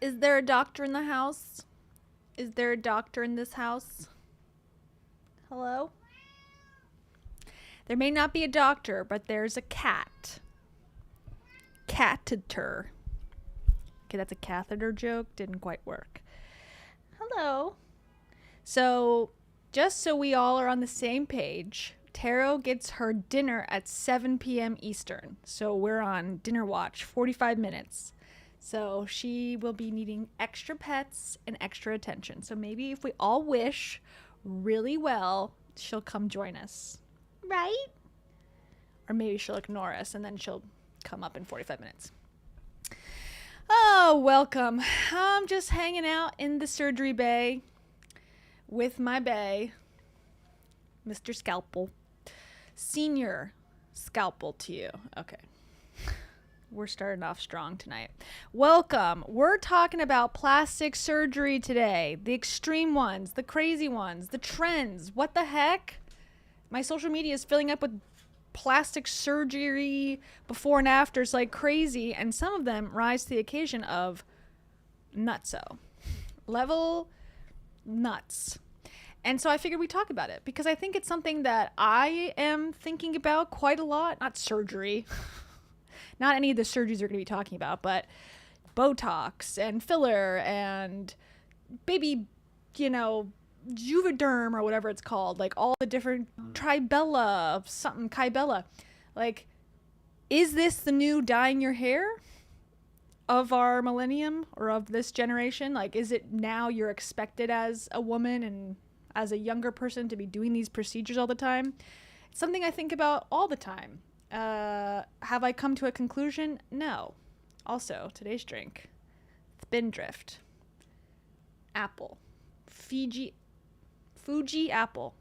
Is there a doctor in the house? Is there a doctor in this house? Hello? There may not be a doctor, but there's a cat. Catheter. Okay, that's a catheter joke. Didn't quite work. Hello. So, just so we all are on the same page, Taro gets her dinner at 7 p.m. Eastern. So we're on dinner watch, 45 minutes. So she will be needing extra pets and extra attention. So maybe if we all wish really well, she'll come join us. Right? Or maybe she'll ignore us and then she'll come up in 45 minutes. Oh, welcome. I'm just hanging out in the surgery bay with my bae, Mr. Scalpel. Senior Scalpel to you. Okay. We're starting off strong tonight. Welcome. We're talking about plastic surgery today. The extreme ones, the crazy ones, the trends. What the heck? My social media is filling up with plastic surgery before and afters like crazy, and some of them rise to the occasion of nutso. Level nuts. And so I figured we'd talk about it because I think it's something that I am thinking about quite a lot. Not surgery. Not any of the surgeries we're going to be talking about, but Botox and filler and baby, Juvederm or whatever it's called. Like all the different Tribella, something, Kybella. Like, is this the new dyeing your hair of our millennium or of this generation? Like, is it now you're expected as a woman and as a younger person to be doing these procedures all the time? It's something I think about all the time. Have I come to a conclusion? No. Also, today's drink, Spindrift, apple, Fuji apple.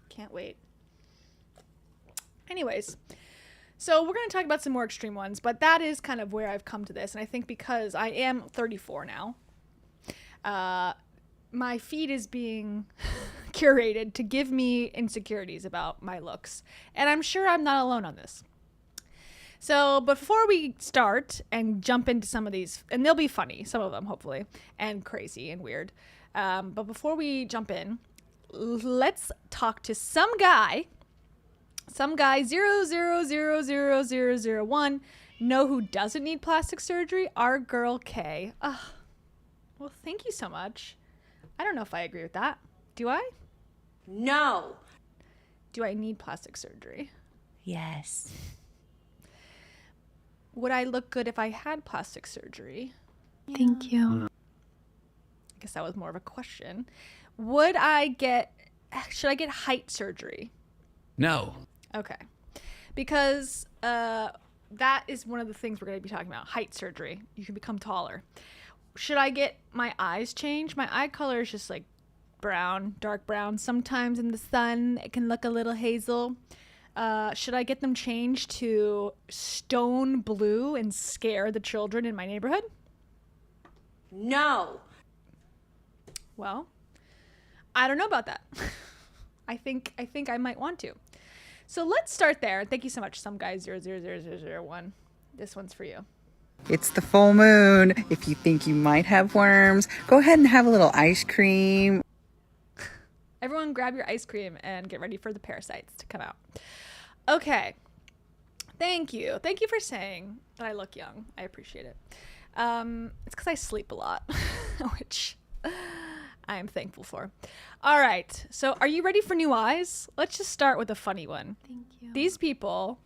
Can't wait. Anyways, so we're going to talk about some more extreme ones, but that is kind of where I've come to this. And I think because I am 34 now, my feed is being curated to give me insecurities about my looks. And I'm sure I'm not alone on this. So before we start and jump into some of these, and they'll be funny, some of them hopefully, and crazy and weird. But before we jump in, let's talk to some guy 0000001. Know who doesn't need plastic surgery? Our girl Kay. Well, thank you so much. I don't know if I agree with that. Do I? No. Do I need plastic surgery? Yes. Would I look good if I had plastic surgery? Thank you. I guess that was more of a question. Should I get height surgery? No. Okay. Because that is one of the things we're going to be talking about. Height surgery. You can become taller. Should I get my eyes changed? My eye color is just like brown, dark brown. Sometimes in the sun, it can look a little hazel. Should I get them changed to stone blue and scare the children in my neighborhood? No. Well, I don't know about that. I think I might want to. So let's start there. Thank you so much, some guy 0000001. This one's for you. It's the full moon. If you think you might have worms, go ahead and have a little ice cream. Everyone grab your ice cream and get ready for the parasites to come out. Okay. Thank you. Thank you for saying that I look young. I appreciate it. It's because I sleep a lot, which I am thankful for. All right. So are you ready for new eyes? Let's just start with a funny one. Thank you. These people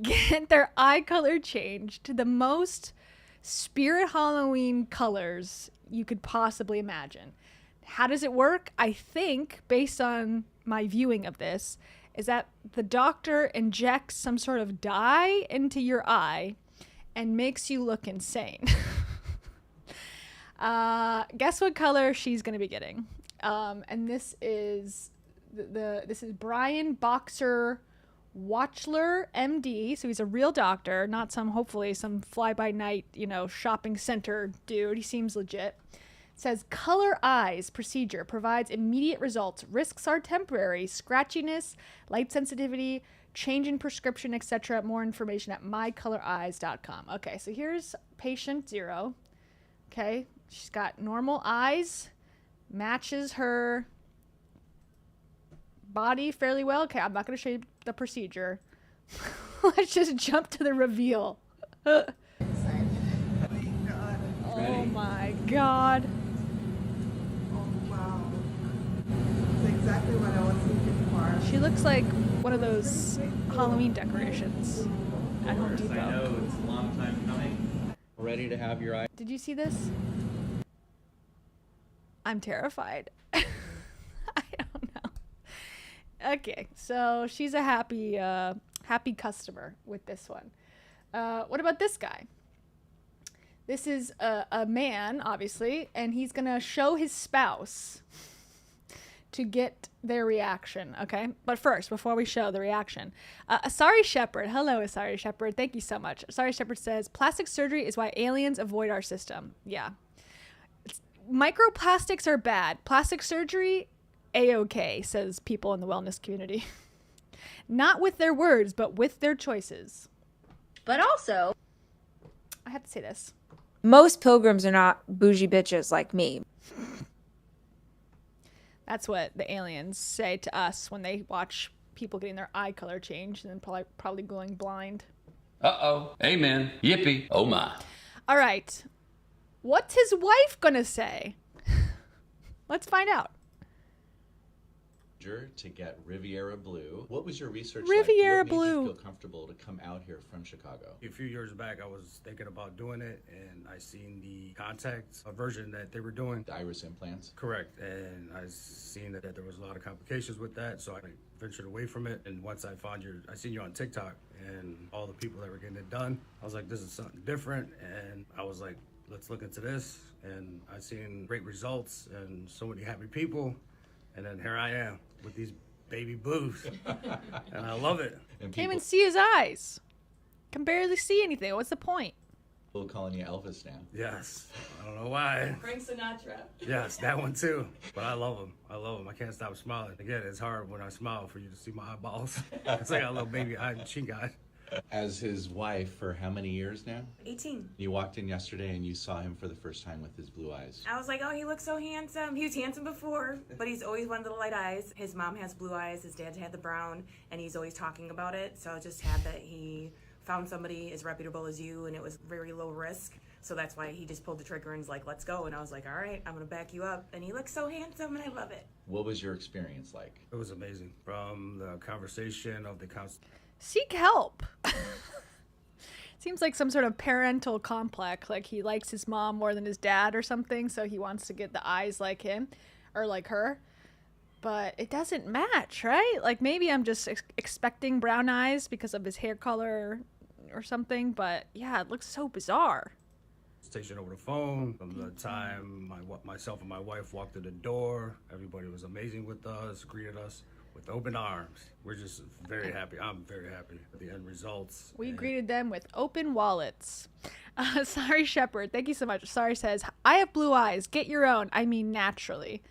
get their eye color changed to the most spirit Halloween colors you could possibly imagine. How does it work? I think, based on my viewing of this, is that the doctor injects some sort of dye into your eye and makes you look insane. Guess what color she's going to be getting? And this is this is Brian Boxer Watchler, MD. So he's a real doctor, not hopefully some fly-by-night, shopping center dude. He seems legit. It says, color eyes procedure provides immediate results. Risks are temporary. Scratchiness, light sensitivity, change in prescription, etc. More information at mycoloreyes.com. Okay, so here's patient 0. Okay, she's got normal eyes, matches her body fairly well. Okay, I'm not going to show you the procedure. Let's just jump to the reveal. Oh my god. Oh, wow. That's exactly what I was looking for. She looks like one of those Halloween decorations at Home Depot. I know it's a long time coming. Ready to have your eye. Did you see this? I'm terrified. I don't know. Okay, so she's a happy customer with this one. What about this guy? This is a man, obviously, and he's gonna show his spouse to get their reaction, okay? But first, before we show the reaction, Asari Shepherd, hello Asari Shepherd, thank you so much. Asari Shepherd says, plastic surgery is why aliens avoid our system. Yeah. Microplastics are bad. Plastic surgery, A-okay, says people in the wellness community. Not with their words, but with their choices. But also, I have to say this. most pilgrims are not bougie bitches like me. That's what the aliens say to us when they watch people getting their eye color changed and then probably going blind. Uh-oh. Amen. Yippee. Oh, my. All right. What's his wife gonna say? Let's find out. To get Riviera Blue. What was your research Riviera like? What made Blue. you feel comfortable to come out here from Chicago? A few years back, I was thinking about doing it, and I seen the contact version that they were doing. The iris implants. Correct, and I seen that there was a lot of complications with that, so I ventured away from it. And once I seen you on TikTok, and all the people that were getting it done, I was like, this is something different, and I was like, let's look into this. And I seen great results and so many happy people, and then here I am with these baby blues, and I love it. And Can't people even see his eyes. Can barely see anything. What's the point? calling you Elvis now. Yes, I don't know why. Frank Sinatra. Yes, that one too. But I love them. I love them. I can't stop smiling. Again, it's hard when I smile for you to see my eyeballs. It's like a little baby eye and cheek eye. As his wife for how many years now? 18. You walked in yesterday and you saw him for the first time with his blue eyes. I was like, oh, he looks so handsome. He was handsome before, but he's always wanted the light eyes. His mom has blue eyes. His dad had the brown, and he's always talking about it. So just had that he found somebody as reputable as you, and it was very low risk. So that's why he just pulled the trigger and was like, let's go. And I was like, all right, I'm going to back you up. And he looks so handsome, and I love it. What was your experience like? It was amazing. From the conversation of the Seek help. Seems like some sort of parental complex. Like he likes his mom more than his dad or something, so he wants to get the eyes like him or like her. But it doesn't match, right? Like maybe I'm just expecting brown eyes because of his hair color or something. But yeah, it looks so bizarre. conversation over the phone. From the time myself and my wife walked through the door, everybody was amazing with us, greeted us with open arms. We're just very happy. I'm very happy with the end results. We greeted them with open wallets. Sorry, Shepherd. Thank you so much. Sorry says, I have blue eyes. Get your own. I mean, naturally.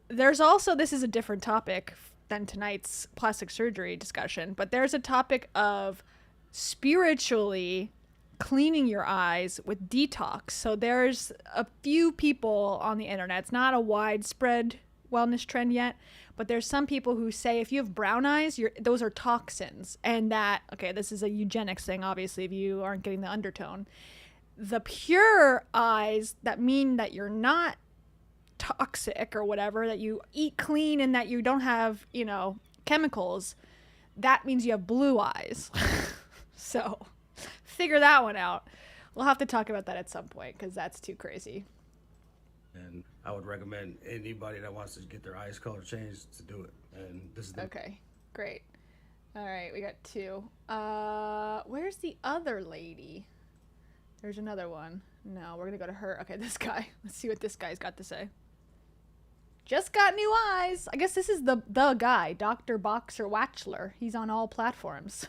There's also, this is a different topic than tonight's plastic surgery discussion, but there's a topic of spiritually cleaning your eyes with detox. So there's a few people on the internet. It's not a widespread wellness trend yet, but there's some people who say if you have brown eyes, those are toxins, and that, okay, this is a eugenics thing, obviously, if you aren't getting the undertone. The pure eyes that mean that you're not toxic or whatever, that you eat clean and that you don't have, chemicals, that means you have blue eyes. So figure that one out. We'll have to talk about that at some point because that's too crazy. And I would recommend anybody that wants to get their eyes color changed to do it. And this is the Okay, great. All right, we got two. Where's the other lady? There's another one. No, we're gonna go to her. Okay, this guy. Let's see what this guy's got to say. Just got new eyes. I guess this is the guy, Dr. Boxer Watchler. He's on all platforms.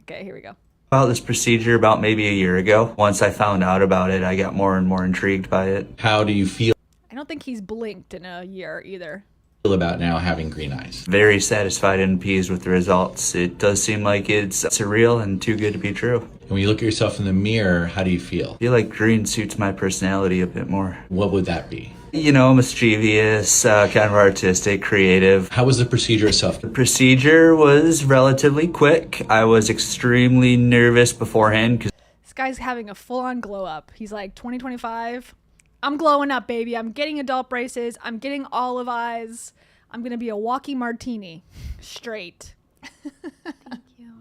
Okay, here we go. About this procedure about maybe a year ago. Once I found out about it, I got more and more intrigued by it. How do you feel? I don't think he's blinked in a year either. Feel about now having green eyes? Very satisfied and pleased with the results. It does seem like it's surreal and too good to be true. And when you look at yourself in the mirror, how do you feel? I feel like green suits my personality a bit more. What would that be? You know, mischievous, kind of artistic, creative. How was the procedure itself? The procedure was relatively quick. I was extremely nervous beforehand because This guy's having a full-on glow up. He's like, 2025, I'm glowing up, baby. I'm getting adult braces. I'm getting olive eyes. I'm going to be a walking martini. Straight. Thank you.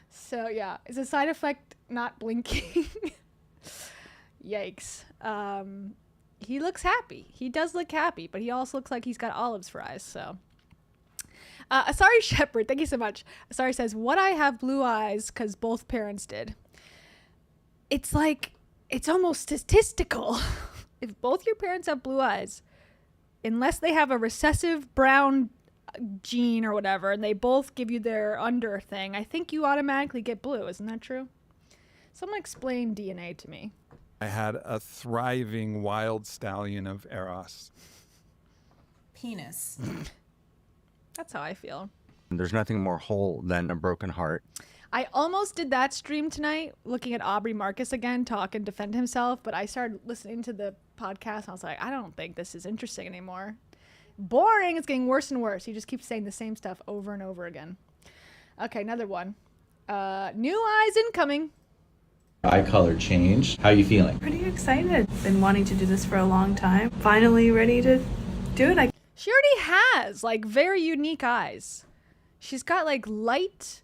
So, yeah. Is a side effect not blinking? Yikes. He looks happy. He does look happy, but he also looks like he's got olives for eyes, so. Asari Shepherd, thank you so much. Asari says, what I have blue eyes because both parents did. It's like, it's almost statistical. If both your parents have blue eyes, unless they have a recessive brown gene or whatever, and they both give you their under thing, I think you automatically get blue. Isn't that true? Someone explain DNA to me. I had a thriving wild stallion of Eros. Penis. That's how I feel. There's nothing more whole than a broken heart. I almost did that stream tonight, looking at Aubrey Marcus again, talk and defend himself, but I started listening to the podcast, and I was like, I don't think this is interesting anymore. Boring. It's getting worse and worse. He just keeps saying the same stuff over and over again. Okay, another one. New eyes incoming. Eye color changed. How are you feeling? Pretty excited. Been wanting to do this for a long time. Finally ready to do it. She already has, like, very unique eyes. She's got, like, light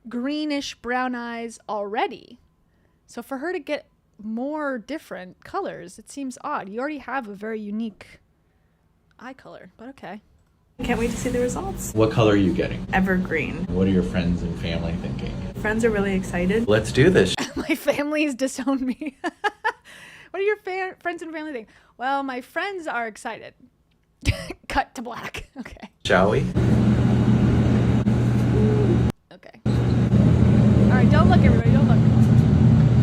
greenish brown eyes already. So for her to get more different colors, it seems odd. You already have a very unique eye color, but okay. Can't wait to see the results. What color are you getting? Evergreen. What are your friends and family thinking? Friends are really excited. Let's do this. My family's disowned me. What do your friends and family think? Well, my friends are excited. Cut to black. Okay. Shall we? Okay. All right, don't look, everybody. Don't look.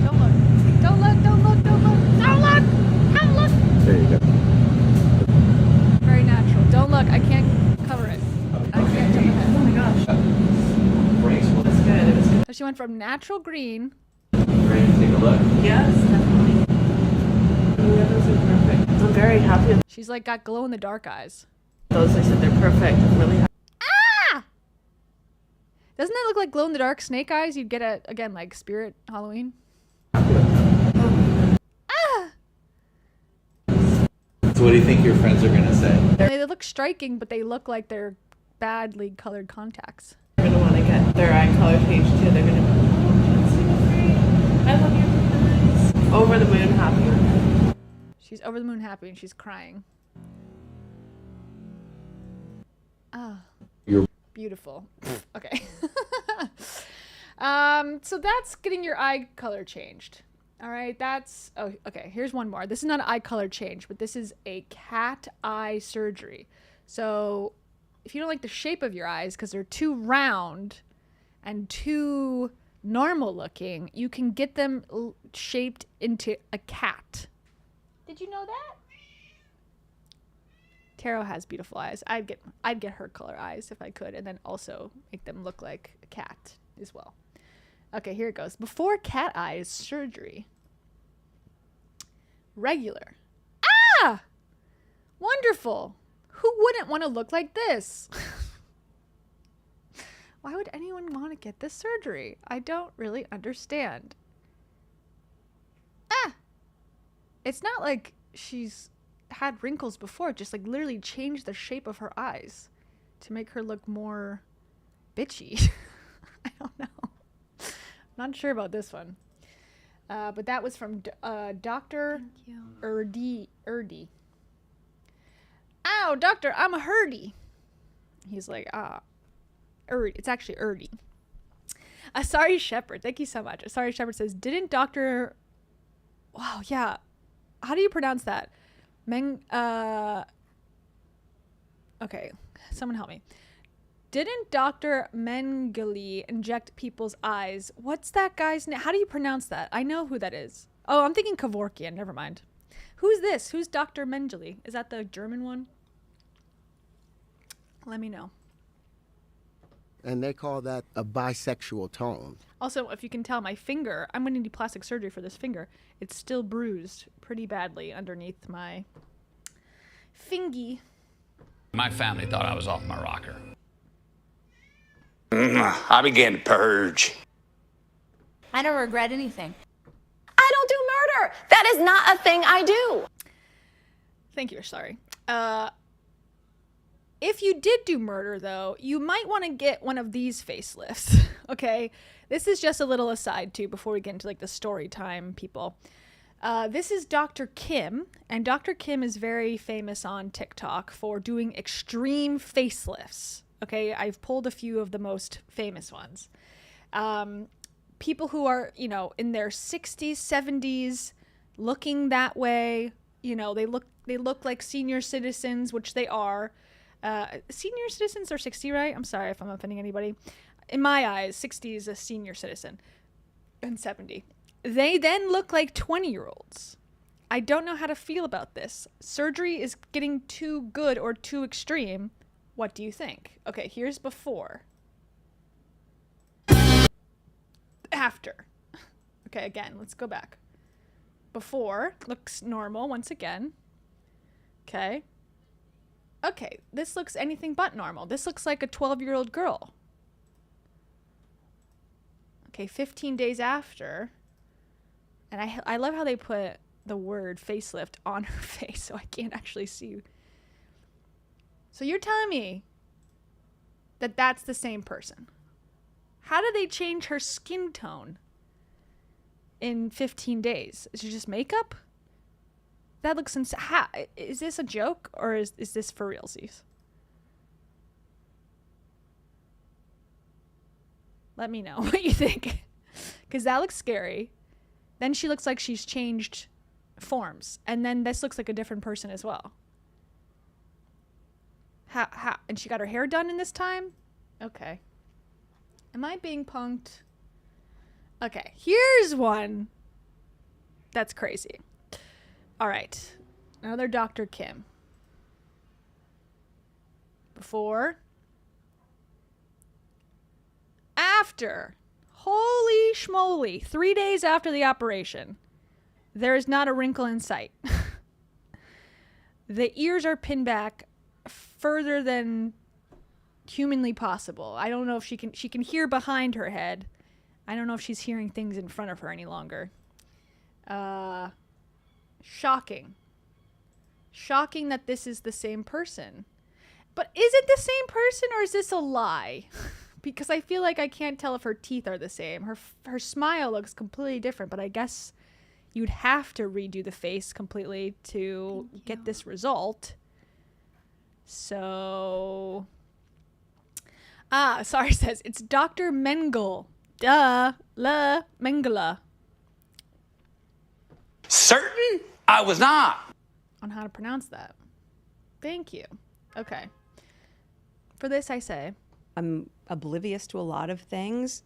Don't look. Don't look. Don't look. Don't look. Don't look. Don't look. There you go. Very natural. Don't look. I can't cover it. I can't jump ahead. Oh my gosh. That's good. It was good. So she went from natural green. Ready to take a look? Yes, definitely. Yeah, those are perfect. I'm very happy with She's like got glow in the dark eyes. those. I said they're perfect. I'm really happy. Doesn't that look like glow in the dark snake eyes you'd get at, again, like Spirit Halloween? So what do you think your friends are going to say? They look striking, but they look like they're badly colored contacts. They're going to want to get their eye color changed too. They're going to be like, oh, Jen's so great. I love your eyes. Over the moon happy. She's over the moon happy and she's crying. Ah. You're Beautiful. Okay. So that's getting your eye color changed. All right, that's, oh, okay, here's one more. This is not an eye color change, but this is a cat eye surgery. So if you don't like the shape of your eyes because they're too round and too normal looking, you can get them shaped into a cat. Did you know that? Taro has beautiful eyes. I'd get her color eyes if I could, and then also make them look like a cat as well. Okay, here it goes. Before cat eyes surgery. Regular. Ah! Wonderful. Who wouldn't want to look like this? Why would anyone want to get this surgery? I don't really understand. Ah! It's not like she's had wrinkles before, just like literally changed the shape of her eyes to make her look more bitchy. I don't know. Not sure about this one. But that was from Dr. Erdy. Ow, doctor, I'm a herdy. He's like, it's actually Erdy. Asari Shepherd, thank you so much. Asari Shepherd says, didn't Dr. Wow, yeah. How do you pronounce that? Okay, someone help me. Didn't Dr. Mengele inject people's eyes? What's that guy's name? How do you pronounce that? I know who that is. Oh, I'm thinking Kevorkian. Never mind. Who's this? Who's Dr. Mengele? Is that the German one? Let me know. And they call that a bisexual tone. Also, if you can tell, my finger, I'm going to need plastic surgery for this finger. It's still bruised pretty badly underneath my fingy. My family thought I was off my rocker. I began to purge. I don't regret anything. I don't do murder. That is not a thing I do. Thank you. Sorry. If you did do murder, though, you might want to get one of these facelifts. Okay, this is just a little aside too before we get into like the story time, people. This is Dr. Kim, and Dr. Kim is very famous on TikTok for doing extreme facelifts. Okay, I've pulled a few of the most famous ones. People who are, you know, in their 60s, 70s, looking that way. You know, they look like senior citizens, which they are. Senior citizens are 60, right? I'm sorry if I'm offending anybody. In my eyes, 60 is a senior citizen, and 70. They then look like 20-year-olds. I don't know how to feel about this. Surgery is getting too good or too extreme. What do you think? Okay, here's before. After. Okay, again, let's go back. Before looks normal once again. Okay. Okay, this looks anything but normal. This looks like a 12-year-old girl. Okay, 15 days after. And I love how they put the word facelift on her face so I can't actually see. So you're telling me that that's the same person. How did they change her skin tone in 15 days? Is it just makeup? That looks insane. Is this a joke or is this for realsies? Let me know what you think. Because that looks scary. Then she looks like she's changed forms. And then this looks like a different person as well. How? And she got her hair done in this time? Okay. Am I being punked? Okay, here's one that's crazy. All right, another Dr. Kim. Before. After. Holy schmoly. 3 days after the operation. There is not a wrinkle in sight. The ears are pinned back further than humanly possible. I don't know if she can hear behind her head. I don't know if she's hearing things in front of her any longer. Shocking. Shocking that this is the same person. But is it the same person or is this a lie? Because I feel like I can't tell if her teeth are the same. Her smile looks completely different, but I guess you'd have to redo the face completely to get this result. So... sorry, it says it's Dr. Mengele. Duh. La Mengele. Certain? I was not. On how to pronounce that. Thank you. Okay. For this, I say... I'm oblivious to a lot of things.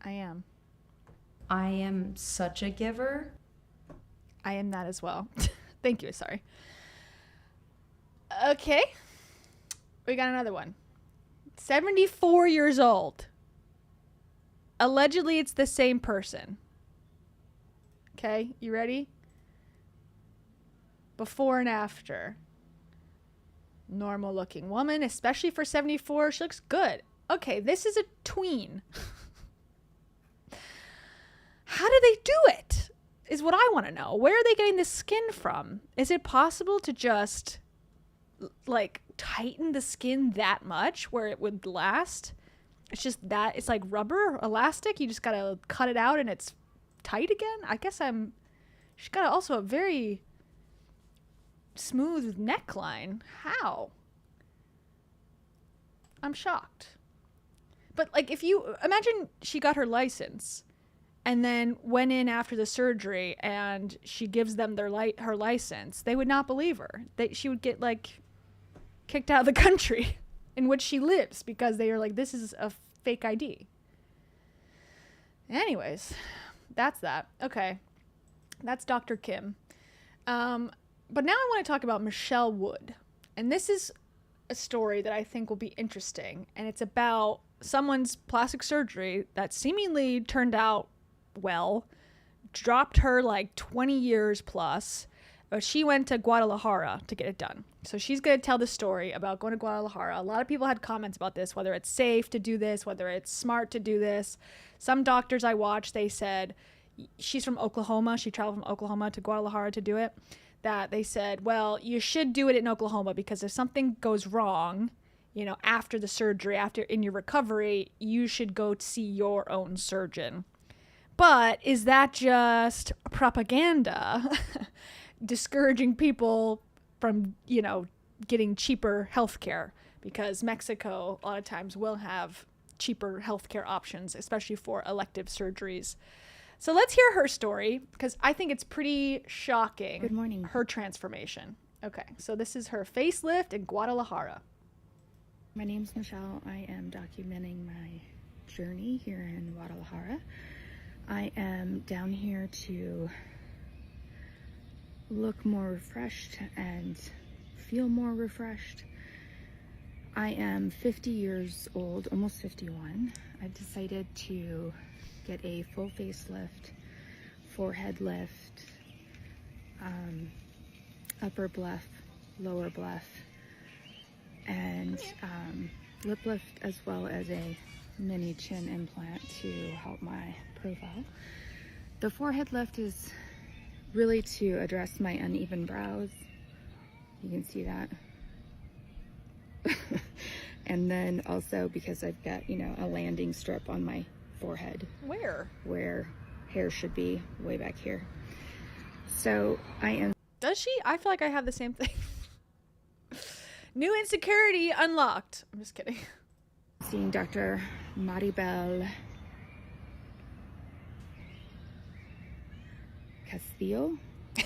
I am. I am such a giver. I am that as well. Thank you. Sorry. Okay. We got another one. 74 years old. Allegedly, it's the same person. Okay, you ready? Before and after. Normal looking woman, especially for 74. She looks good. Okay, this is a tween. How do they do it? Is what I want to know. Where are they getting this skin from? Is it possible to just like tighten the skin that much where it would last? It's just that it's like rubber, elastic. You just gotta cut it out and it's tight again. I guess she's got also a very smooth neckline. How? I'm shocked. But like, if you imagine she got her license and then went in after the surgery and she gives them her license, they would not believe her. She would get like kicked out of the country in which she lives because they are like, this is a fake ID. Anyways, that's that. Okay. That's Dr. Kim. But now I want to talk about Michelle Wood. And this is a story that I think will be interesting, and it's about someone's plastic surgery that seemingly turned out well, dropped her like 20 years plus, but she went to Guadalajara to get it done. So she's going to tell the story about going to Guadalajara. A lot of people had comments about this, whether it's safe to do this, whether it's smart to do this. Some doctors I watched, they said, she's from Oklahoma. She traveled from Oklahoma to Guadalajara to do it. That they said, well, you should do it in Oklahoma because if something goes wrong, you know, after the surgery, after in your recovery, you should go to see your own surgeon. But is that just propaganda discouraging people from, you know, getting cheaper healthcare? Because Mexico a lot of times will have cheaper healthcare options, especially for elective surgeries. So let's hear her story because I think it's pretty shocking. Good morning. Her transformation. Okay, so this is her facelift in Guadalajara. My name's Michelle. I am documenting my journey here in Guadalajara. I am down here to look more refreshed and feel more refreshed. I am 50 years old, almost 51. I've decided to get a full facelift, forehead lift, upper bluff, lower bluff, and lip lift, as well as a mini chin implant to help my profile. The forehead lift is really to address my uneven brows. You can see that. And then also because I've got, you know, a landing strip on my forehead. Where hair should be way back here. So I am... Does she? I feel like I have the same thing. New insecurity unlocked. I'm just kidding. Seeing Dr. Maribel Castillo. She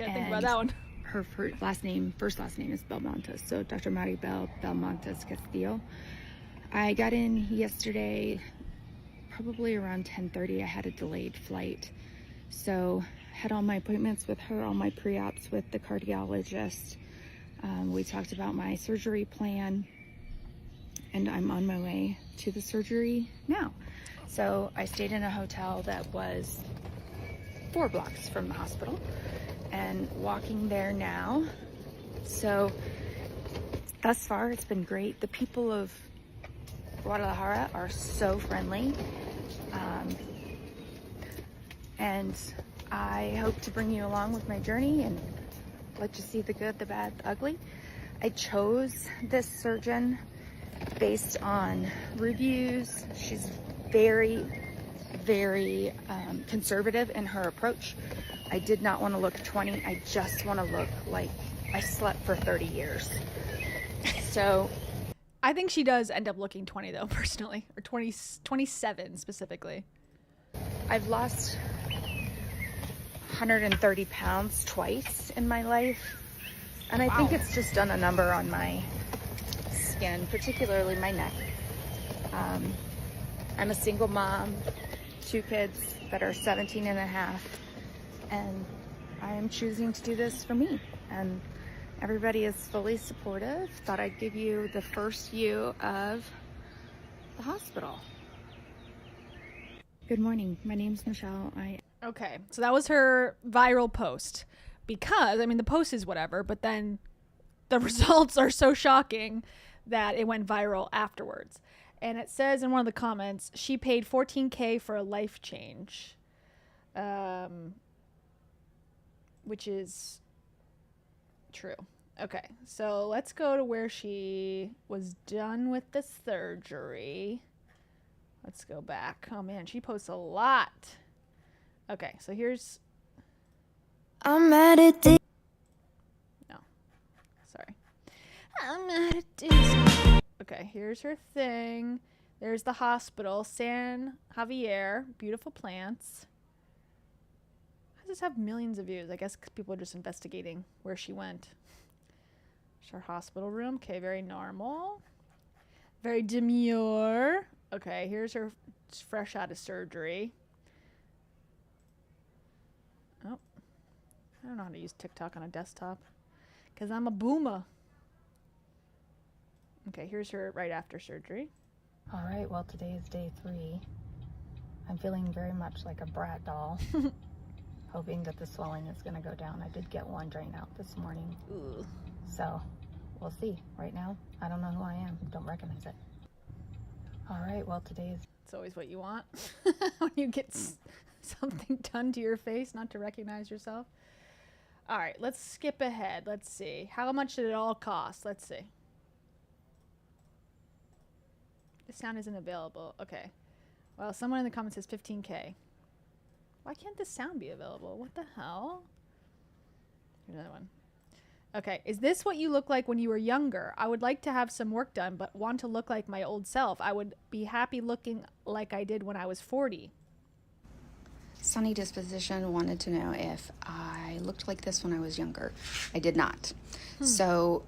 had to think about that one. Her first last name is Belmontes. So Dr. Maribel Belmontes Castillo. I got in yesterday, probably around 10:30. I had a delayed flight. So had all my appointments with her, all my pre-ops with the cardiologist. We talked about my surgery plan, and I'm on my way to the surgery now. So I stayed in a hotel that was 4 blocks from the hospital and walking there now. So thus far, it's been great. The people of Guadalajara are so friendly. And I hope to bring you along with my journey and let you see the good, the bad, the ugly. I chose this surgeon based on reviews. She's very, very conservative in her approach. I did not want to look 20. I just want to look like I slept for 30 years. So I think she does end up looking 20 though, personally, or 27 specifically. I've lost 130 pounds twice in my life, and I think it's just done a number on my skin, particularly my neck. I'm a single mom, 2 kids that are 17 and a half, and I am choosing to do this for me, and everybody is fully supportive. Thought I'd give you the first view of the hospital. Good morning, my name's Michelle. Okay, so that was her viral post because, I mean, the post is whatever, but then the results are so shocking that it went viral afterwards. And it says in one of the comments, she paid $14,000 for a life change, which is true. Okay, so let's go to where she was done with the surgery. Let's go back. Oh man, she posts a lot. Okay, so here's... I'm at a day. No, sorry. I'm at a disco. Okay, here's her thing. There's the hospital, San Javier. Beautiful plants. How does this have millions of views? I guess 'cause people are just investigating where she went. There's her hospital room. Okay, very normal. Very demure. Okay, here's her fresh out of surgery. Oh, I don't know how to use TikTok on a desktop because I'm a boomer. Okay, here's her right after surgery. All right, well, today is day 3. I'm feeling very much like a brat doll, hoping that the swelling is going to go down. I did get one drain out this morning. Ooh. So we'll see. Right now, I don't know who I am. Don't recognize it. All right, well, today is... It's always what you want when you get something done to your face, not to recognize yourself. All right, let's skip ahead. Let's see. How much did it all cost? Let's see. The sound isn't available. Okay. Well, someone in the comments says 15K. Why can't the sound be available? What the hell? Here's another one. Okay. Is this what you look like when you were younger? I would like to have some work done, but want to look like my old self. I would be happy looking like I did when I was 40. Sunny Disposition wanted to know if I looked like this when I was younger. I did not. So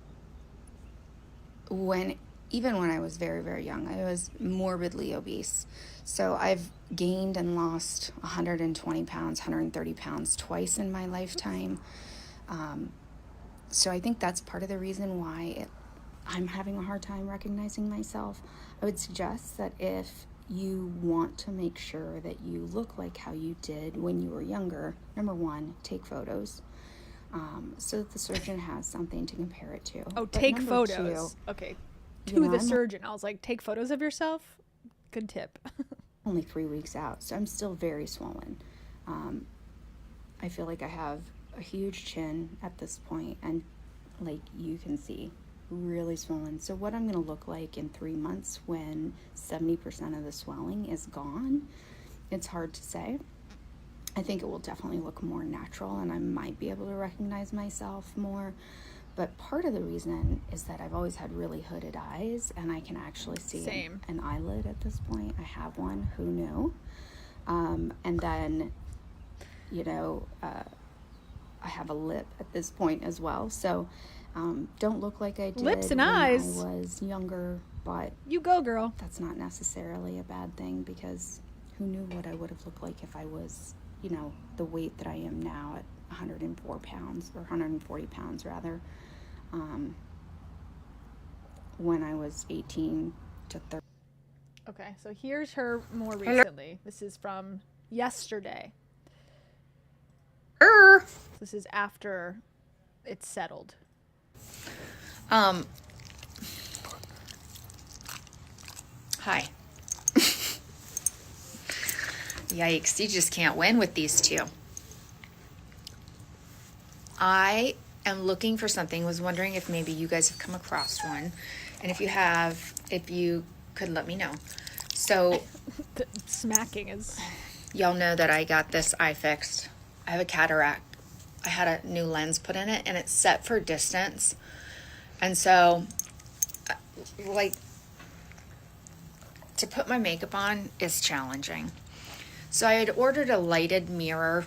even when I was very, very young, I was morbidly obese. So I've gained and lost 120 pounds, 130 pounds twice in my lifetime. So I think that's part of the reason why I'm having a hard time recognizing myself. I would suggest that if you want to make sure that you look like how you did when you were younger, number 1, take photos. So that the surgeon has something to compare it to. Oh, But take number photos. 2, Okay. you To know, the I'm surgeon. I was like, take photos of yourself? Good tip. only 3 weeks out, so I'm still very swollen. I feel like I have a huge chin at this point, and like you can see, really swollen. So what I'm going to look like in 3 months when 70% of the swelling is gone, it's hard to say. I think it will definitely look more natural, and I might be able to recognize myself more. But part of the reason is that I've always had really hooded eyes, and I can actually see an eyelid at this point. I have one. Who knew? And then, you know, I have a lip at this point as well. So don't look like I did Lips and when eyes. I was younger, but you go, girl. That's not necessarily a bad thing, because who knew what I would have looked like if I was, you know, the weight that I am now at 104 pounds, or 140 pounds rather, when I was 18 to 30. Okay, so here's her more recently. This is from yesterday. This is after it's settled. Hi. Yikes, you just can't win with these two. I am looking for something, was wondering if maybe you guys have come across one. And if you have, if you could let me know. So, The smacking is... Y'all know that I got this eye fixed. I have a cataract. I had a new lens put in it, and it's set for distance. And so, like, to put my makeup on is challenging. So I had ordered a lighted mirror.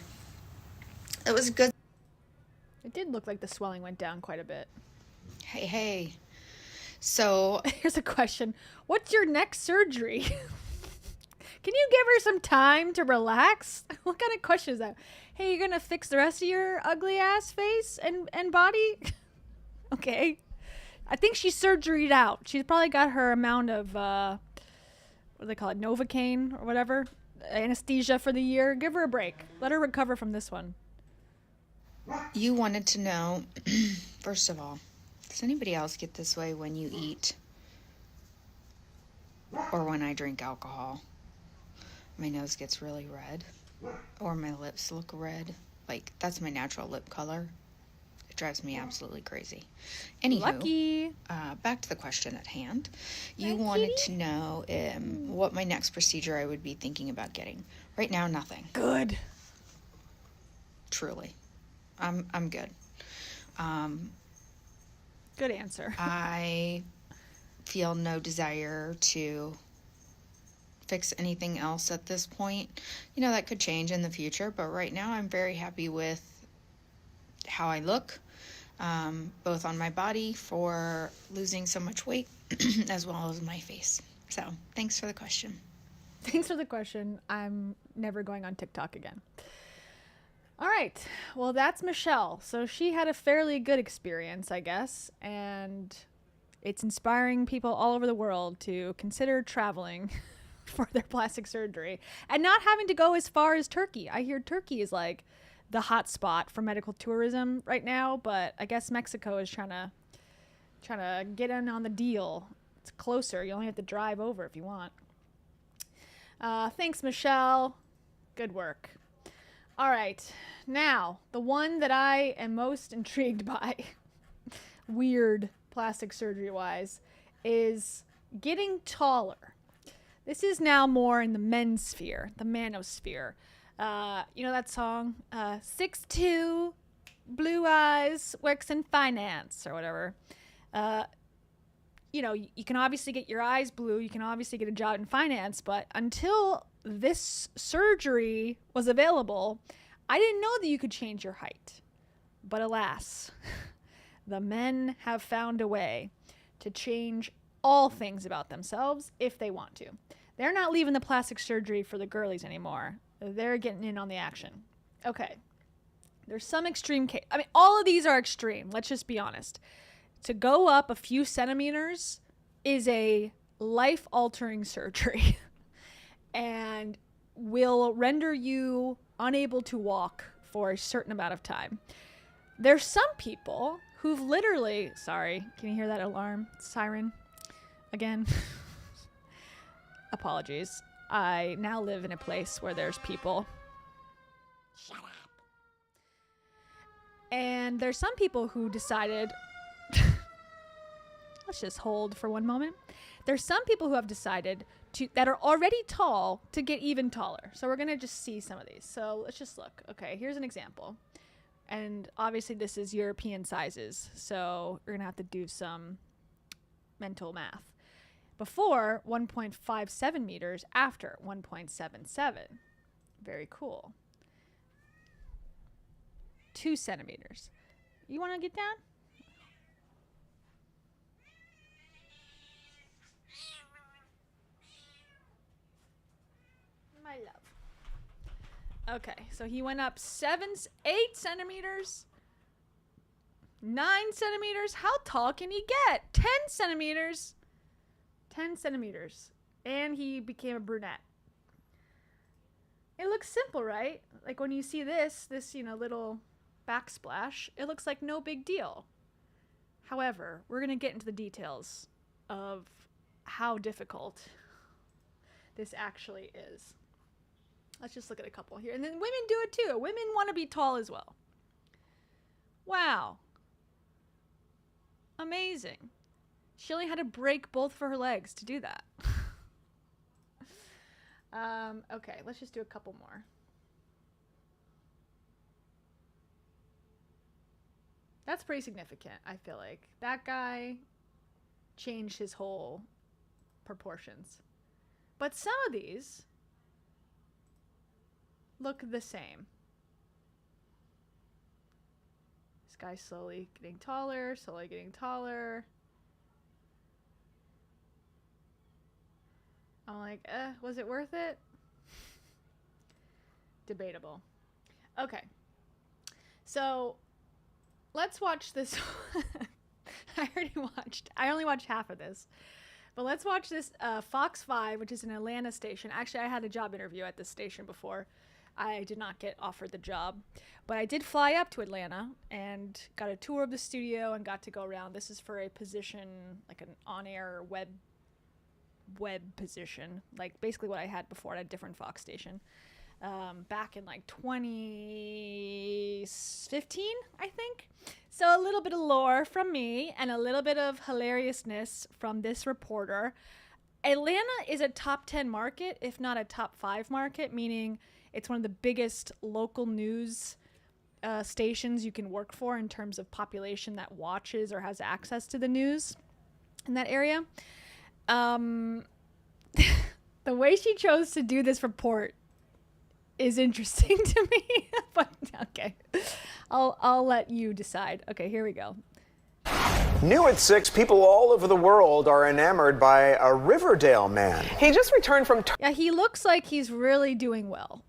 It was good. It did look like the swelling went down quite a bit. Hey. So here's a question. What's your next surgery? Can you give her some time to relax? What kind of question is that? Hey, you're going to fix the rest of your ugly ass face and body? Okay. I think she's surgeried out. She's probably got her amount of, what do they call it? Novocaine or whatever. Anesthesia for the year. Give her a break. Let her recover from this one. You wanted to know, first of all, does anybody else get this way when you eat or when I drink alcohol? My nose gets really red, or my lips look red. Like, that's my natural lip color. It drives me absolutely crazy. Anywho, Lucky. Back to the question at hand. You wanted to know what my next procedure I would be thinking about getting. Right now, nothing. Good. Truly. I'm good. Good answer. I feel no desire to fix anything else at this point. You know, that could change in the future, but right now I'm very happy with how I look, both on my body for losing so much weight as well as my face. So thanks for the question. Thanks for the question. I'm never going on TikTok again. All right. Well, that's Michelle. So she had a fairly good experience, I guess. And It's inspiring people all over the world to consider traveling for their plastic surgery and not having to go as far as Turkey. I hear Turkey is like the hot spot for medical tourism right now, but I guess Mexico is trying to get in on the deal. It's closer. You only have to drive over if you want. Thanks, Michelle. Good work. All right. Now, the one that I am most intrigued by, weird plastic surgery-wise, is getting taller. This is now more in the men's sphere, the manosphere. You know that song? 6'2", blue eyes, works in finance, or whatever. You know, you can obviously get your eyes blue. You can obviously get a job in finance. But until this surgery was available, I didn't know that you could change your height. But alas, the men have found a way to change all things about themselves if they want to. They're not leaving the plastic surgery for the girlies anymore. They're getting in on the action. Okay. There's some extreme case. I mean, all of these are extreme. Let's just be honest. To go up a few centimeters is a life-altering surgery and will render you unable to walk for a certain amount of time. There's some people who've literally... Sorry, can you hear that alarm siren again? Apologies. I now live in a place where there's people. Shut up. And there's some people who decided... Let's just hold for one moment. There's some people who have decided that are already tall to get even taller. So we're going to just see some of these. So let's just look. Okay, here's an example. And obviously this is European sizes. So we're going to have to do some mental math. Before 1.57 meters, after 1.77. Very cool. 2 centimeters. You want to get down? My love. Okay, so he went up 8 centimeters, 9 centimeters. How tall can he get? 10 centimeters. 10 centimeters. And he became a brunette. It looks simple, right? Like when you see this, you know, little backsplash, it looks like no big deal. However, we're going to get into the details of how difficult this actually is. Let's just look at a couple here. And then women do it too. Women want to be tall as well. Wow. Amazing. She only had to break both of her legs to do that. Okay, let's just do a couple more. That's pretty significant, I feel like. That guy changed his whole proportions. But some of these look the same. This guy's slowly getting taller, slowly getting taller. I'm like, was it worth it? Debatable. Okay. So, let's watch this. I only watched half of this. But let's watch this Fox 5, which is an Atlanta station. Actually, I had a job interview at this station before. I did not get offered the job. But I did fly up to Atlanta and got a tour of the studio and got to go around. This is for a position, like an on-air web position. Like basically what I had before at a different Fox station. Back in like 2015, I think. So a little bit of lore from me and a little bit of hilariousness from this reporter. Atlanta is a top 10 market, if not a top 5 market, meaning it's one of the biggest local news stations you can work for in terms of population that watches or has access to the news in that area. The way she chose to do this report is interesting to me, but okay, I'll let you decide. Okay, here we go. New at 6, people all over the world are enamored by a Riverdale man. He just returned from... Yeah, he looks like he's really doing well.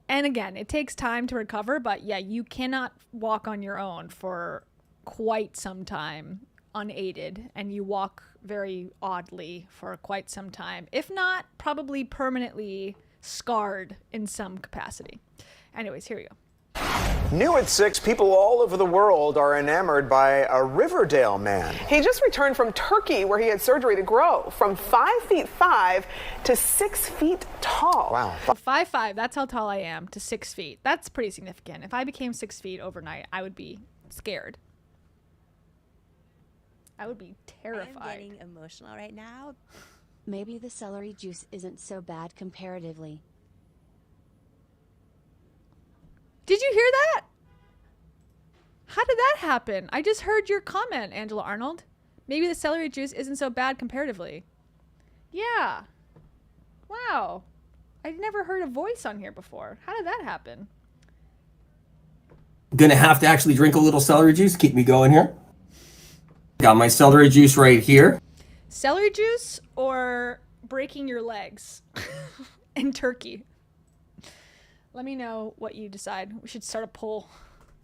And again, it takes time to recover, but yeah, you cannot walk on your own for quite some time unaided and you walk very oddly for quite some time, if not probably permanently scarred in some capacity. Anyways, here we go. New at 6, people all over the world are enamored by a Riverdale man. He just returned from Turkey, where he had surgery to grow from 5'5" to 6 feet tall. Wow. 5'5", that's how tall I am, to 6 feet. That's pretty significant. If I became 6 feet overnight, I would be scared. I would be terrified. I'm getting emotional right now. Maybe the celery juice isn't so bad comparatively. Did you hear that? How did that happen? I just heard your comment, Angela Arnold. Maybe the celery juice isn't so bad comparatively. Yeah. Wow. I'd never heard a voice on here before. How did that happen? Gonna have to actually drink a little celery juice. Keep me going here. Got my celery juice right here. Celery juice or breaking your legs in Turkey? Let me know what you decide. We should start a poll.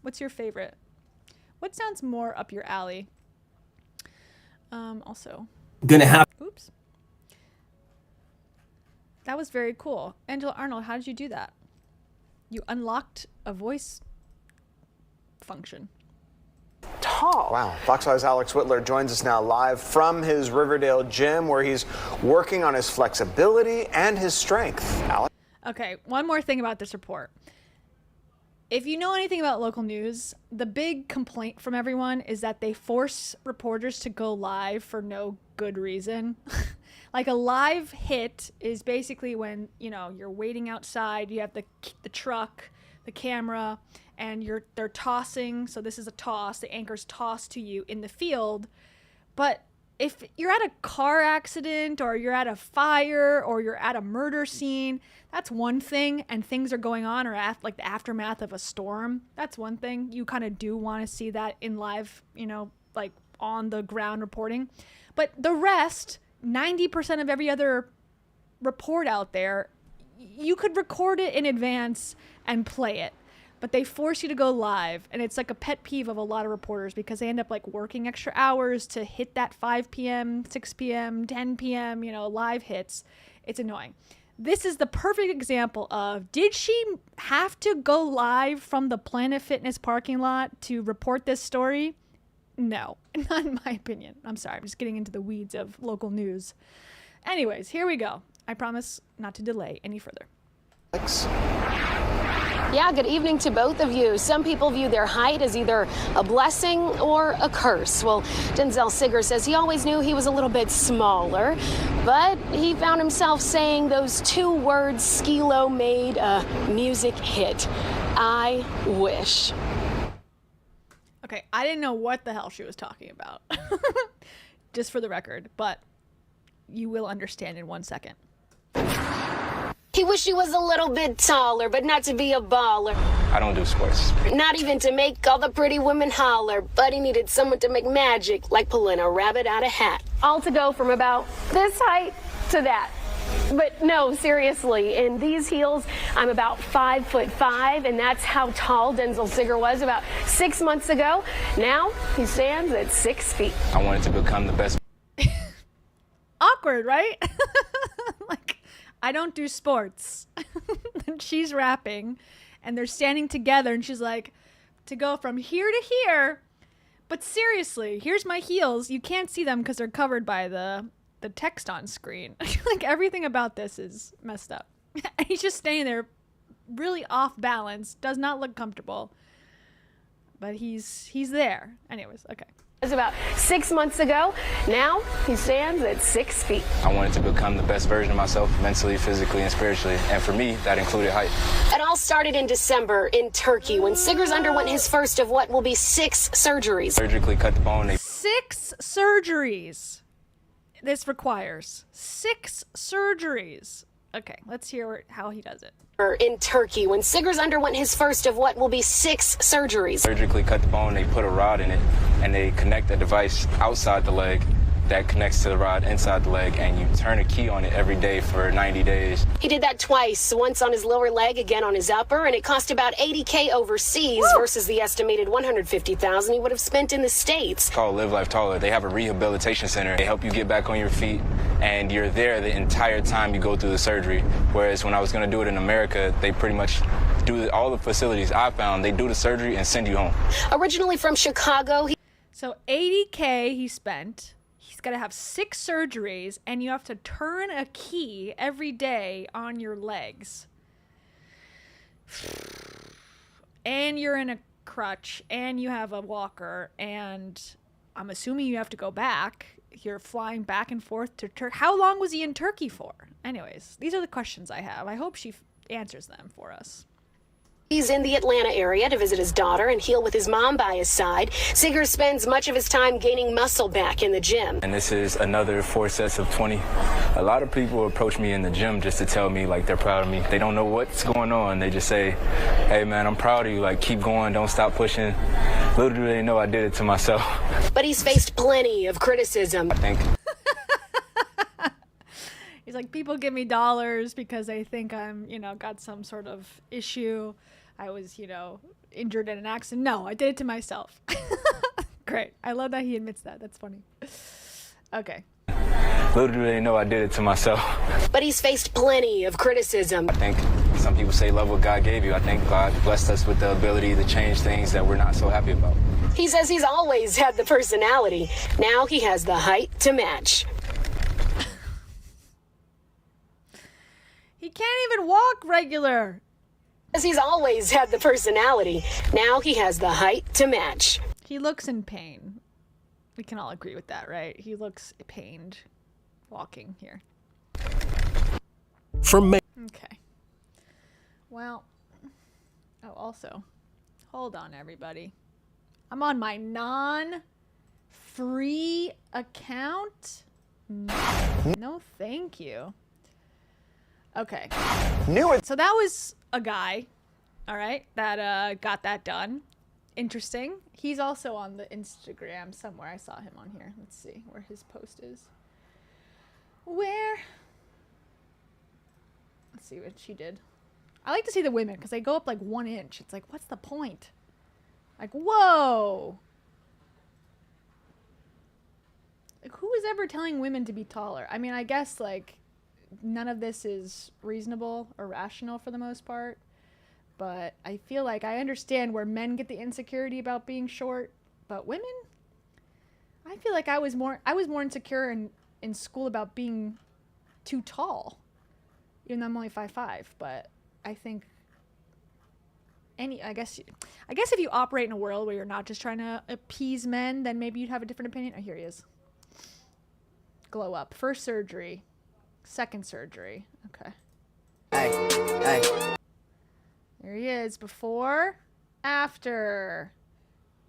What's your favorite? What sounds more up your alley? Also. Gonna have. Oops. That was very cool. Angela Arnold, how did you do that? You unlocked a voice function. Tall. Wow. Fox 5's Alex Whitler joins us now live from his Riverdale gym, where he's working on his flexibility and his strength. Alex? Okay, one more thing about this report. If you know anything about local news, the big complaint from everyone is that they force reporters to go live for no good reason. Like a live hit is basically when, you know, you're waiting outside, you have the truck, the camera, and they're tossing. So this is a toss. The anchor's tossed to you in the field. But if you're at a car accident or you're at a fire or you're at a murder scene, that's one thing, and things are going on, or like the aftermath of a storm, that's one thing. You kind of do want to see that in live, you know, like on the ground reporting. But the rest, 90% of every other report out there, you could record it in advance and play it. But they force you to go live, and it's like a pet peeve of a lot of reporters because they end up like working extra hours to hit that 5 p.m., 6 p.m., 10 p.m., you know, live hits. It's annoying. This is the perfect example of, did she have to go live from the Planet Fitness parking lot to report this story? No, not in my opinion. I'm sorry, I'm just getting into the weeds of local news. Anyways, here we go. I promise not to delay any further. Thanks. Yeah, good evening to both of you. Some people view their height as either a blessing or a curse. Well, Denzel Sigger says he always knew he was a little bit smaller, but he found himself saying those 2 words Skee-Lo made a music hit. I wish. Okay, I didn't know what the hell she was talking about. Just for the record, but you will understand in 1 second. He wished he was a little bit taller, but not to be a baller. I don't do sports. Not even to make all the pretty women holler, but he needed someone to make magic, like pulling a rabbit out of a hat. All to go from about this height to that. But no, seriously, in these heels, I'm about 5'5", and that's how tall Denzel Sigger was about 6 months ago. Now he stands at 6 feet. I wanted to become the best. Awkward, right? Like, I don't do sports. And she's rapping and they're standing together and she's like, to go from here to here. But seriously, here's my heels. You can't see them because they're covered by the text on screen. Like, everything about this is messed up. And he's just staying there really off balance, does not look comfortable. But he's there. Anyways, okay. It was about 6 months ago. Now he stands at 6 feet. I wanted to become the best version of myself, mentally, physically, and spiritually. And for me, that included height. It all started in December in Turkey when Siggers underwent his first of what will be 6 surgeries. Surgically cut the bone. 6 surgeries. This requires 6 surgeries. Okay, let's hear how he does it. In Turkey when Siggers underwent his first of what will be 6 surgeries. Surgically cut the bone, they put a rod in it, and they connect a device outside the leg that connects to the rod inside the leg, and you turn a key on it every day for 90 days. He did that twice, once on his lower leg, again on his upper, and it cost about $80K overseas versus the estimated $150,000 he would have spent in the States. It's called Live Life Taller. They have a rehabilitation center. They help you get back on your feet, and you're there the entire time you go through the surgery. Whereas when I was going to do it in America, they pretty much do all the facilities I found. They do the surgery and send you home. Originally from Chicago, So $80K he spent. He's got to have 6 surgeries, and you have to turn a key every day on your legs. And you're in a crutch, and you have a walker, and I'm assuming you have to go back. You're flying back and forth to Turkey. How long was he in Turkey for? Anyways, these are the questions I have. I hope she answers them for us. He's in the Atlanta area to visit his daughter and heal with his mom by his side. Seeger spends much of his time gaining muscle back in the gym. And this is another 4 sets of 20. A lot of people approach me in the gym just to tell me like they're proud of me. They don't know what's going on. They just say, hey man, I'm proud of you. Like, keep going, don't stop pushing. Little do they know I did it to myself. But he's faced plenty of criticism. I think. He's like, people give me dollars because they think I'm, got some sort of issue. I was, injured in an accident. No, I did it to myself. Great. I love that he admits that. That's funny. Okay. Little do they know I did it to myself. But he's faced plenty of criticism. I think some people say love what God gave you. I think God blessed us with the ability to change things that we're not so happy about. He says he's always had the personality. Now he has the height to match. He can't even walk regular. As he's always had the personality. Now he has the height to match. He looks in pain. We can all agree with that, right? He looks pained walking here. From me. Okay. Well, also, hold on, everybody. I'm on my non-free account. No, thank you. Okay. So that was a guy, all right, that got that done. Interesting. He's also on the Instagram somewhere. I saw him on here. Let's see where his post is. Let's see what she did. I like to see the women because they go up like 1 inch. It's like, what's the point? Like, whoa. Like, who is ever telling women to be taller? I mean, I guess like none of this is reasonable or rational for the most part, but I feel like I understand where men get the insecurity about being short, but women, I feel like I was more insecure in school about being too tall, even though I'm only 5'5", but I think I guess if you operate in a world where you're not just trying to appease men, then maybe you'd have a different opinion. Oh, here he is. Glow up. First surgery. Second surgery. Okay. Hey. There he is. Before, after.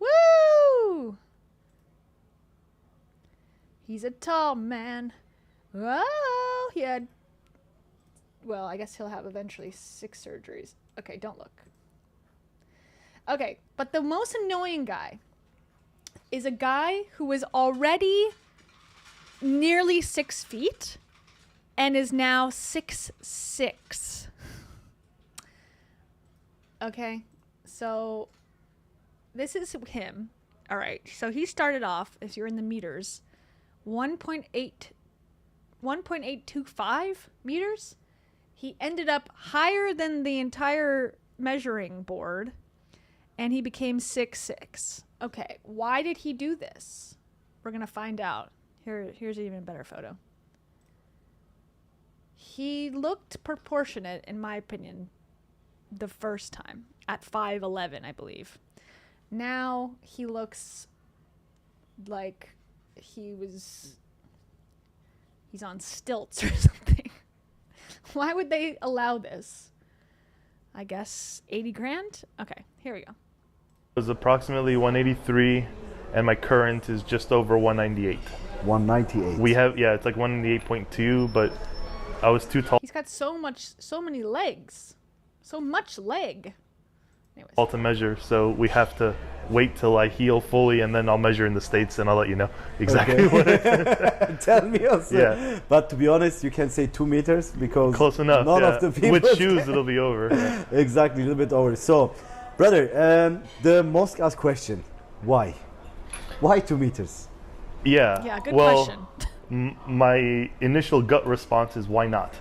Woo! He's a tall man. Oh, he had... Well, I guess he'll have eventually 6 surgeries. Okay, don't look. Okay, but the most annoying guy is a guy who was already nearly 6 feet and is now 6'6". Okay, so this is him. All right, so he started off, if you're in the meters, 1.825 meters. He ended up higher than the entire measuring board, and he became 6'6". Okay, why did he do this? We're going to find out. Here's an even better photo. He looked proportionate, in my opinion, the first time at 5'11", I believe. Now he looks like he's on stilts or something. Why would they allow this? I guess 80 grand? Okay, here we go. It was approximately 183, and my current is just over 198. 198. We have, it's like 198.2, but I was too tall. He's got so many legs. So much leg. all to measure, so we have to wait till I heal fully, and then I'll measure in the States, and I'll let you know exactly what it is. Tell me also. Yeah. But to be honest, you can say 2 meters because close enough. none Yeah. of the people. With shoes, it'll be over. Yeah. Exactly, a little bit over. So, brother, the most asked question: why? Why 2 meters? Yeah. Yeah, good well, question. My initial gut response is why not?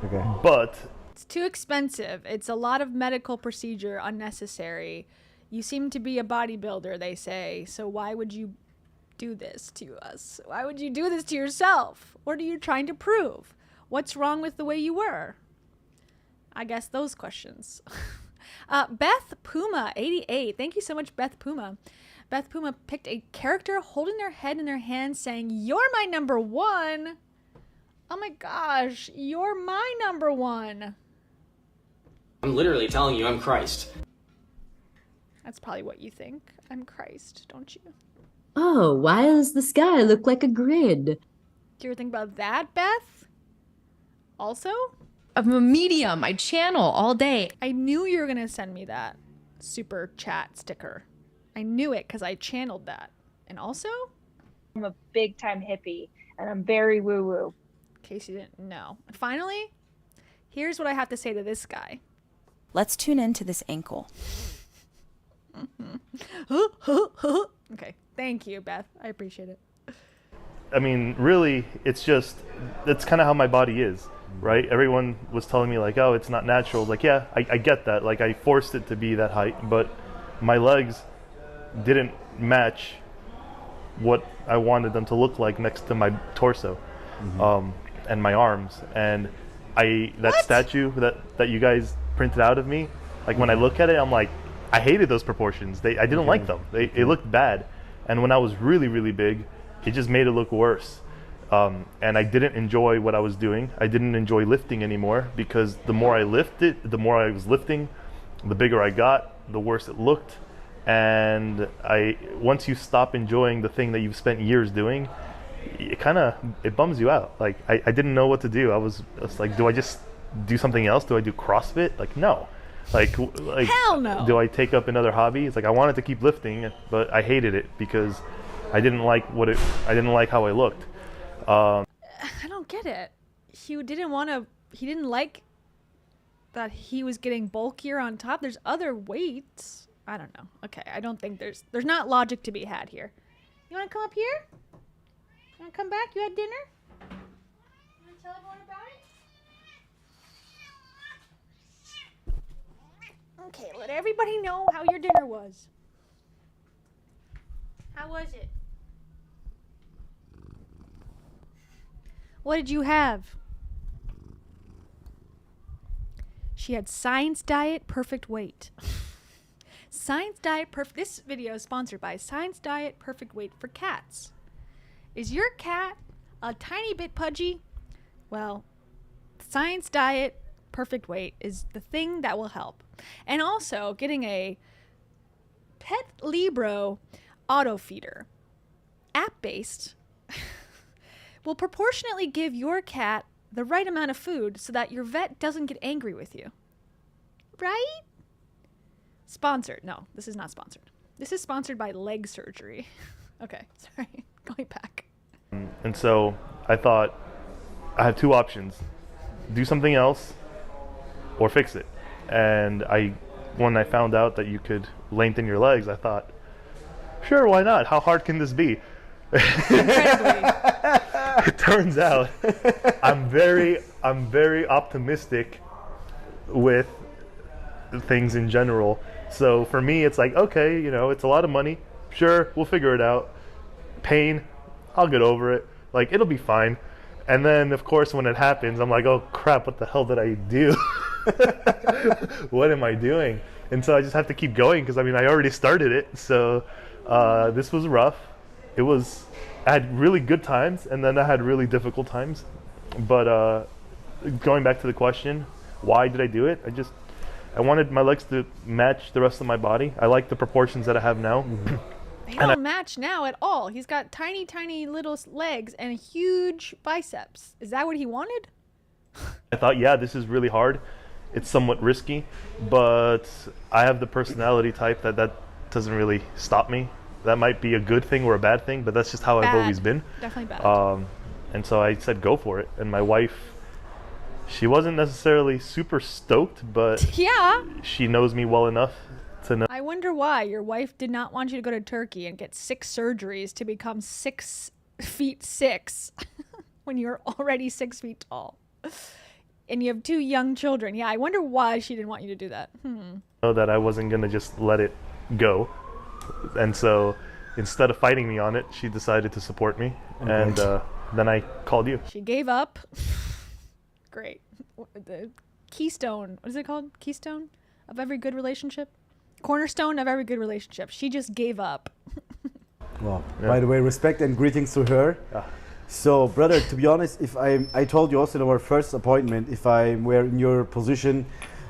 Okay. But It's too expensive. It's a lot of medical procedure, unnecessary. You seem to be a bodybuilder, they say, so why would you do this to us? Why would you do this to yourself? What are you trying to prove? What's wrong with the way you were? I guess those questions. Beth Puma, 88. Thank you so much, Beth Puma. Beth Puma picked a character holding their head in their hands saying, "You're my number one." Oh my gosh, you're my number one. I'm literally telling you I'm Christ. That's probably what you think. I'm Christ, don't you? Oh, why does the sky look like a grid? Do you ever think about that, Beth? Also? I'm a medium. I channel all day. I knew you were going to send me that super chat sticker. I knew it because I channeled that. And also? I'm a big time hippie and I'm very woo-woo. In case you didn't know. Finally, here's what I have to say to this guy. Let's tune into this ankle. Okay, thank you, Beth. I appreciate it. I mean, really, that's kind of how my body is, right? Everyone was telling me like, oh, it's not natural. Like, yeah, I get that. Like, I forced it to be that height, but my legs didn't match what I wanted them to look like next to my torso, and my arms. And that statue that you guys printed out of me, like when I look at it, I'm like, I hated those proportions. I didn't like them. It looked bad. And when I was really, really big, it just made it look worse. And I didn't enjoy what I was doing. I didn't enjoy lifting anymore because the more I lifted, the more I was lifting, the bigger I got, the worse it looked. And once you stop enjoying the thing that you've spent years doing, it bums you out. Like I didn't know what to do. I was like, do I just do something else? Do I do CrossFit? Like, no. Like hell no. Do I take up another hobby? It's like I wanted to keep lifting, but I hated it because I didn't like how I looked. I don't get it. He didn't like that he was getting bulkier on top. There's other weights. I don't know. Okay, I don't think there's not logic to be had here. You want to come up here? You want to come back? You had dinner? You want to tell everyone about it? Okay, let everybody know how your dinner was. How was it? What did you have? She had Science Diet Perfect Weight. Science Diet Perfect. This video is sponsored by Science Diet Perfect Weight for cats. Is your cat a tiny bit pudgy? Well, Science Diet Perfect Weight is the thing that will help. And also, getting a Pet Libro auto feeder, app-based, will proportionately give your cat the right amount of food so that your vet doesn't get angry with you. Right? Sponsored. No, this is not sponsored. This is sponsored by leg surgery. Okay, sorry. Going back. And so I thought I have two options. Do something else or fix it. And when I found out that you could lengthen your legs, I thought, sure, why not? How hard can this be? It turns out I'm very optimistic with things in general. So for me, it's like, okay, it's a lot of money. Sure, we'll figure it out. Pain, I'll get over it. Like, it'll be fine. And then, of course, when it happens, I'm like, oh crap, what the hell did I do? What am I doing? And so I just have to keep going because I already started it. So this was rough. I had really good times and then I had really difficult times. But going back to the question, why did I do it? I wanted my legs to match the rest of my body. I like the proportions that I have now. They don't match now at all. He's got tiny, tiny little legs and huge biceps. Is that what he wanted? I thought, yeah, this is really hard. it's somewhat risky, but I have the personality type that doesn't really stop me. That might be a good thing or a bad thing, but that's just how I've always been. Definitely bad. And so I said go for it. And my wife, she wasn't necessarily super stoked, but Yeah. she knows me well enough to know. I wonder why your wife did not want you to go to Turkey and get 6 surgeries to become 6'6" when you're already 6 feet tall. And you have 2 young children. Yeah, I wonder why she didn't want you to do that. Know that I wasn't going to just let it go. And so instead of fighting me on it, she decided to support me. Okay. And then I called you. She gave up. Great. The keystone, what is it called? Keystone of every good relationship? Cornerstone of every good relationship. She just gave up. Well, by the way, respect and greetings to her. So, brother, to be honest, if I told you also in our first appointment, if I were in your position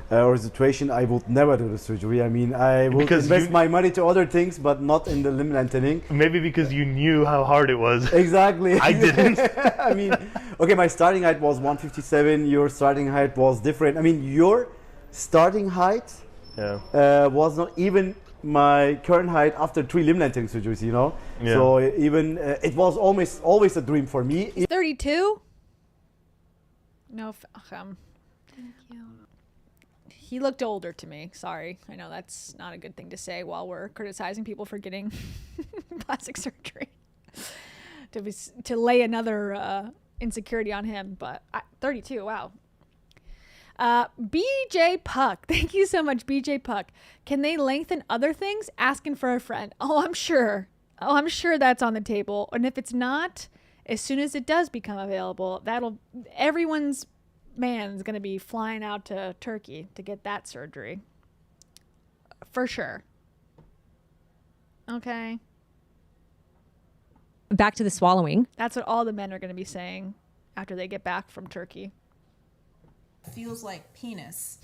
or situation, I would never do the surgery. I mean, I would invest my money to other things, but not in the limb lengthening. Maybe because you knew how hard it was. Exactly. I didn't. I mean, okay, my starting height was 157. Your starting height was different. I mean, your starting height was not even my current height after 3 limb lengthening surgeries, you know? Yeah. So even, it was always a dream for me. 32? No, thank you. He looked older to me. Sorry. I know that's not a good thing to say while we're criticizing people for getting plastic surgery. To lay another insecurity on him, but 32, wow. BJ Puck, thank you so much, BJ Puck. Can they lengthen other things? Asking for a friend. Oh, I'm sure that's on the table. And if it's not, as soon as it does become available, everyone's man's gonna be flying out to Turkey to get that surgery for sure. Okay, back to the swallowing. That's what all the men are going to be saying after they get back from Turkey. Feels like penis.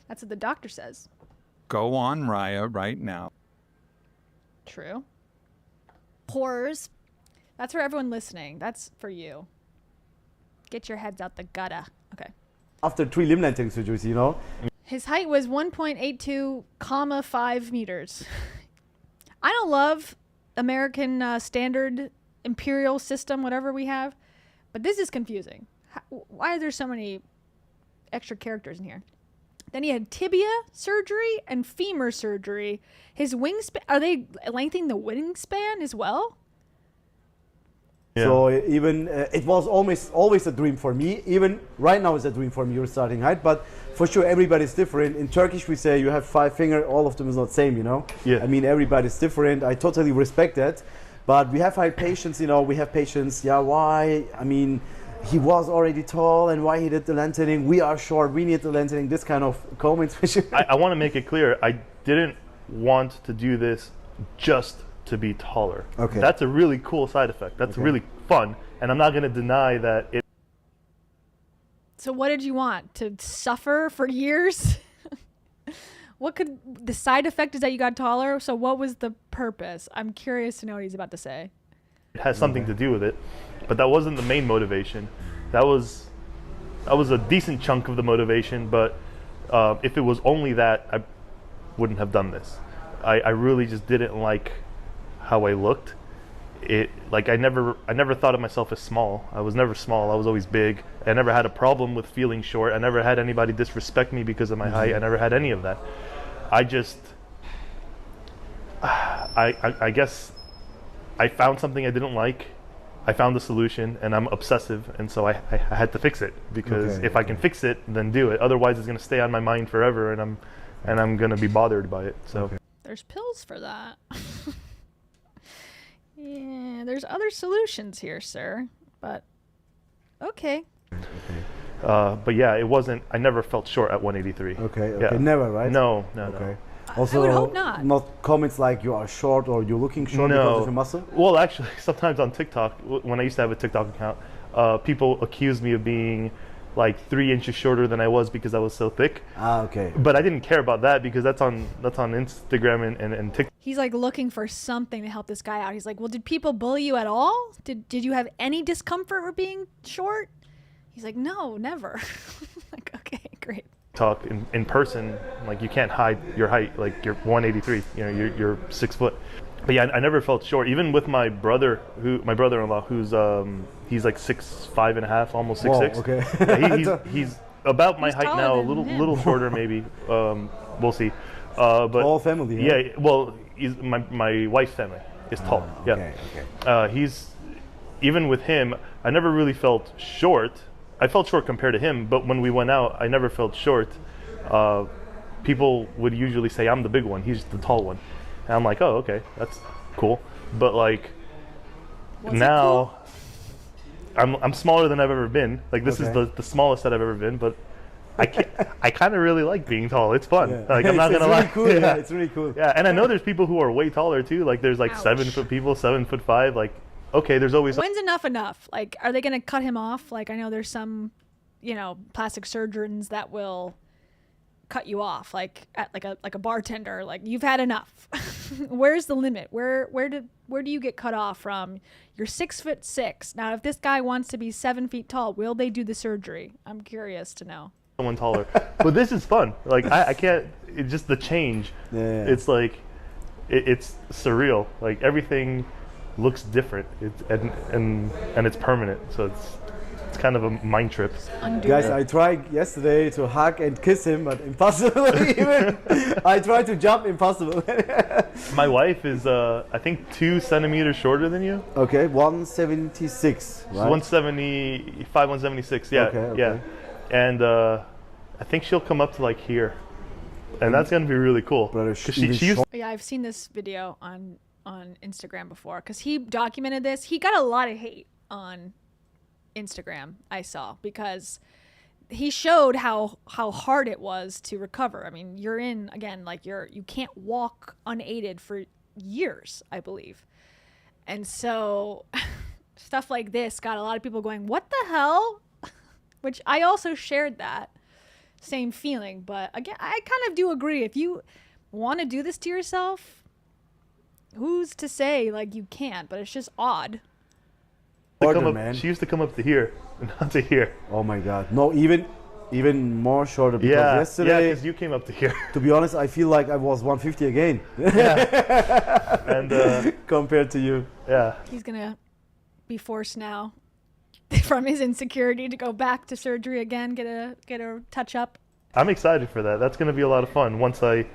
That's what the doctor says. Go on Raya right now. True. Horrors. That's for everyone listening. That's for you. Get your heads out the gutter. Okay. After 3 limb lengthening surgeries, you know? His height was 1.82,5 meters. I don't love American standard imperial system, whatever we have, but this is confusing. Why are there so many extra characters in here? Then he had tibia surgery and femur surgery. His wingspan, are they lengthening the wingspan as well? Yeah. So even it was always a dream for me. Even right now it's a dream for me, your starting height. But for sure, everybody's different. In Turkish, we say you have 5 fingers. All of them is not the same, you know? Yeah. I mean, everybody's different. I totally respect that. But we have had patients, you know, why? I mean, he was already tall and why he did the lengthening. We are short, we need the lengthening. This kind of comments. I want to make it clear, I didn't want to do this just to be taller. Okay. That's a really cool side effect. That's really fun. And I'm not going to deny that it. So what did you want? To suffer for years? The side effect is that you got taller. So what was the purpose? I'm curious to know what he's about to say. It has something to do with it, but that wasn't the main motivation. That was a decent chunk of the motivation, but if it was only that, I wouldn't have done this. I really just didn't like how I looked. I never thought of myself as small. I was never small. I was always big. I never had a problem with feeling short. I never had anybody disrespect me because of my height. I never had any of that. I guess I found something I didn't like. I found a solution, and I'm obsessive, and so I had to fix it, because if I can fix it, then do it. Otherwise, it's going to stay on my mind forever, and I'm going to be bothered by it. So there's pills for that. Yeah, there's other solutions here, sir. But okay. But yeah, it wasn't. I never felt short at 183. Okay. Yeah. Never, right? No. Also, I would hope not. Not comments like you are short or you're looking short because of your muscle? Well, actually, sometimes on TikTok, when I used to have a TikTok account, people accused me of being like 3 inches shorter than I was because I was so thick. Okay. But I didn't care about that because that's on Instagram and TikTok. He's like looking for something to help this guy out. He's like, well, did people bully you at all? Did you have any discomfort with being short? He's like, no, never. Like, okay, great. Talk in person, like you can't hide your height. Like you're 183, you know, you're 6 foot. But yeah, I never felt short. Even with my brother-in-law, who's he's like 6'5.5", almost 6'6". Okay. Yeah, he's about my height now, a little shorter maybe. We'll see. But all family. Yeah. Well, my wife's family is tall. Okay, yeah. He's even with him, I never really felt short. I felt short compared to him, but when we went out, I never felt short. People would usually say I'm the big one, he's the tall one. And I'm like, oh, okay, that's cool. But like, now, cool? I'm smaller than I've ever been. Like this is the smallest that I've ever been, but I kind of really like being tall. It's fun. Yeah. Like I'm not gonna lie. Cool. Yeah, it's really cool. Yeah, and I know there's people who are way taller too. Like there's like 7 foot people, 7'5". Like, okay, there's always. When's enough? Like, are they gonna cut him off? Like, I know there's some, plastic surgeons that will cut you off, like at like a bartender. Like, you've had enough. Where's the limit? Where do you get cut off from? You're 6'6". Now, if this guy wants to be 7 feet tall, will they do the surgery? I'm curious to know. Someone taller, but this is fun. Like I can't. It's just the change. Yeah. It's like it's surreal. Like everything looks different. And it's permanent. So it's kind of a mind trip. Guys, I tried yesterday to hug and kiss him, but impossible. Even I tried to jump, impossible. My wife is I think 2 centimeters shorter than you. Okay, 176. Right? 175, 176. Yeah, okay. Yeah. And I think she'll come up to like here, and that's gonna be really cool. Brother, she used. Yeah, I've seen this video on Instagram before because he documented this. He got a lot of hate on Instagram, I saw, because he showed how hard it was to recover. I mean, you're in, again, like you can't walk unaided for years, I believe. And so stuff like this got a lot of people going, what the hell? Which I also shared that same feeling. But again, I kind of do agree. If you want to do this to yourself, who's to say like you can't? But it's just odd. She used to come up to here, not to here. Oh my God! No, even more shorter. Because yesterday, yeah, because you came up to here. To be honest, I feel like I was 150 again. Yeah. And compared to you. Yeah. He's gonna be forced now from his insecurity to go back to surgery again, get a touch up. I'm excited for that. That's gonna be a lot of fun once I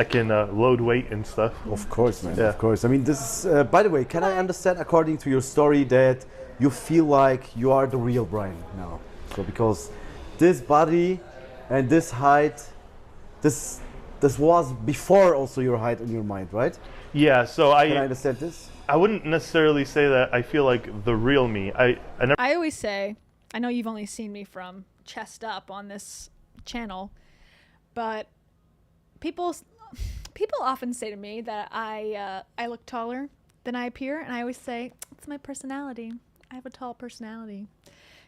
can load weight and stuff. Of course, man. Yeah. Of course. I mean, this is. By the way, can I understand, according to your story, that you feel like you are the real Brian now? So because this body and this height, this was before also your height in your mind, right? Yeah. So can I understand this? I wouldn't necessarily say that I feel like the real me. I always say, I know you've only seen me from chest up on this channel, but people often say to me that I look taller than I appear, and I always say it's my personality. I have a tall personality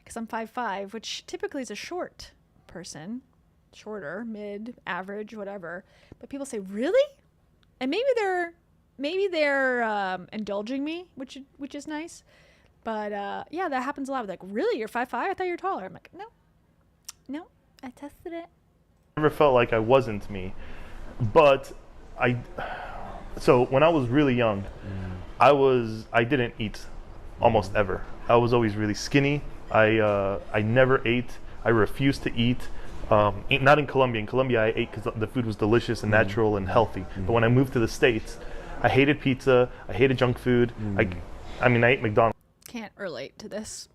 because I'm 5'5", which typically is a short person, shorter, mid, average, whatever. But people say, really? And maybe they're indulging me, which is nice. But yeah, that happens a lot. Like, really, you're 5'5"? I thought you were taller. I'm like, no, I tested it. I never felt like I wasn't me, but so when I was really young, I didn't eat almost ever. I was always really skinny. I never ate. I refused to eat. Not in Colombia. In Colombia, I ate because the food was delicious and natural and healthy. But when I moved to the States, I hated pizza. I hated junk food. I mean, I ate McDonald's. Can't relate to this.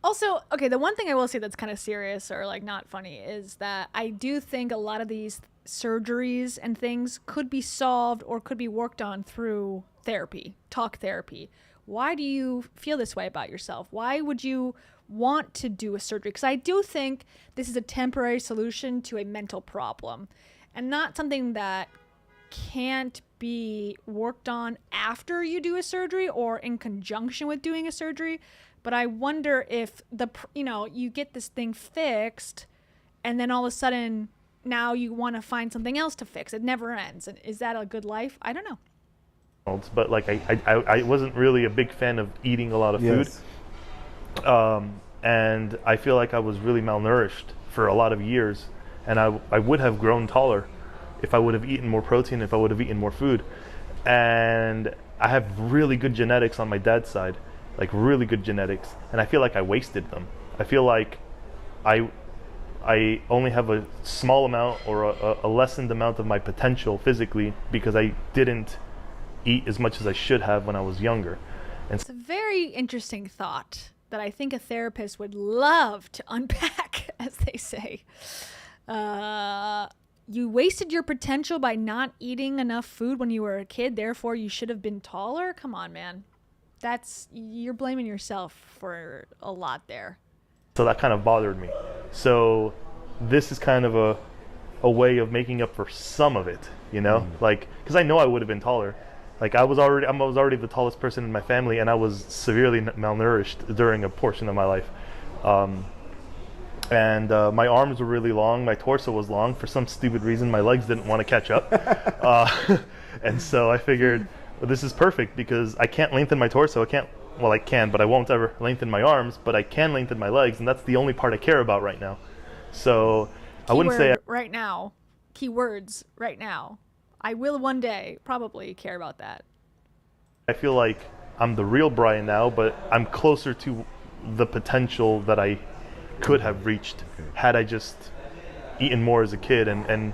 Also, okay, the one thing I will say that's kind of serious or like not funny is that I do think a lot of these surgeries and things could be solved or could be worked on through therapy, talk therapy. Why do you feel this way about yourself? Why would you want to do a surgery? Because I do think this is a temporary solution to a mental problem and not something that can't be worked on after you do a surgery or in conjunction with doing a surgery. But I wonder if you get this thing fixed and then all of a sudden now you want to find something else to fix. It never ends. And is that a good life? I don't know. But like I wasn't really a big fan of eating a lot of food. and I feel like I was really malnourished for a lot of years, and I would have grown taller if I would have eaten more protein, if I would have eaten more food. And I have really good genetics on my dad's side, like really good genetics, and I feel like I wasted them. I feel like I only have a small amount or a lessened amount of my potential physically because I didn't eat as much as I should have when I was younger. And it's a very interesting thought that I think a therapist would love to unpack, as they say. You wasted your potential by not eating enough food when you were a kid, therefore you should have been taller? Come on, man. You're blaming yourself for a lot there. So that kind of bothered me. So this is kind of a way of making up for some of it, you know? Like, because I know I would have been taller. Like I was already the tallest person in my family, and I was severely malnourished during a portion of my life. And my arms were really long, my torso was long. For some stupid reason, my legs didn't want to catch up. And so I figured, well, this is perfect because I can't lengthen my torso. I can, but I won't ever lengthen my arms, but I can lengthen my legs, and that's the only part I care about right now. So I wouldn't say right now, keywords right now. I will one day probably care about that. I feel like I'm the real Brian now, but I'm closer to the potential that I could have reached had I just eaten more as a kid and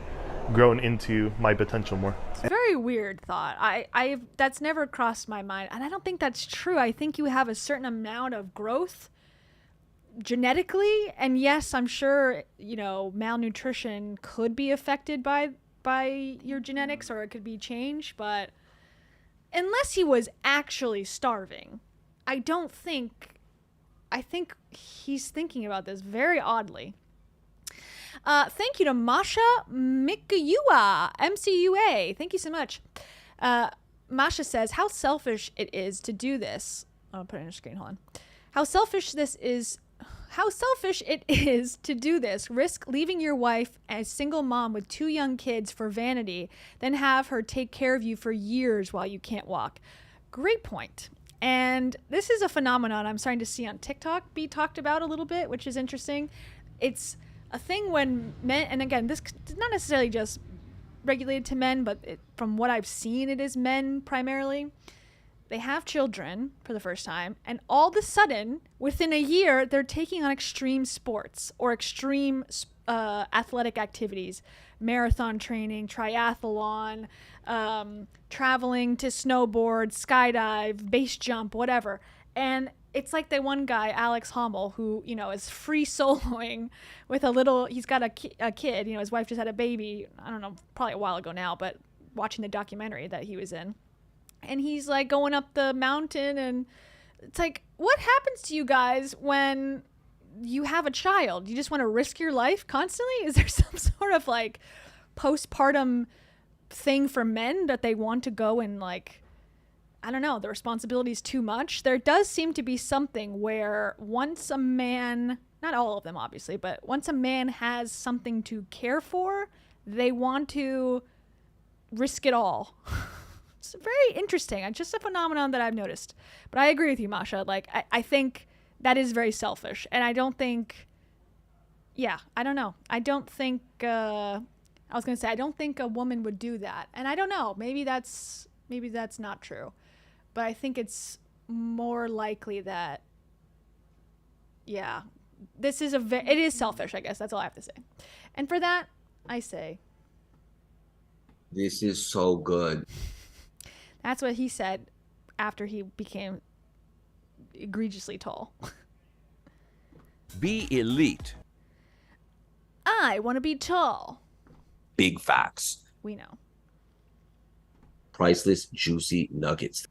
grown into my potential more. It's a very weird thought. That's never crossed my mind, and I don't think that's true. I think you have a certain amount of growth genetically, and yes, I'm sure, malnutrition could be affected by your genetics, or it could be changed, but unless he was actually starving, I think he's thinking about this very oddly. Thank you to Masha Mikuyua, MCUA. Thank you so much. Masha says, how selfish it is to do this. I'll put it on the screen, hold on. How selfish it is to do this. Risk leaving your wife as single mom with 2 young kids for vanity, then have her take care of you for years while you can't walk. Great point. And this is a phenomenon I'm starting to see on TikTok be talked about a little bit, which is interesting. It's a thing when men, and again, this is not necessarily just regulated to men, but from what I've seen, it is men primarily. They have children for the first time, and all of a sudden, within a year, they're taking on extreme sports or extreme athletic activities, marathon training, triathlon, traveling to snowboard, skydive, base jump, whatever. And it's like the one guy, Alex Hommel, who, is free soloing with he's got a kid, his wife just had a baby, I don't know, probably a while ago now, but watching the documentary that he was in. And he's like going up the mountain, and it's like, what happens to you guys when you have a child? You just want to risk your life constantly? Is there some sort of like postpartum thing for men that they want to go and like, I don't know, the responsibility is too much? There does seem to be something where once a man, not all of them obviously, but once a man has something to care for, they want to risk it all. It's very interesting. It's just a phenomenon that I've noticed. But I agree with you, Masha. Like, I think that is very selfish. And I don't think, I don't know. I don't think, I don't think a woman would do that. And I don't know. Maybe that's not true. But I think it's more likely that, this is it is selfish, I guess. That's all I have to say. And for that, I say, this is so good. That's what he said after he became egregiously tall. Be elite. I want to be tall. Big facts. We know. Priceless, juicy nuggets.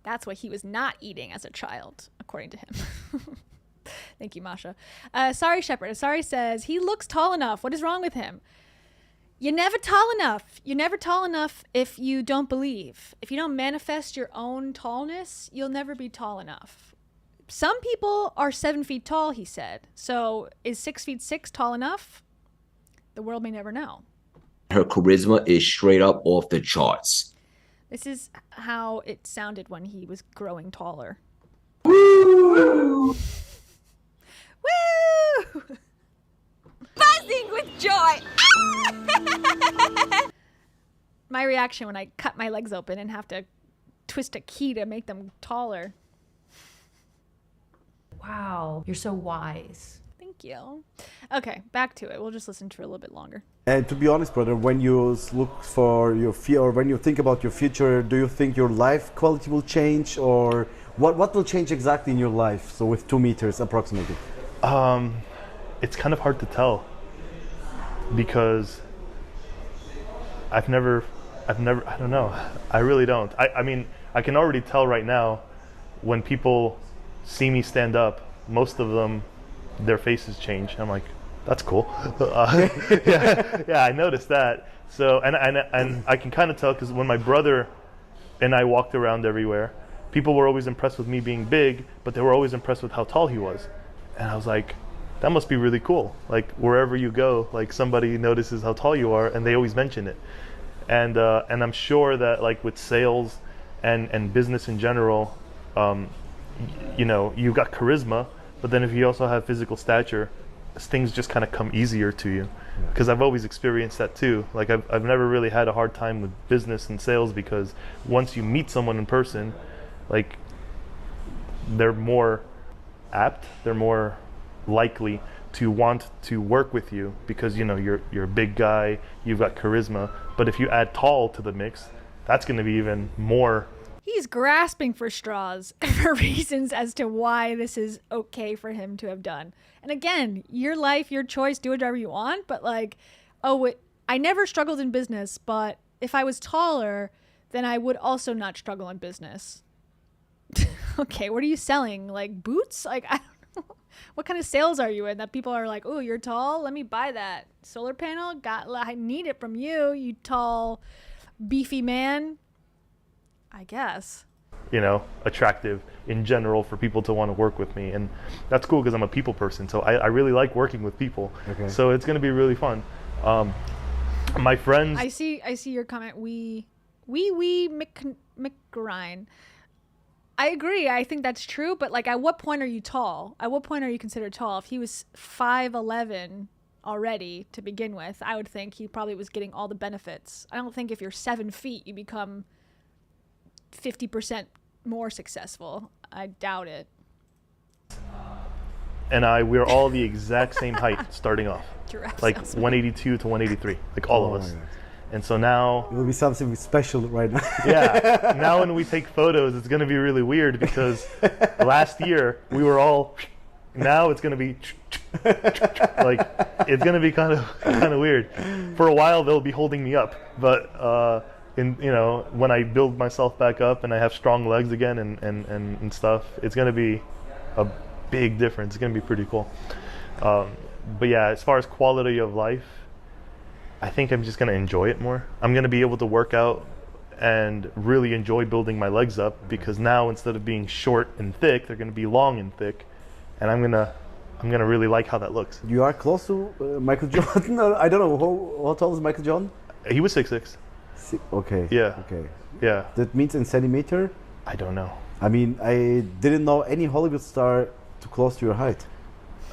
That's what he was not eating as a child, according to him. Thank you, Masha. Sorry, Shepherd. Sorry says, he looks tall enough. What is wrong with him? You're never tall enough. You're never tall enough if you don't believe. If you don't manifest your own tallness, you'll never be tall enough. Some people are 7 feet tall, he said. So is 6'6" tall enough? The world may never know. Her charisma is straight up off the charts. This is how it sounded when he was growing taller. Woo! Buzzing with joy. My reaction when I cut my legs open and have to twist a key to make them taller. Wow, you're so wise. Thank you. Okay, back to it. We'll just listen to it a little bit longer. And to be honest, brother, when you look for your or when you think about your future, do you think your life quality will change, or what will change exactly in your life? So with 2 meters approximately. It's kind of hard to tell because I've never, I don't know. I really don't. I mean, I can already tell right now when people see me stand up, most of them, their faces change. I'm like, that's cool. Yeah, I noticed that. So, and I can kind of tell because when my brother and I walked around everywhere, people were always impressed with me being big, but they were always impressed with how tall he was. And I was like, that must be really cool. Like wherever you go, like somebody notices how tall you are, and they always mention it. And I'm sure that like with sales and business in general, you know, you've got charisma, but then if you also have physical stature, things just kind of come easier to you. Because I've always experienced that too. Like I've never really had a hard time with business and sales because once you meet someone in person, like they're more apt, they're more likely to want to work with you because you know you're a big guy, you've got charisma. But if you add tall to the mix, that's going to be even more. He's grasping for straws for reasons as to why this is okay for him to have done. And again, your life, your choice, do whatever you want. But like, I never struggled in business, but if I was taller, then I would also not struggle in business. Okay, what are you selling? Like boots? Like, I don't know. What kind of sales are you in that people are like, oh, you're tall? Let me buy that solar panel. I need it from you, you tall, beefy man. I guess. You know, attractive in general for people to want to work with me. And that's cool because I'm a people person. So I really like working with people. Okay. So it's going to be really fun. My friends. I see your comment. McGrine. I agree. I think that's true. But like, at what point are you tall? At what point are you considered tall? If he was 5'11" already to begin with, I would think he probably was getting all the benefits. I don't think if you're 7 feet, you become 50% more successful. I doubt it. And we're all the exact same height starting off. Like 182 to 183, like all of us. And so now it will be something special right now. Yeah. Now when we take photos, it's going to be really weird because last year we were all. Now it's going to be like it's going to be kind of weird. For a while they'll be holding me up, but when I build myself back up and I have strong legs again and stuff, it's going to be a big difference. It's going to be pretty cool. But yeah, as far as quality of life, I think I'm just going to enjoy it more. I'm going to be able to work out and really enjoy building my legs up because now instead of being short and thick, they're going to be long and thick. And I'm going to really like how that looks. You are close to Michael Jordan? I don't know. How tall is Michael Jordan? He was 6'6". Okay. Yeah. Okay. Yeah. That means in centimeter? I don't know. I mean, I didn't know any Hollywood star too close to your height.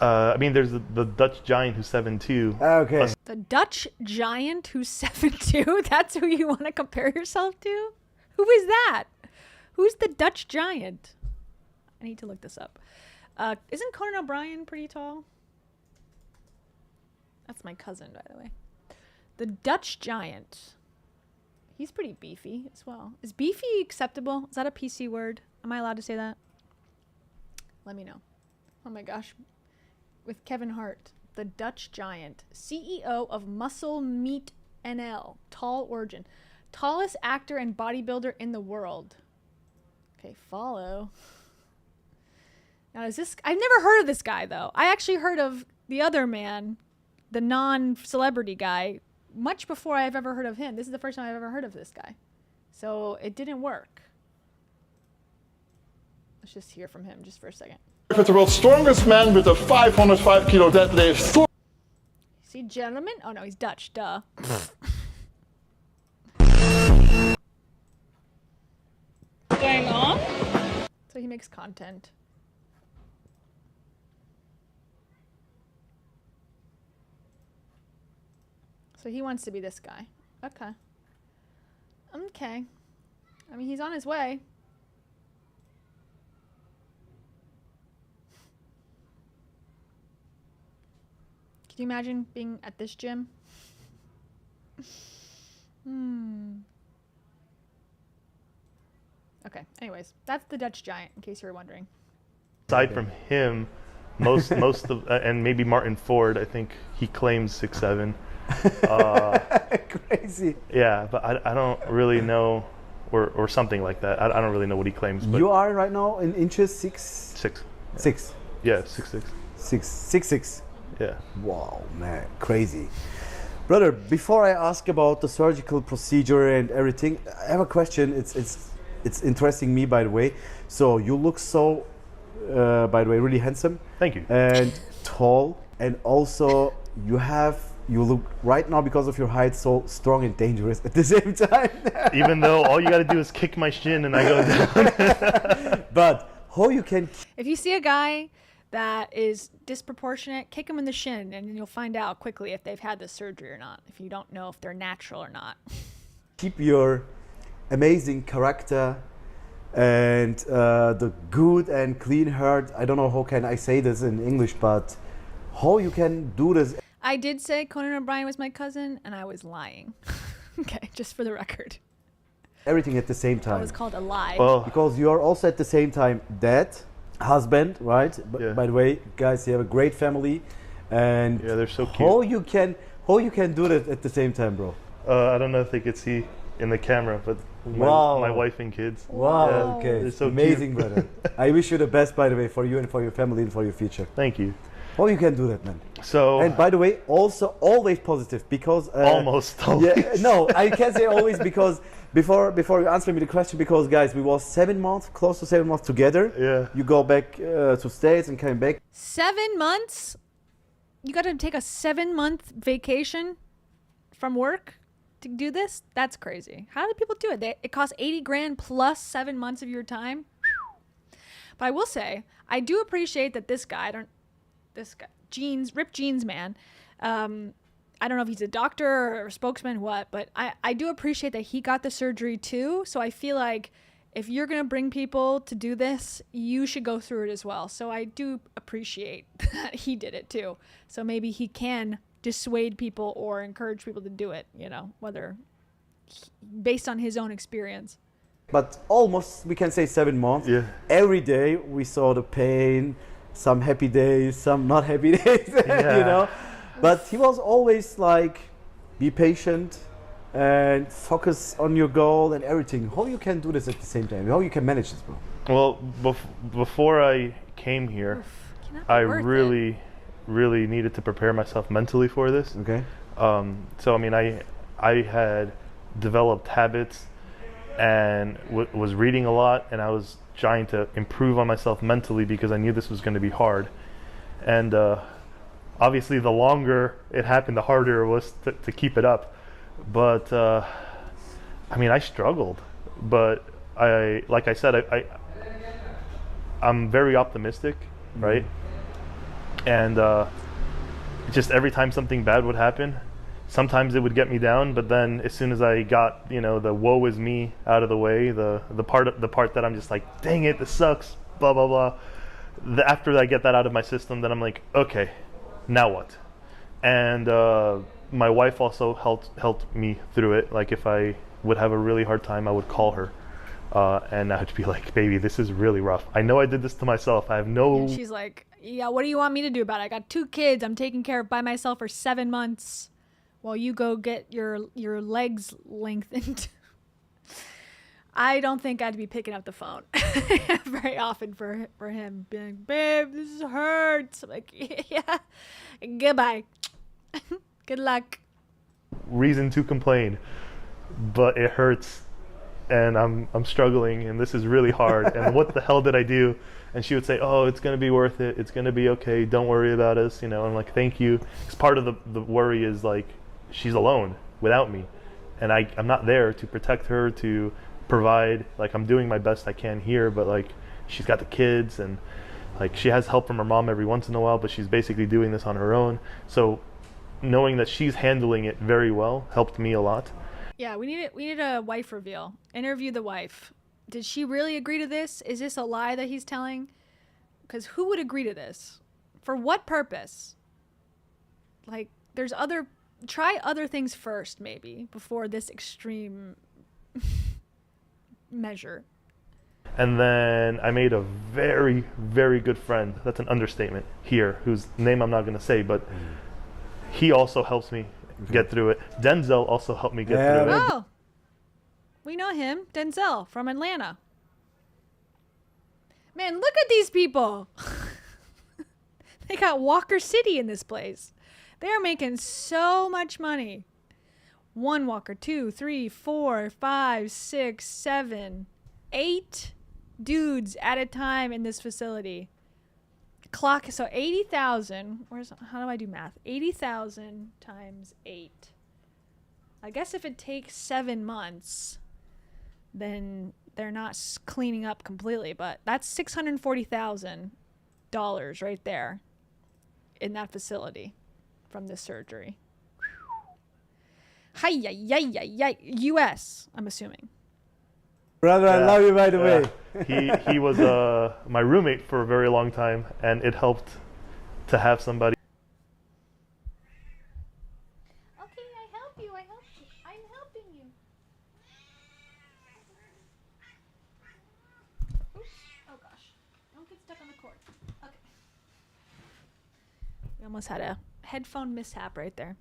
I mean, there's the Dutch giant who's 7'2". Okay. The Dutch giant who's 7'2"? That's who you want to compare yourself to? Who is that? Who's the Dutch giant? I need to look this up. Isn't Conan O'Brien pretty tall? That's my cousin, by the way. The Dutch giant. He's pretty beefy as well. Is beefy acceptable? Is that a PC word? Am I allowed to say that? Let me know. Oh my gosh. With Kevin Hart, the Dutch giant, CEO of Muscle Meat NL, tall origin, tallest actor and bodybuilder in the world. Okay, follow. Now is this? I've never heard of this guy though. I actually heard of the other man, the non-celebrity guy, much before I've ever heard of him. This is the first time I've ever heard of this guy. So it didn't work. Let's just hear from him just for a second. With the world's strongest man with a 505 kilo deadlift. Is he gentleman? Oh no, he's Dutch, duh. Hang on. So he makes content. So he wants to be this guy. Okay. Okay. I mean, he's on his way. Can you imagine being at this gym? Okay, anyways, that's the Dutch Giant, in case you were wondering. Aside from him, most of and maybe Martin Ford, I think he claims 6'7". Crazy. Yeah, but I don't really know, or something like that. I don't really know what he claims. But You are right now in inches 6? 6. 6. Yeah, 6'6". 6'6". Yeah. Wow, man, crazy. Brother, before I ask about the surgical procedure and everything, I have a question. It's interesting me, by the way. So you look so, by the way, really handsome. Thank you. And tall, and also you look right now, because of your height, so strong and dangerous at the same time. Even though all you got to do is kick my shin and I go down. But how you can... If you see a guy that is disproportionate, kick him in the shin, and you'll find out quickly if they've had the surgery or not, if you don't know if they're natural or not. Keep your amazing character and the good and clean heart. I don't know how can I say this in English, but how you can do this. I did say Conan O'Brien was my cousin, and I was lying. Okay, just for the record. Everything at the same time. That was called a lie. Well, because you are also at the same time dad, husband, right? Yeah. By the way, guys, you have a great family, and yeah, they're so cute. How you can do that at the same time, bro? I don't know if they could see in the camera, but my wife and kids. Wow. Yeah, Okay. they're so amazing, cute. brother. I wish you the best, by the way, for you and for your family and for your future. Thank you. How you can do that, man? So. And by the way, also always positive, because Almost always. Yeah, no, I can't say always, because before you answer me the question, because guys, we was 7 months, close to 7 months together. Yeah. You go back to States and came back. 7 months? You got to take a 7-month vacation from work to do this? That's crazy. How do people do it? It costs 80 grand plus 7 months of your time. But I will say, I do appreciate that this guy, ripped jeans man, I don't know if he's a doctor or a spokesman, but I do appreciate that he got the surgery too. So I feel like if you're going to bring people to do this, you should go through it as well. So I do appreciate that he did it too. So maybe he can dissuade people or encourage people to do it, whether based on his own experience. But almost, we can say 7 months. Yeah. Every day we saw the pain, some happy days, some not happy days, Yeah. But he was always like, be patient and focus on your goal and everything. How you can do this at the same time? How you can manage this, bro? Well, before I came here, I really needed to prepare myself mentally for this. Okay. So I mean, I had developed habits and was reading a lot, and I was trying to improve on myself mentally because I knew this was going to be hard. And obviously, the longer it happened, the harder it was to keep it up. But I mean, I struggled. But like I said, I'm very optimistic, right? And just every time something bad would happen, sometimes it would get me down. But then as soon as I got, the woe is me out of the way, the part that I'm just like, dang it, this sucks, blah blah blah. After I get that out of my system, then I'm like, okay, now what? And my wife also helped me through it. Like if I would have a really hard time, I would call her, and I would be like, baby, this is really rough. I know I did this to myself. I have no. And she's like, yeah, what do you want me to do about it? I got 2 kids. I'm taking care of by myself for 7 months. While you go get your legs lengthened. I don't think I'd be picking up the phone very often for him being, babe, this hurts. I'm like, yeah, goodbye. Good luck. Reason to complain, but it hurts, and I'm struggling, and this is really hard. And what the hell did I do? And she would say, oh, it's gonna be worth it. It's gonna be okay. Don't worry about us. I'm like, thank you. Because part of the worry is like, she's alone without me, and I'm not there to protect her, to provide. Like, I'm doing my best I can here, but like, she's got the kids, and like, she has help from her mom every once in a while, but she's basically doing this on her own. So knowing that she's handling it very well helped me a lot. Yeah, we need a wife reveal. Interview the wife. Did she really agree to this? Is this a lie that he's telling? Because who would agree to this? For what purpose? Like, try other things first, maybe, before this extreme measure. And then I made a very, very good friend. That's an understatement here, whose name I'm not going to say, but he also helps me get through it. Denzel also helped me get through it. Oh, we know him, Denzel from Atlanta. Man, look at these people. They got Walker City in this place. They are making so much money. 1 Walker, 2, 3, 4, 5, 6, 7, 8 dudes at a time in this facility. So 80,000. How do I do math? 80,000 times 8. I guess if it takes 7 months, then they're not cleaning up completely, but that's $640,000 right there in that facility from this surgery. Hi, US, I'm assuming. Brother, I love you right away. He was my roommate for a very long time, and it helped to have somebody. Okay, I help you. I'm helping you. Oops. Oh gosh. Don't get stuck on the cord. Okay. We almost had a headphone mishap right there.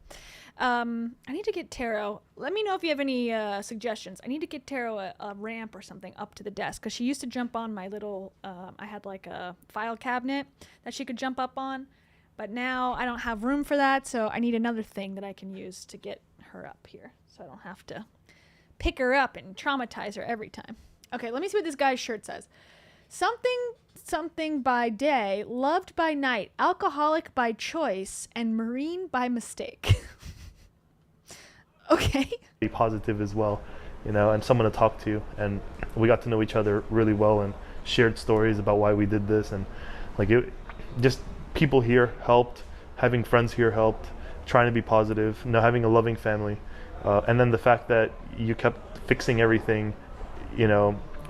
I need to get Taro. Let me know if you have any suggestions. I need to get Taro a ramp or something up to the desk, because she used to jump on my little, I had like a file cabinet that she could jump up on, but now I don't have room for that, so I need another thing that I can use to get her up here, so I don't have to pick her up and traumatize her every time. Okay, let me see what this guy's shirt says. Something by day, loved by night, alcoholic by choice, and marine by mistake. Okay. Be positive as well, and someone to talk to. And we got to know each other really well and shared stories about why we did this. And just people here helped, having friends here helped, trying to be positive, having a loving family. And then the fact that you kept fixing everything,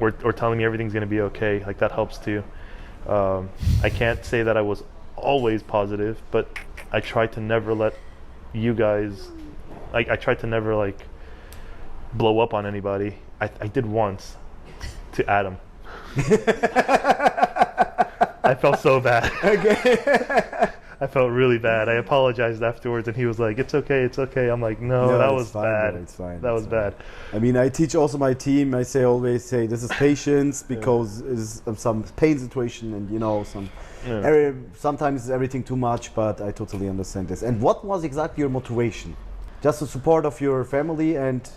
or telling me everything's going to be okay, like that helps too. I can't say that I was always positive, but I tried to never let you guys, I tried to never blow up on anybody. I did once to Adam. I felt so bad. Okay. I felt really bad. I apologized afterwards, and he was like, "It's okay, it's okay." I'm like, "No, that was bad. It's fine. That was bad." I mean, I teach also my team. I always say this is patience, because it's some pain situation, and sometimes it's everything too much. But I totally understand this. And what was exactly your motivation? Just the support of your family, and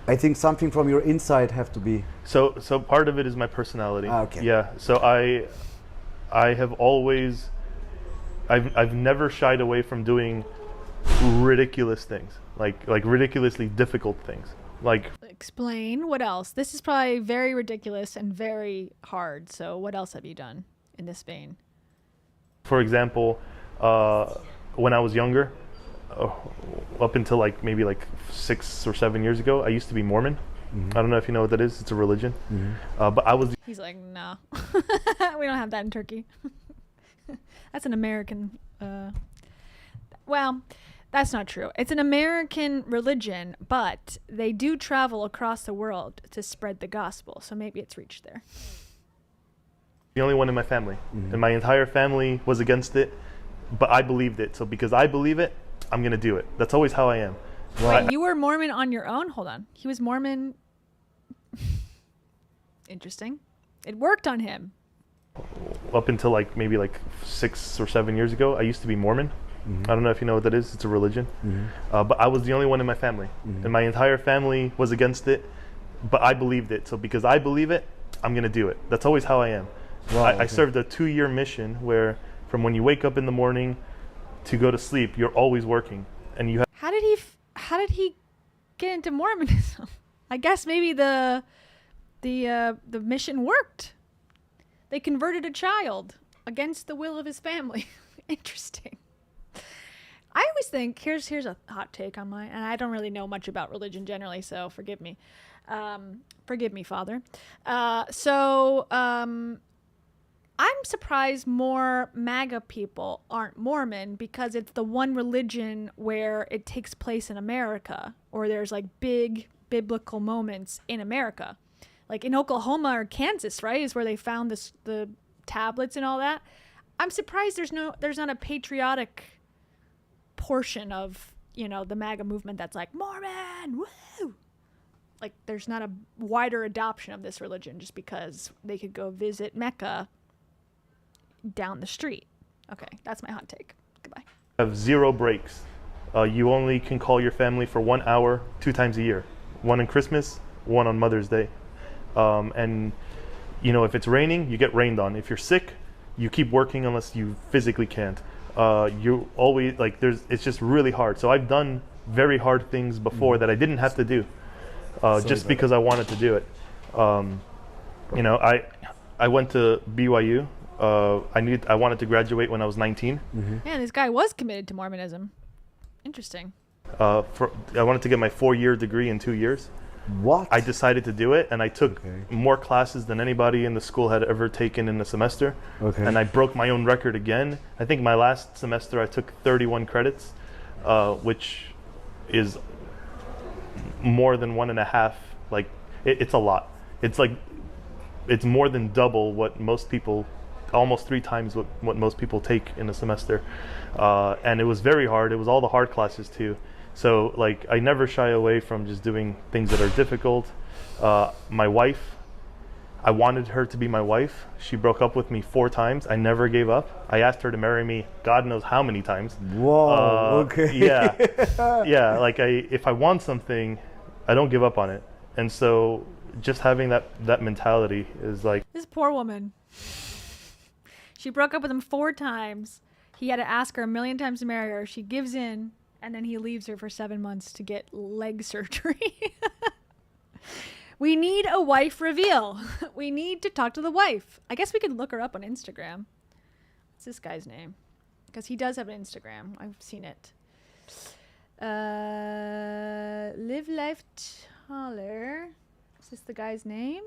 I think something from your inside have to be. So part of it is my personality. Okay. Yeah. So I have always. I've never shied away from doing ridiculous things, like ridiculously difficult things. Explain what else. This is probably very ridiculous and very hard. So what else have you done in this vein? For example, when I was younger, up until maybe 6 or 7 years ago, I used to be Mormon. Mm-hmm. I don't know if you know what that is. It's a religion. Mm-hmm. But I was. He's like, no, we don't have that in Turkey. That's an American. Well, that's not true. It's an American religion, but they do travel across the world to spread the gospel. So maybe it's reached there. The only one in my family, and my entire family was against it, but I believed it. So because I believe it, I'm gonna do it. That's always how I am. Wait, you were Mormon on your own? Hold on. He was Mormon. Interesting. It worked on him. Up until maybe 6 or 7 years ago, I used to be Mormon. Mm-hmm. I don't know if you know what that is. It's a religion. Mm-hmm. But I was the only one in my family, and my entire family was against it, but I believed it. So because I believe it, I'm gonna do it. That's always how I am. Wow, I served a 2-year mission where from when you wake up in the morning to go to sleep, you're always working, and you have. How did he get into Mormonism? I guess maybe the mission worked. They converted a child against the will of his family. Interesting. I always think here's a hot take on mine, and I don't really know much about religion generally, so forgive me. Forgive me, Father. I'm surprised more MAGA people aren't Mormon because it's the one religion where it takes place in America, or there's like big biblical moments in America. Like in Oklahoma or Kansas, right, is where they found the tablets and all that. I'm surprised there's not a patriotic portion of, the MAGA movement that's like, Mormon, woo! Like there's not a wider adoption of this religion just because they could go visit Mecca down the street. Okay, that's my hot take. Goodbye. Have 0 breaks. You only can call your family for 1 hour 2 times a year. One on Christmas, one on Mother's Day. And if it's raining, you get rained on. If you're sick, you keep working unless you physically can't. You always it's just really hard. So I've done very hard things before that I didn't have to do, just because I wanted to do it. I went to BYU. I wanted to graduate when I was 19. Man, this guy was committed to Mormonism. Interesting. I wanted to get my 4-year degree in 2 years. What? I decided to do it, and I took more classes than anybody in the school had ever taken in a semester. Okay. And I broke my own record again. I think my last semester I took 31 credits, which is more than 1.5. Like, it's a lot. It's more than double what most people, almost 3 times what most people take in a semester. And it was very hard. It was all the hard classes too. So I never shy away from just doing things that are difficult. My wife, I wanted her to be my wife. She broke up with me 4 times. I never gave up. I asked her to marry me God knows how many times. Whoa, okay. Yeah. Yeah, if I want something, I don't give up on it. And so just having that mentality is This poor woman. She broke up with him 4 times. He had to ask her 1 million times to marry her. She gives in. And then he leaves her for 7 months to get leg surgery. We need a wife reveal. We need to talk to the wife. I guess we could look her up on Instagram. What's this guy's name? Because he does have an Instagram. I've seen it. Live Life Taller. Is this the guy's name?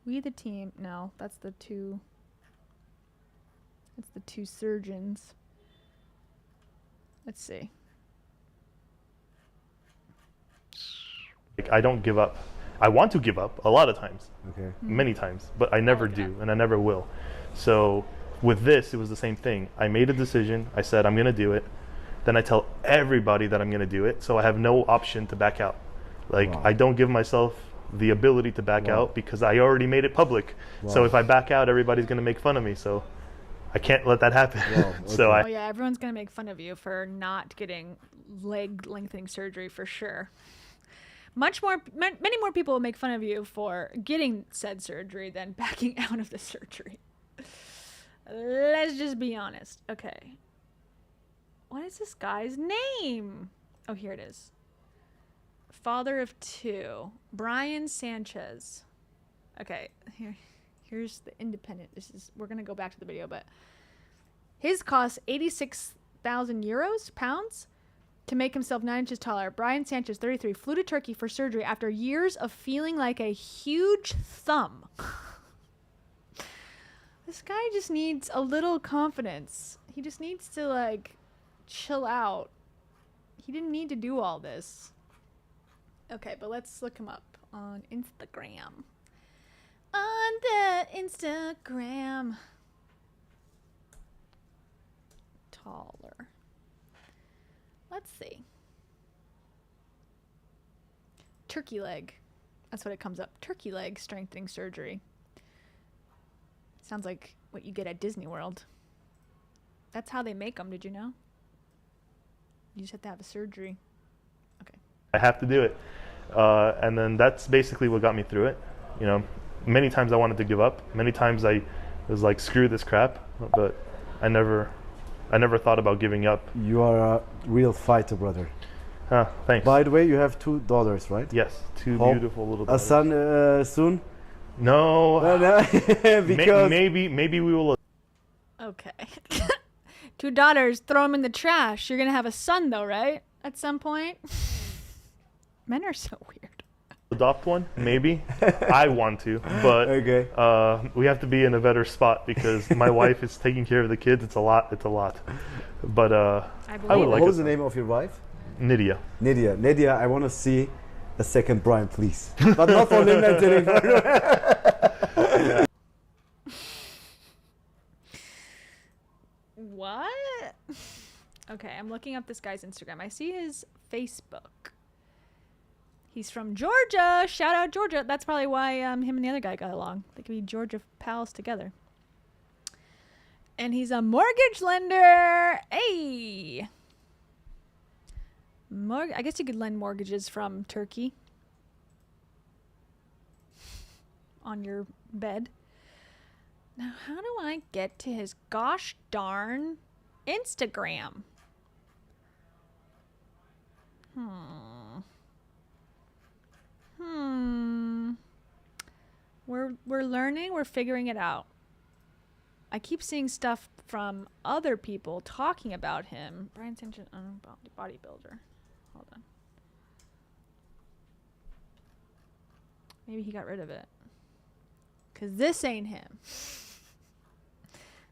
We the Team. No, that's the two. That's the 2 surgeons. Let's see. I don't give up. I want to give up a lot of times. Okay. Many times, but I never do, and I never will. So with this, it was the same thing. I made a decision. I said, I'm going to do it. Then I tell everybody that I'm going to do it, so I have no option to back out. Wow. I don't give myself the ability to back out because I already made it public. Wow. So if I back out, everybody's going to make fun of me. So I can't let that happen. Wow, So Oh yeah, everyone's gonna make fun of you for not getting leg lengthening surgery for sure. Many more people will make fun of you for getting said surgery than backing out of the surgery. Let's just be honest. Okay. What is this guy's name? Oh, here it is. Father of 2, Brian Sanchez. Okay, here's the Independent. We're gonna go back to the video, but his cost 86,000 pounds, to make himself 9 inches taller. Brian Sanchez, 33, flew to Turkey for surgery after years of feeling like a huge thumb. This guy just needs a little confidence. He just needs to chill out. He didn't need to do all this. Okay, but let's look him up on Instagram. On the Instagram. Taller. Let's see. Turkey leg. That's what it comes up. Turkey leg strengthening surgery. Sounds like what you get at Disney World. That's how they make them, did you know? You just have to have a surgery. Okay. I have to do it. And then that's basically what got me through it. Many times I wanted to give up. Many times I was like, screw this crap. But I never thought about giving up. You are a real fighter, brother. Thanks. By the way, you have 2 daughters, right? Yes, 2 beautiful little daughters. A son soon? No. Because maybe we will. Okay. 2 daughters, throw them in the trash. You're going to have a son, though, right? At some point. Men are so weird. Adopt one? Maybe. I want to, but we have to be in a better spot because my wife is taking care of the kids. It's a lot. But I would like. What was the name of your wife? Nydia. Nydia, I want to see a second Brian, please. But not for lengthening. What? Okay, I'm looking up this guy's Instagram. I see his Facebook. He's from Georgia. Shout out Georgia. That's probably why him and the other guy got along. They could be Georgia pals together. And he's a mortgage lender. Hey. I guess you could lend mortgages from Turkey. On your bed. Now, how do I get to his gosh darn Instagram? We're learning, we're figuring it out. I keep seeing stuff from other people talking about him. Brian Sanchez, bodybuilder. Hold on. Maybe he got rid of it. Because this ain't him.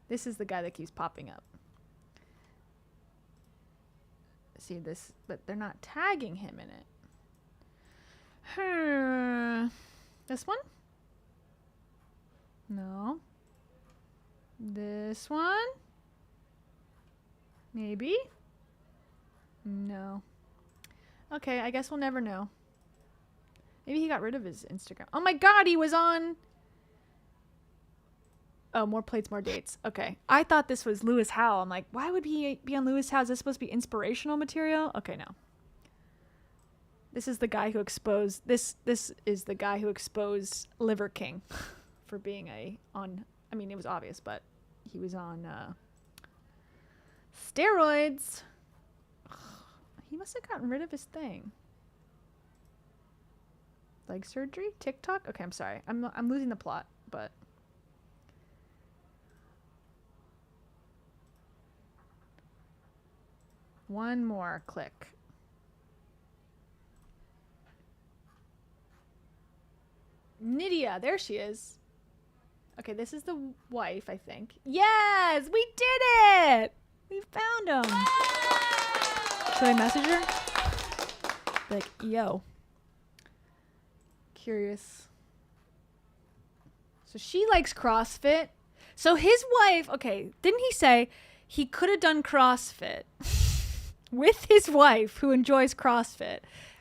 This is the guy that keeps popping up. See this, but they're not tagging him in it. This one? No. This one? Maybe? No. Okay, I guess we'll never know. Maybe he got rid of his Instagram. Oh my god, he was on... Oh, more plates, more dates. Okay. I thought this was Lewis Howell. I'm like, why would he be on Lewis Howell? Is this supposed to be inspirational material? Okay, no. This is the guy who exposed... This is the guy who exposed Liver King for being on... I mean, it was obvious, but he was on steroids. He must have gotten rid of his thing. Leg surgery? TikTok? Okay, I'm sorry. I'm losing the plot, but... One more click. Nydia, there she is. Okay, this is the wife, I think. Yes, we did it! We found him. Should I message her? Like, yo. Curious. So she likes CrossFit. So his wife, okay, didn't he say he could have done CrossFit with his wife who enjoys CrossFit,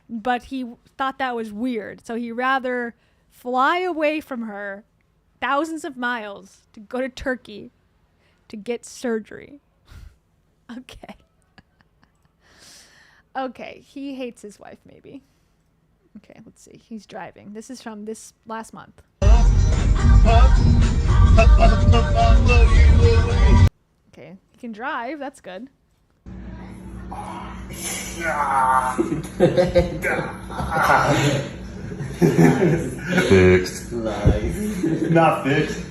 but he thought that was weird. So he'd rather fly away from her thousands of miles to go to Turkey to get surgery. Okay. Okay, he hates his wife, maybe. Okay, let's see. He's driving. This is from this last month. Okay, he can drive. That's good. Fixed. Not fixed.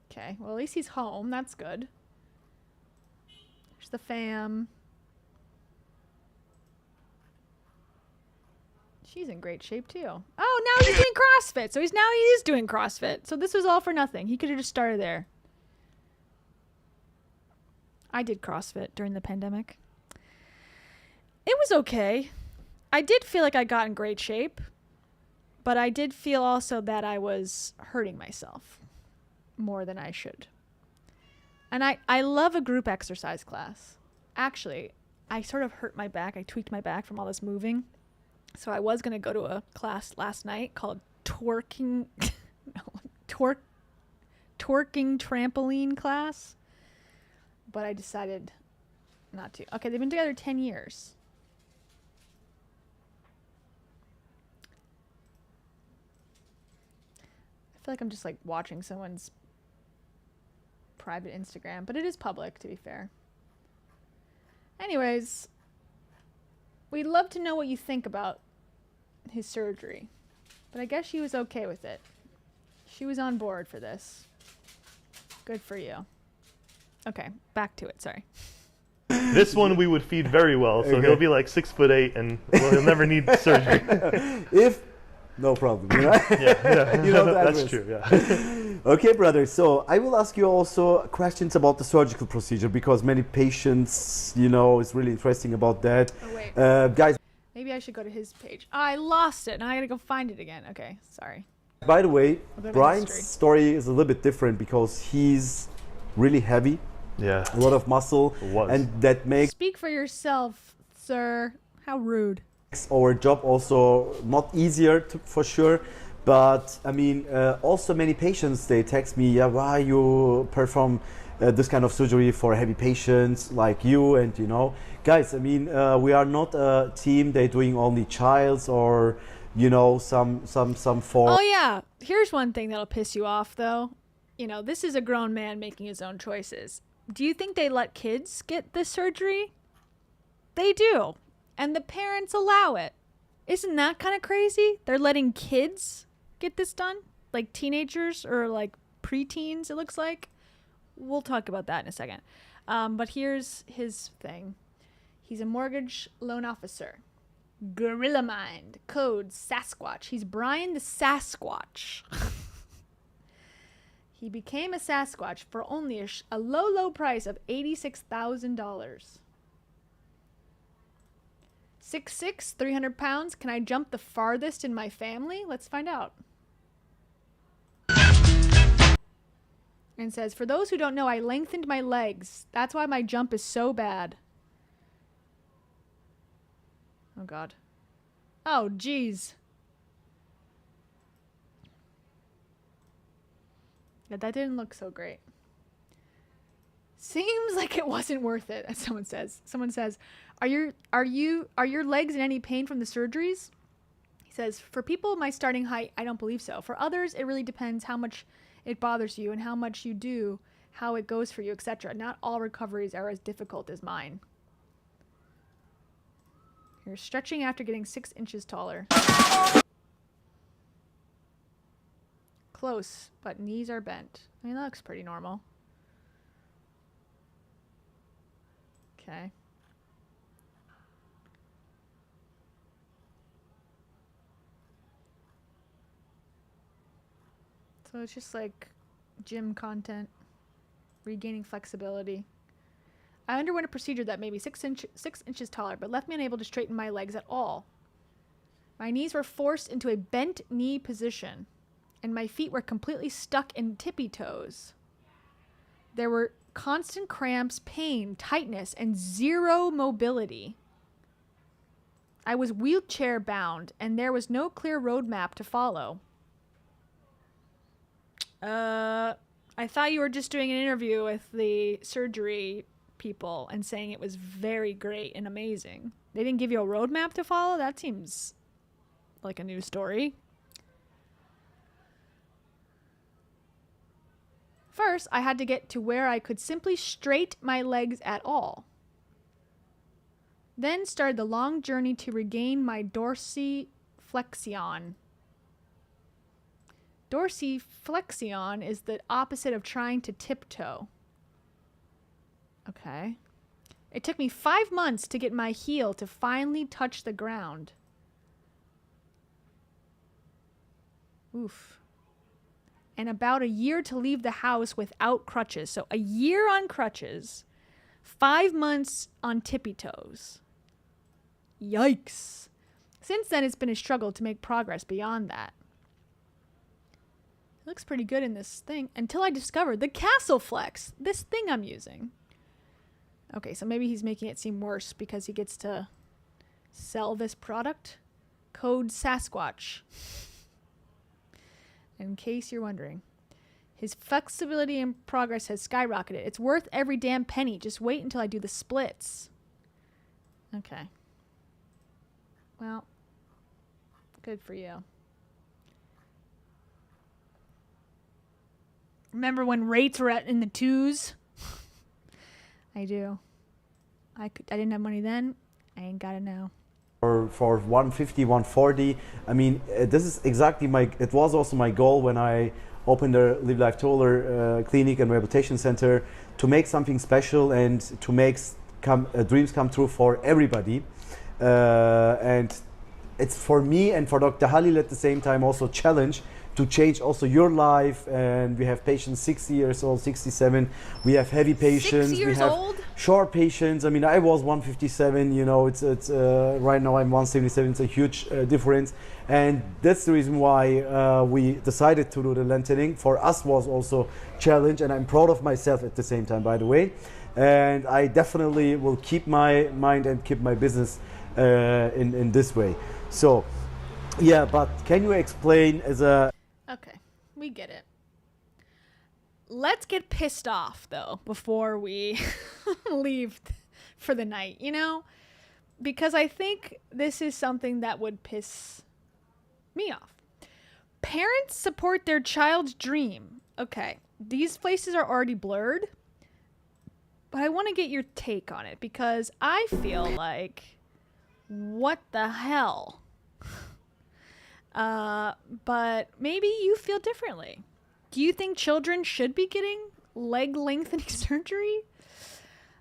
Okay, well, at least he's home. That's good. There's the fam. She's in great shape, too. Oh, now he's doing CrossFit. So he is doing CrossFit. So this was all for nothing. He could have just started there. I did CrossFit during the pandemic. It was okay. I did feel like I got in great shape, but I did feel also that I was hurting myself more than I should. And I love a group exercise class. Actually, I sort of hurt my back. I tweaked my back from all this moving. So I was going to go to a class last night called twerking trampoline class, but I decided not to. Okay, they've been together 10 years. I feel like I'm just like watching someone's private Instagram, but it is public, to be fair. Anyways, we'd love to know what you think about his surgery, but I guess she was okay with it. She was on board for this. Good for you. Okay, back to it. Sorry. This one we would feed very well, so Okay. he'll be like 6'8", and well, he'll never need surgery. If no problem, you know. Yeah. You know that That's risk. true. Yeah. Okay, brother. So I will ask you also questions about the surgical procedure because many patients, you know, it's really interesting about that. Oh, wait. Guys, Maybe I should go to his page. Oh, I lost it. Now I gotta go find it again. Okay, sorry. by the way, A bit of Brian's history. story is a little bit different because he's really heavy, Yeah. a lot of muscle, and that makes Speak for yourself, sir. How rude. our job also not easier for sure. But I mean, also many patients, they text me, yeah, why you perform this kind of surgery for heavy patients like you, and you know, guys, I mean, we are not a team. They're doing only childs or, you know, some for. Oh yeah. Here's one thing that'll piss you off though. You know, this is a grown man making his own choices. Do you think they let kids get this surgery? They do. And the parents allow it. Isn't that kind of crazy? They're letting kids get this done? Like teenagers or like preteens, it looks like. We'll talk about that in a second. But here's his thing. He's a mortgage loan officer. Gorilla Mind. Code Sasquatch. He's Brian the Sasquatch. He became a Sasquatch for only a low price of $86,000. 6'6", 300 pounds. Can I jump the farthest in my family? Let's find out. And says, for those who don't know, I lengthened my legs. That's why my jump is so bad. Oh, God. Oh, geez. Yeah, that didn't look so great. Seems like it wasn't worth it, as someone says. Someone says, are your legs in any pain from the surgeries? He says, for people my starting height, I don't believe so. For others, it really depends how much it bothers you and how much you do, how it goes for you, etc. Not all recoveries are as difficult as mine. You're stretching after getting 6 inches taller. Close, but knees are bent. I mean, that looks pretty normal. Okay. So it's just like gym content, regaining flexibility. I underwent a procedure that made me 6 inches taller, but left me unable to straighten my legs at all. My knees were forced into a bent knee position, and my feet were completely stuck in tippy toes. There were constant cramps, pain, tightness, and zero mobility. I was wheelchair bound, and there was no clear roadmap to follow. I thought you were just doing an interview with the surgery people and saying it was very great and amazing. They didn't give you a roadmap to follow? That seems like a new story. First, I had to get to where I could simply straight my legs at all. Then started the long journey to regain my dorsiflexion. Dorsiflexion is the opposite of trying to tiptoe. Okay. It took me 5 months to get my heel to finally touch the ground. Oof. And about a year to leave the house without crutches. So a year on crutches, 5 months on tippy toes. Yikes. Since then, it's been a struggle to make progress beyond that. It looks pretty good in this thing until I discovered the Castle Flex, this thing I'm using. Okay, so maybe he's making it seem worse because he gets to sell this product. Code Sasquatch. In case you're wondering. His flexibility and progress has skyrocketed. It's worth every damn penny. Just wait until I do the splits. Okay. Well, good for you. Remember when rates were in the 2s? I do. I didn't have money then. I ain't got it now. For 150, 140. I mean, this is exactly it was also my goal when I opened a Live Life Taller clinic and rehabilitation center to make something special and to make dreams come true for everybody. And it's for me and for Dr. Halil at the same time also a challenge to change also your life. And we have patients 60 years old, 67. We have heavy patients. 6 years we have old? short patients. I mean, I was 157. You know, it's right now I'm 177. It's a huge difference, and that's the reason why we decided to do the lengthening. For us was also challenge, and I'm proud of myself at the same time, by the way. And I definitely will keep my mind and keep my business in this way. So, yeah, but can you explain as a... Okay, we get it. Let's get pissed off, though, before we leave for the night, you know? Because I think this is something that would piss me off. Parents support their child's dream. Okay, these places are already blurred, but I want to get your take on it because I feel like, what the hell? But maybe you feel differently. Do you think children should be getting leg lengthening surgery?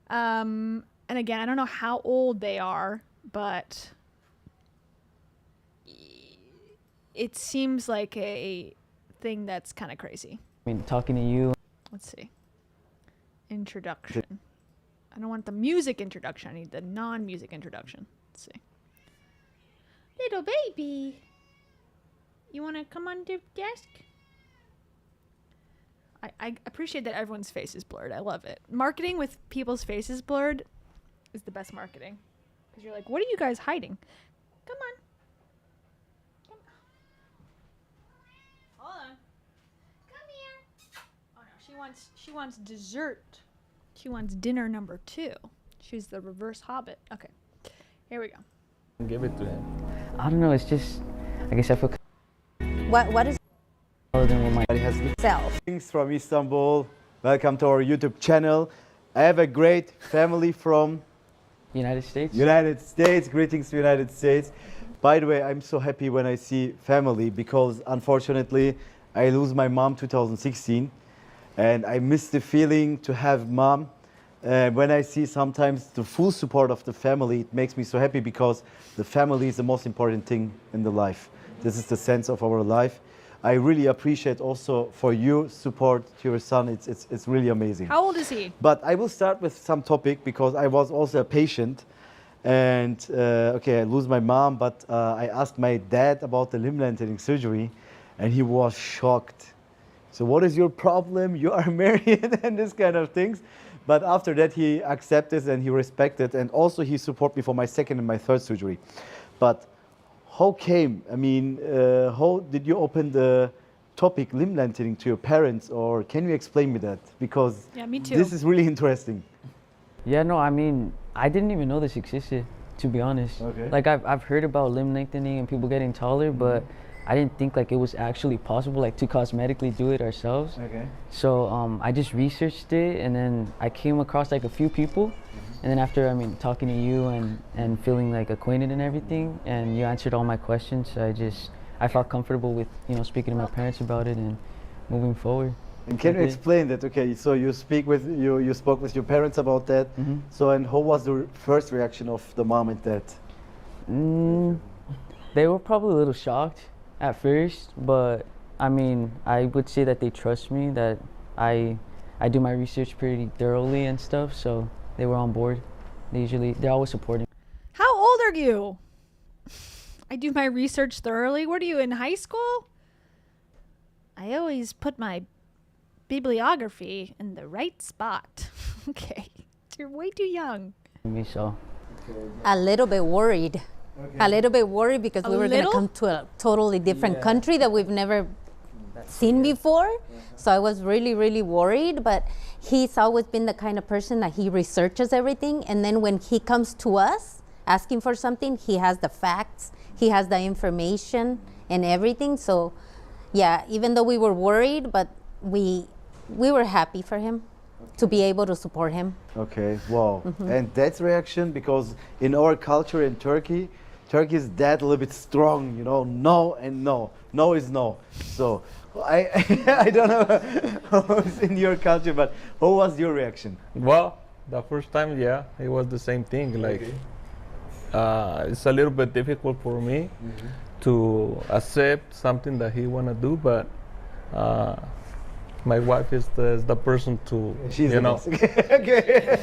And again, I don't know how old they are, but it seems like a thing that's kind of crazy. I mean, talking to you. Let's see. Introduction. I don't want the music introduction. I need the non-music introduction. Let's see. Little baby. You want to come on the desk? I appreciate that everyone's face is blurred. I love it. Marketing with people's faces blurred is the best marketing. Because you're like, what are you guys hiding? Come on. Come on. Hold on. Come here. Oh no, she wants dessert. She wants dinner number 2. She's the reverse hobbit. Okay. Here we go. Give it to him. I don't know, it's just, I guess I feel... What is than what my has self? Greetings from Istanbul. Welcome to our YouTube channel. I have a great family from United States. United States. Greetings to United States. By the way, I'm so happy when I see family because unfortunately I lose my mom 2016 and I miss the feeling to have mom. When I see sometimes the full support of the family, it makes me so happy because the family is the most important thing in the life. This is the sense of our life. I really appreciate also for your support to your son. It's really amazing. How old is he? But I will start with some topic because I was also a patient. And okay, I lose my mom, but I asked my dad about the limb lengthening surgery and he was shocked. So what is your problem? You are married and this kind of things. But after that, he accepted and he respected, and also he supported me for my second and my third surgery. But how came, I mean, how did you open the topic limb lengthening to your parents, or can you explain me that? Because yeah, me too. This is really interesting. Yeah, no, I mean, I didn't even know this existed, to be honest. Okay. Like, I've heard about limb lengthening and people getting taller, but I didn't think like it was actually possible like to cosmetically do it ourselves. Okay. So I just researched it, and then I came across like a few people, and then after, I mean, talking to you and feeling like acquainted and everything, and you answered all my questions, I felt comfortable with, you know, speaking to my parents about it and moving forward. And can you explain that? Okay, so you spoke with your parents about that. So, and how was the first reaction of the mom and dad? They were probably a little shocked at first, but I mean, I would say that they trust me, that I do my research pretty thoroughly and stuff, so they were on board. They're always supporting. How old are you? I do my research thoroughly. What are you, in high school? I always put my bibliography in the right spot. Okay, you're way too young. Me so. A little bit worried. Okay. A little bit worried because we were going to come to a totally different country that we've never seen before. So I was really, really worried, but he's always been the kind of person that he researches everything. And then when he comes to us asking for something, he has the facts, he has the information and everything. So yeah, even though we were worried, but we were happy for him to be able to support him. Okay, wow. And that's reaction, because in our culture in Turkey, Turkey is that a little bit strong, you know, no and no. No is no. So I don't know how it's in your culture, but how was your reaction? Well, the first time, yeah, it was the same thing. Like, it's a little bit difficult for me to accept something that he wanna do, but my wife is the person to, She's you the know. boss. Okay.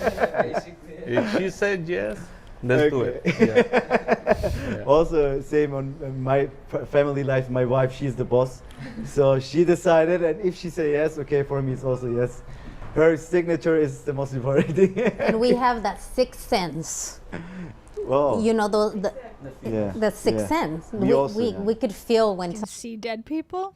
If she said yes, let's do it. Yeah. Also, same on my family life. My wife, she's the boss, so she decided, and if she say yes, okay, for me it's also yes. Her signature is the most important thing. And we have that sixth sense. Wow. You know, the sixth sense. We could feel when You can see dead people.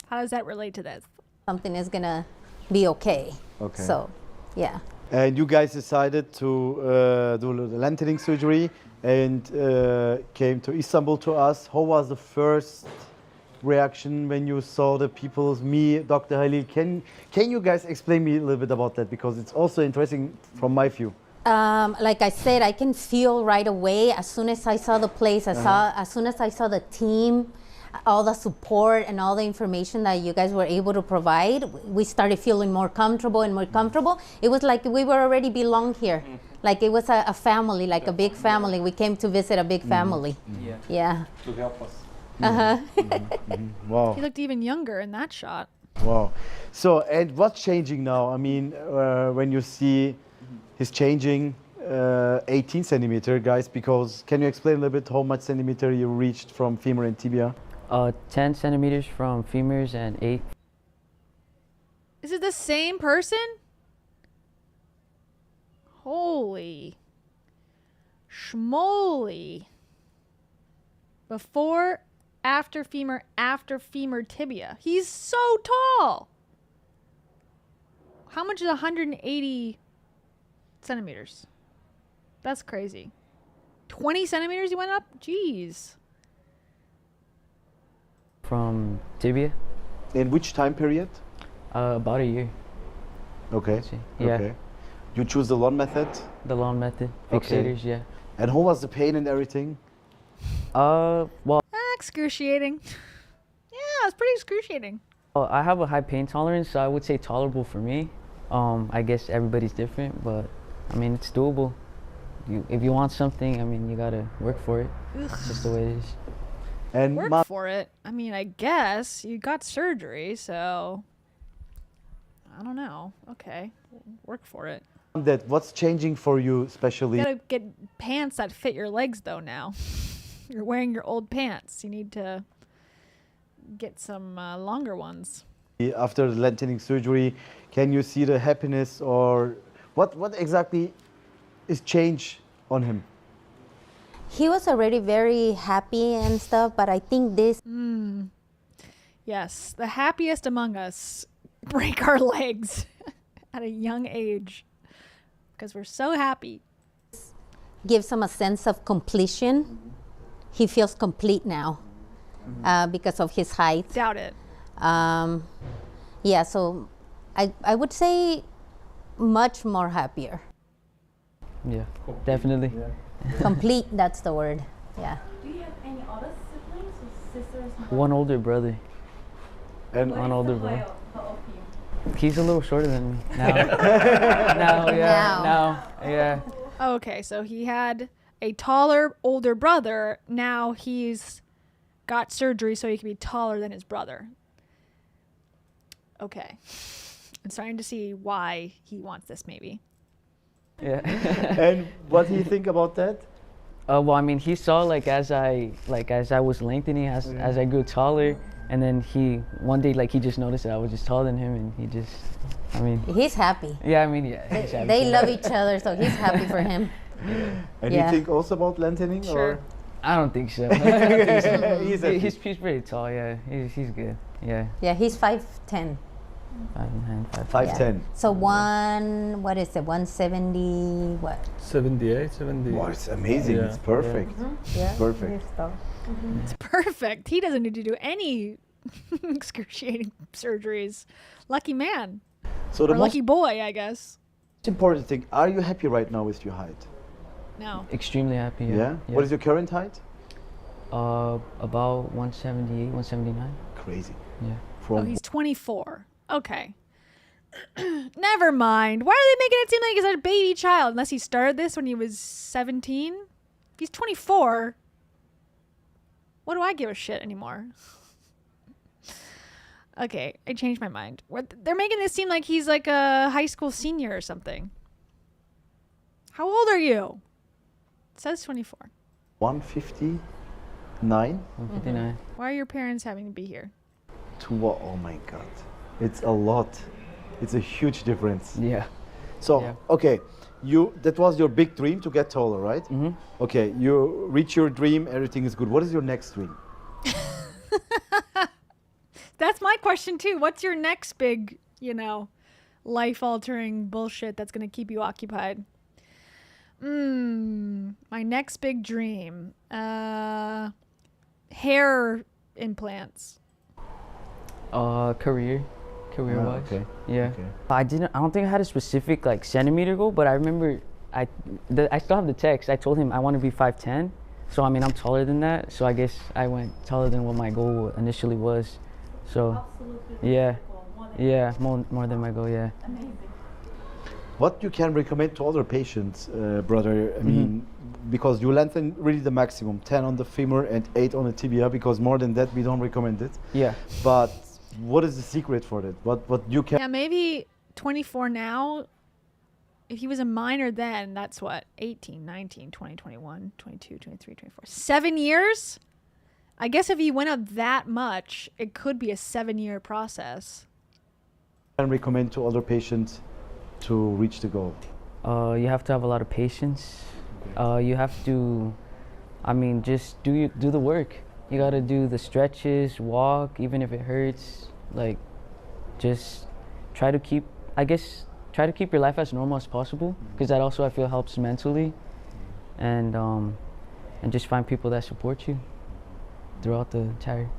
How does that relate to this? something is gonna be okay. Okay. So, yeah. And you guys decided to do the lengthening surgery and came to Istanbul to us. How was the first reaction when you saw the people, me, Dr. Halil? Can you guys explain me a little bit about that? Because it's also interesting from my view. Like I said, I can feel right away as soon as I saw the place, as soon as I saw the team, all the support and all the information that you guys were able to provide, we started feeling more comfortable and more comfortable. It was like we were already belong here. Like it was a family, like a big family. We came to visit a big family. Yeah. To help us. Wow. He looked even younger in that shot. Wow. So, and what's changing now? I mean, when you see he's changing 18 centimeter, guys, because can you explain a little bit how much centimeter you reached from femur and tibia? 10 centimeters from femurs and 8. Is it the same person? Holy schmoly. Before, after femur, tibia. He's so tall. How much is 180 centimeters? That's crazy. 20 centimeters he went up? Jeez. From tibia. In which time period? About a year. Okay. Yeah. Okay. You choose the lawn method? The lawn method. Okay. Fixators, yeah. And how was the pain and everything? Well. Excruciating. Yeah, it's pretty excruciating. I have a high pain tolerance, so I would say tolerable for me. I guess everybody's different, but I mean, it's doable. If you want something, I mean, you gotta work for it. It's just the way it is. And work for it? I mean, I guess you got surgery, so I don't know. Okay, work for it. That what's changing for you, especially? You gotta get pants that fit your legs, though. Now you're wearing your old pants. You need to get some longer ones. After the lengthening surgery, can you see the happiness or what exactly is change on him? He was already very happy and stuff, but I think this... Yes, the happiest among us break our legs at a young age because we're so happy. Gives him a sense of completion. He feels complete now because of his height. Doubt it. Yeah, so I would say much more happier. Yeah, definitely. Yeah. Complete, that's the word. Yeah. Do you have any other siblings or sisters? One older brother. And one older brother. Height of you? He's a little shorter than me now. Yeah. Okay, so he had a taller older brother. Now he's got surgery so he can be taller than his brother. Okay. I'm starting to see why he wants this, maybe. Yeah. And what do you think about that? Well, I mean, he saw as I was lengthening, as I grew taller, and then one day he just noticed that I was just taller than him, and he just, I mean. He's happy. Yeah, I mean, yeah. He's happy. They love each other, so he's happy for him. And you think also about lengthening? Sure. Or? I don't think so. He's pretty tall, yeah. He's good, yeah. Yeah, he's 5'10". 5'9", 5'10". Yeah. So what is it, 170, what? 78, 70. Wow, it's amazing. Yeah. It's perfect. Yeah. It's perfect. It's perfect. He doesn't need to do any excruciating surgeries. Lucky man. So the or lucky boy, I guess. Most important thing, are you happy right now with your height? No. Extremely happy. Yeah? What is your current height? About 178, 179. Crazy. Yeah. Oh, he's 24. Okay. Never mind. Why are they making it seem like he's a baby child? Unless he started this when he was 17? If he's 24, what do I give a shit anymore? Okay, I changed my mind. They're making this seem like he's like a high school senior or something. How old are you? It says 24. 159? 159. Why are your parents having to be here? To what? Oh my God. It's a lot. It's a huge difference. Yeah. So, okay, that was your big dream to get taller, right? Mm-hmm. Okay, you reach your dream, everything is good. What is your next dream? That's my question too. What's your next big, life-altering bullshit that's going to keep you occupied? My next big dream. Hair implants. Career-wise. Okay. Yeah. Okay. I don't think I had a specific centimeter goal, but I remember I still have the text. I told him I want to be 5'10". So I'm taller than that. So I guess I went taller than what my goal initially was. So yeah. Yeah, more than my goal, yeah. Amazing. What you can recommend to other patients, brother? I mean, because you lengthen really the maximum, 10 on the femur and 8 on the tibia, because more than that we don't recommend it. Yeah. But what is the secret for that? What you can? Yeah, maybe 24 now. If he was a minor then, that's what? 18, 19, 20, 21, 22, 23, 24. 7 years? I guess if he went up that much, it could be a 7-year process. Can recommend to other patients to reach the goal? You have to have a lot of patience. You have to, just do the work. You gotta do the stretches, walk, even if it hurts. Just try to keep your life as normal as possible, because that also I feel helps mentally, and just find people that support you throughout the entire.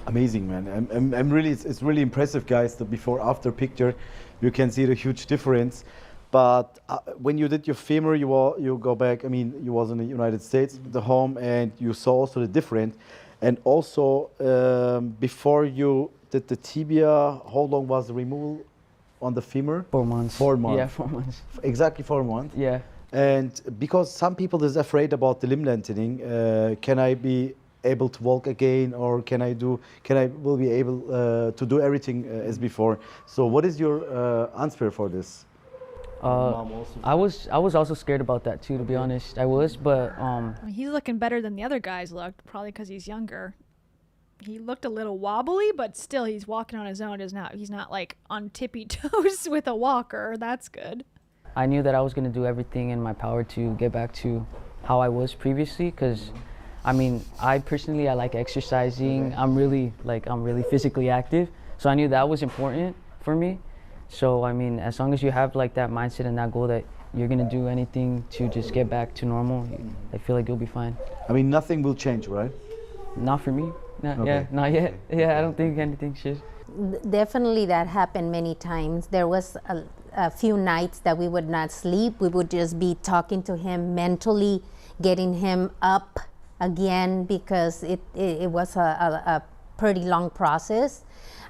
Amazing, man. I'm really, it's really impressive, guys. The before-after picture, you can see the huge difference. But when you did your femur, you go back. You was in the United States, the home, and you saw also the difference. And also, before you did the tibia, how long was the removal on the femur? 4 months. 4 months. Yeah, 4 months. Exactly 4 months. Yeah. And because some people is afraid about the limb lengthening, can I be able to walk again, or will be able to do everything as before? So what is your answer for this? I was also scared about that too, to be honest. I was, but he's looking better than the other guys looked, probably because he's younger. He looked a little wobbly, but still he's walking on his own. He's not on tippy toes with a walker. That's good. I knew that I was going to do everything in my power to get back to how I was previously, because I personally like exercising. I'm really physically active, so I knew that was important for me. So as long as you have that mindset and that goal that you're gonna do anything to just get back to normal, I feel like you'll be fine. Nothing will change, right? Not for me. No, okay. Yeah, not yet. Yeah, I don't think anything should. Definitely that happened many times. There was a few nights that we would not sleep. We would just be talking to him mentally, getting him up again, because it was a pretty long process.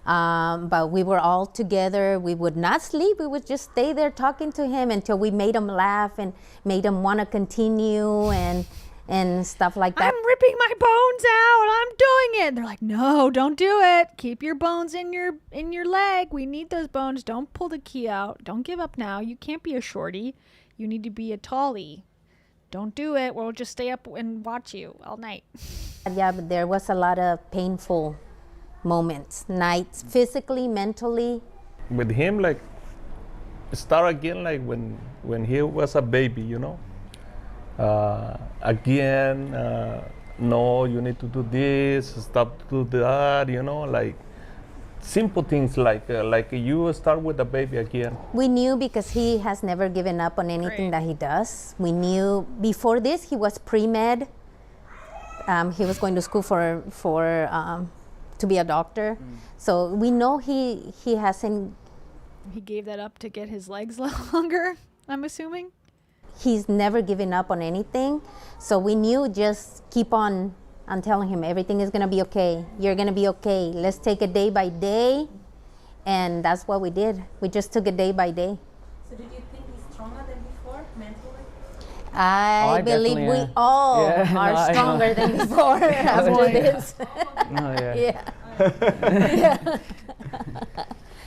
But we were all together. We would not sleep. We would just stay there talking to him until we made him laugh and made him want to continue and stuff like that. I'm ripping my bones out. I'm doing it. They're like, no, don't do it. Keep your bones in your leg. We need those bones. Don't pull the key out. Don't give up now. You can't be a shorty. You need to be a tallie. Don't do it. We'll just stay up and watch you all night. Yeah, but there was a lot of painful moments, nights, physically, mentally. With him, start again when he was a baby, no, you need to do this, stop to do that, simple things like you start with a baby again. We knew, because he has never given up on anything that he does. We knew before this he was pre-med. He was going to school to be a doctor. So we know he hasn't. He gave that up to get his legs longer, I'm assuming. he's never given up on anything. So we knew just keep on telling him everything is gonna be okay. You're gonna be okay. Let's take it day by day. And that's what we did. We just took it day by day. So did you think he's stronger than before, mentally? I believe we all are stronger than before after this. Yeah.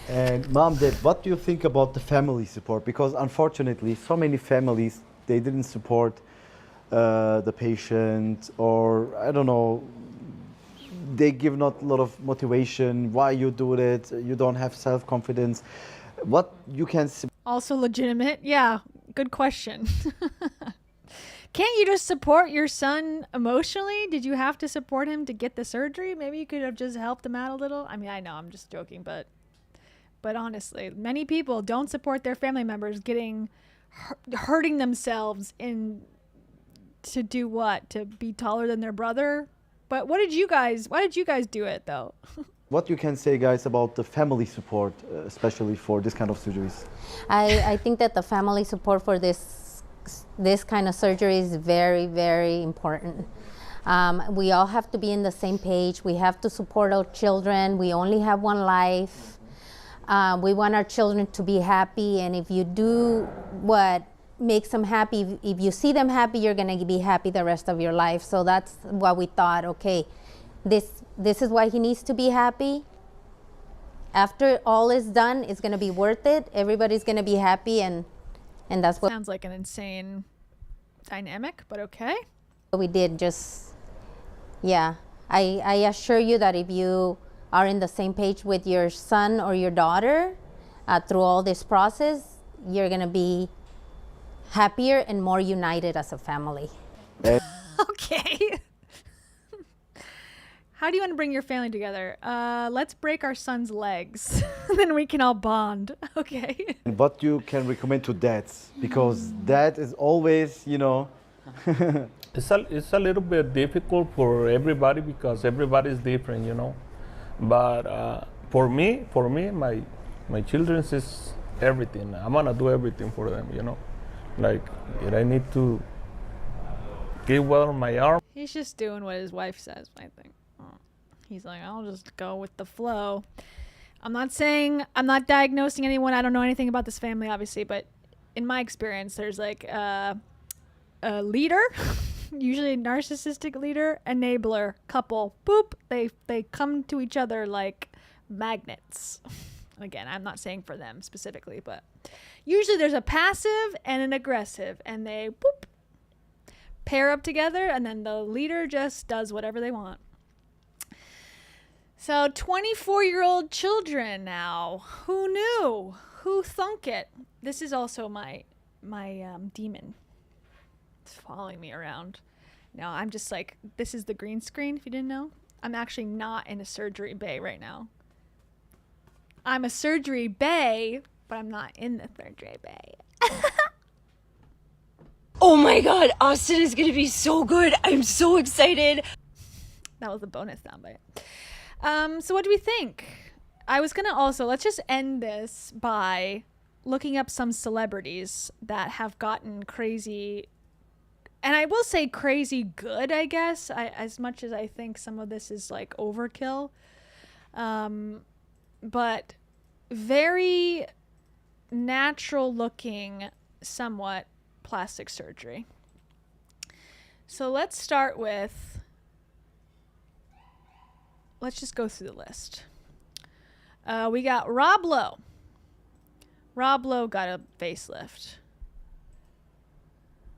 And Mom, Dad, what do you think about the family support? Because unfortunately, so many families, they didn't support the patient, or I don't know, they give not a lot of motivation. Why you do it? You don't have self-confidence. What you can see? Also legitimate. Yeah, good question. Can't you just support your son emotionally? Did you have to support him to get the surgery? Maybe you could have just helped him out a little. I mean, I know I'm just joking, but honestly, many people don't support their family members getting hurting themselves in to do what? To be taller than their brother? But why did you guys do it though? What you can say, guys, about the family support, especially for this kind of surgeries? I think that the family support for this kind of surgery is very, very important. We all have to be in the same page. We have to support our children. We only have one life. We want our children to be happy, and if you do what makes them happy, if you see them happy, you're going to be happy the rest of your life. So that's what we thought, okay, this is why he needs to be happy. After all is done, it's going to be worth it. Everybody's going to be happy, and that's what sounds like an insane dynamic, but okay. We did. Just, yeah, I assure you that if you are in the same page with your son or your daughter through all this process, you're going to be happier and more united as a family. Okay. How do you want to bring your family together? Let's break our son's legs. Then we can all bond. Okay. And what you can recommend to dads? Because dad is always, you know. It's a little bit difficult for everybody because everybody is different, you know. But for me, my children's is everything. I'm gonna do everything for them, you know. Like, if I need to get well on my arm. He's just doing what his wife says, I think. He's like, I'll just go with the flow. I'm not diagnosing anyone. I don't know anything about this family, obviously, but in my experience, there's like a leader, usually a narcissistic leader, enabler, couple. Boop. They come to each other like magnets. Again, I'm not saying for them specifically, but usually there's a passive and an aggressive, and they boop pair up together, and then the leader just does whatever they want. So 24-year-old children now. Who knew? Who thunk it? This is also my demon. It's following me around. Now I'm just like, this is the green screen, if you didn't know. I'm actually not in a surgery bay right now. I'm a surgery bay, but I'm not in the surgery bay. Oh my god, Austin is gonna be so good. I'm so excited. That was a bonus soundbite. So what do we think? I was gonna also, let's just end this by looking up some celebrities that have gotten crazy, and I will say crazy good, I guess, as much as I think some of this is like overkill. But very natural looking, somewhat plastic surgery. So let's start with, let's just go through the list. We got Rob Lowe. Rob Lowe got a facelift.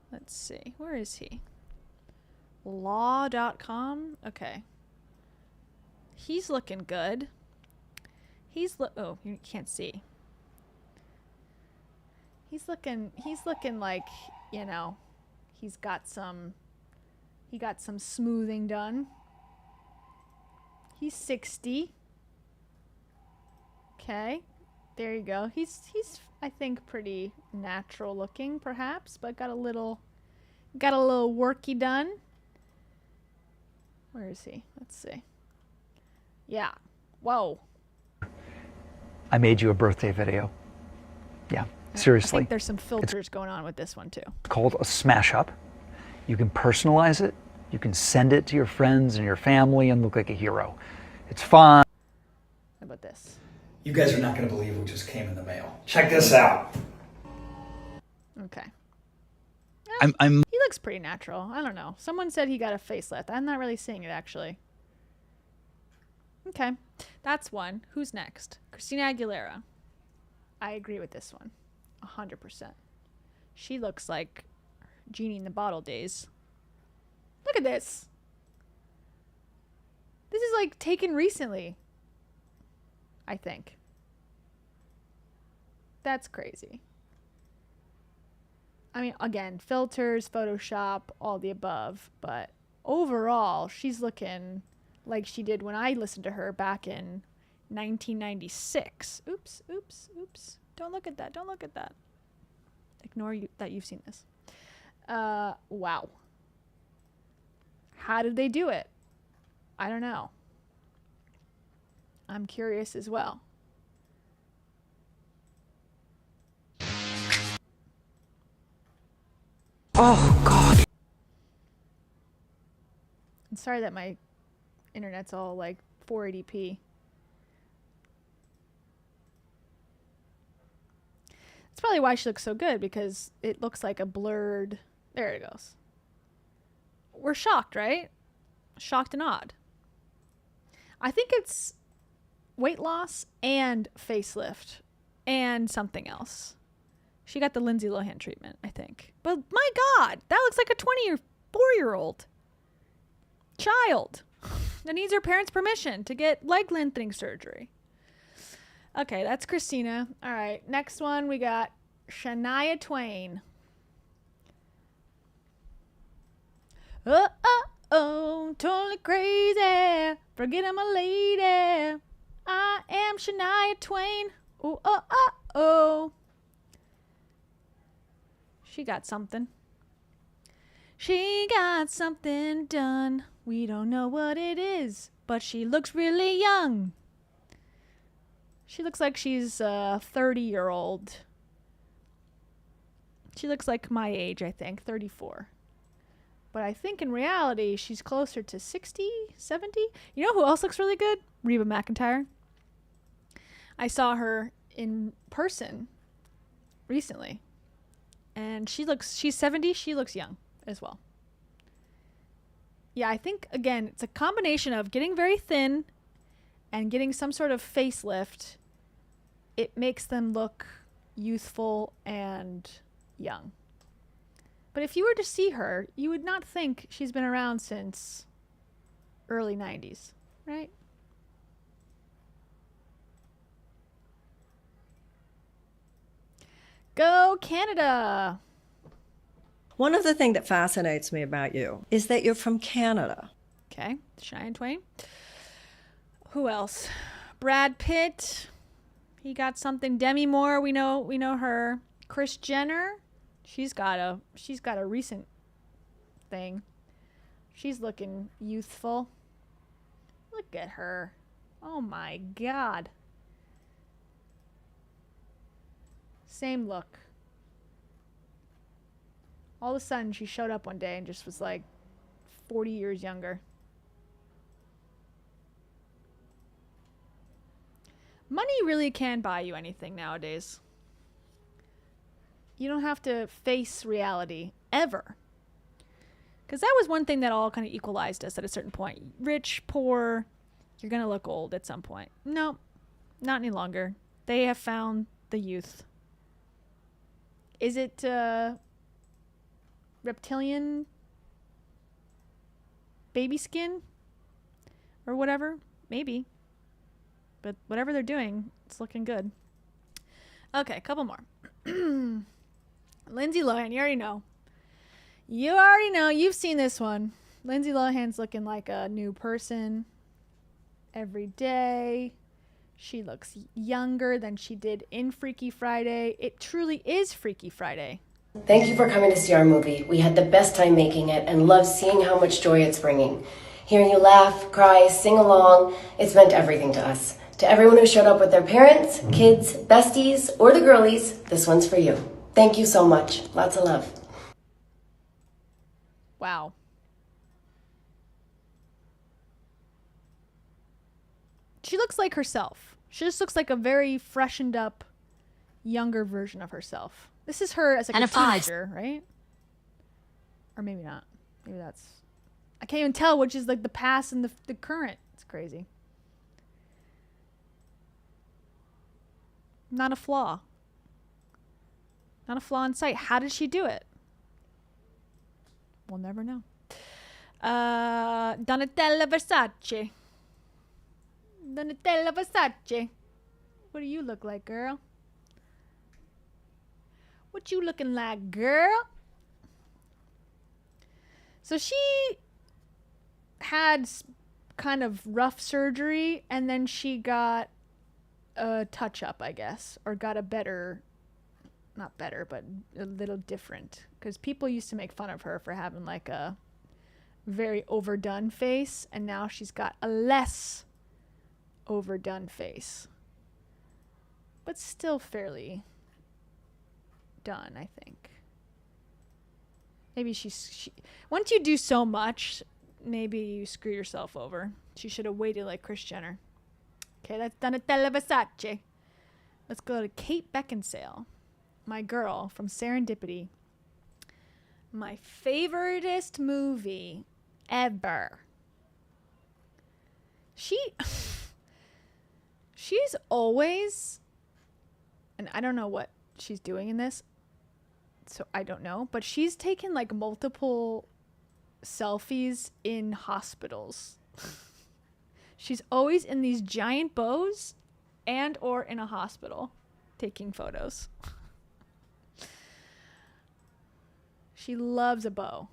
Let's see. Where is he? Law.com. Okay. He's looking good. Oh, you can't see. He's looking like, you know, he got some smoothing done. He's 60. Okay. There you go. He's I think pretty natural looking perhaps, but got a little worky done. Where is he? Let's see. Yeah. Whoa. I made you a birthday video. Yeah. I Seriously. think there's some filters going on with this one too. It's called a smash up. You can personalize it. You can send it to your friends and your family and look like a hero. It's fun. How about this? You guys are not going to believe what just came in the mail. Check this out. Okay. I'm He looks pretty natural. I don't know. Someone said he got a facelift. I'm not really seeing it actually. Okay. That's one. Who's next? Christina Aguilera. I agree with this one. 100%. She looks like Genie in the Bottle days. Look at this. This is like taken recently. I think. That's crazy. I mean, again, filters, Photoshop, all the above. But overall, she's looking like she did when I listened to her back in 1996. Oops, oops, oops. Don't look at that. Don't look at that. Ignore you that you've seen this. Wow. How did they do it? I don't know. I'm curious as well. Oh, God. I'm sorry that my internet's all like 480p. That's probably why she looks so good, because it looks like a blurred... There it goes. We're shocked, right? Shocked and awed. I think it's weight loss and facelift and something else. She got the Lindsay Lohan treatment, I think. But my God, that looks like a 24-year-old child that needs her parents' permission to get leg lengthening surgery. Okay, that's Christina. All right, next one we got Shania Twain. Oh, totally crazy. Forget I'm a lady. I am Shania Twain. Oh, oh, oh, oh. She got something. She got something done. We don't know what it is, but she looks really young. She looks like she's a 30-year-old. She looks like my age, I think, 34. But I think in reality, she's closer to 60, 70. You know who else looks really good? Reba McEntire. I saw her in person recently. And she's 70, she looks young as well. Yeah, I think, again, it's a combination of getting very thin and getting some sort of facelift. It makes them look youthful and young. But if you were to see her, you would not think she's been around since early 90s, right? Go Canada! One of the things that fascinates me about you is that you're from Canada. Okay, Shania Twain. Who else? Brad Pitt. He got something. Demi Moore, we know her. Kris Jenner. She's got a recent thing. She's looking youthful. Look at her. Oh my God. Same look. All of a sudden, she showed up one day and just was like 40 years younger. Money really can buy you anything nowadays. You don't have to face reality ever. Because that was one thing that all kind of equalized us at a certain point. Rich, poor, you're going to look old at some point. No, not any longer. They have found the youth. Is it reptilian baby skin or whatever? Maybe. But whatever they're doing, it's looking good. Okay, a couple more. Lindsay Lohan, you already know. You already know. You've seen this one. Lindsay Lohan's looking like a new person every day. She looks younger than she did in Freaky Friday. It truly is Freaky Friday. Thank you for coming to see our movie. We had the best time making it and love seeing how much joy it's bringing. Hearing you laugh, cry, sing along, it's meant everything to us. To everyone who showed up with their parents, kids, besties, or the girlies, this one's for you. Thank you so much. Lots of love. Wow. She looks like herself. She just looks like a very freshened up, younger version of herself. This is her as like a teenager, right? Or maybe not. Maybe that's... I can't even tell which is like the past and the current. It's crazy. Not a flaw. Not a flaw in sight. How did she do it? We'll never know. Donatella Versace. Donatella Versace. What do you look like, girl? What you looking like, girl? So she had kind of rough surgery, and then she got a touch-up, I guess, or got a better, not better, but a little different, because people used to make fun of her for having like a very overdone face, and now she's got a less overdone face, but still fairly done, I think. Maybe she once you do so much, maybe you screw yourself over. She should have waited like Kris Jenner. Okay, that's Donatella Versace. Let's go to Kate Beckinsale, my girl from Serendipity. My favoriteest movie ever. She's always, and I don't know what she's doing in this, so I don't know, but she's taken like multiple selfies in hospitals. She's always in these giant bows and or in a hospital taking photos. She loves a bow.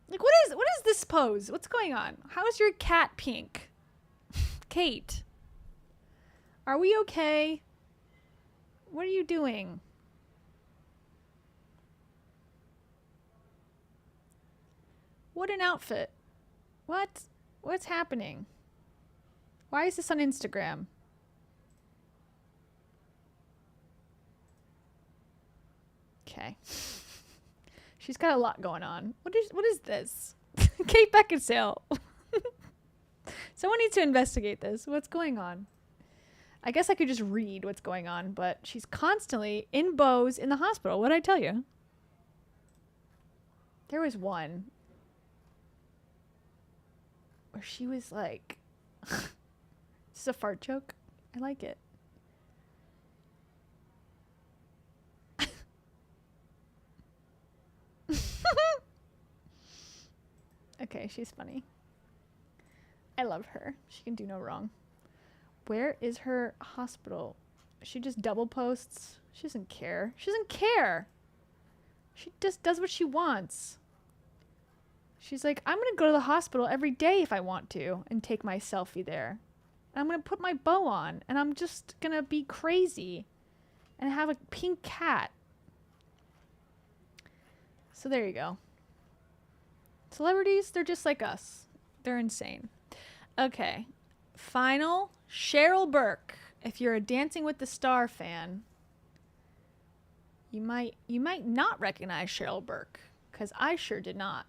Like, what is this pose? What's going on? How is your cat pink? Kate, are we okay? What are you doing? What an outfit. What's happening? Why is this on Instagram? Okay. She's got a lot going on. What is this? Kate Beckinsale. Someone needs to investigate this. What's going on? I guess I could just read what's going on, but she's constantly in bows in the hospital. What did I tell you? There was one where she was like... Is this a fart joke? I like it. Okay, she's funny. I love her. She can do no wrong. Where is her hospital? She just double posts. She doesn't care. She doesn't care. She just does what she wants. She's like, I'm going to go to the hospital every day if I want to and take my selfie there. I'm going to put my bow on and I'm just going to be crazy and have a pink cat. So there you go. Celebrities, they're just like us. They're insane. Okay. Final, Cheryl Burke. If you're a Dancing with the Star fan, you might not recognize Cheryl Burke, because I sure did not.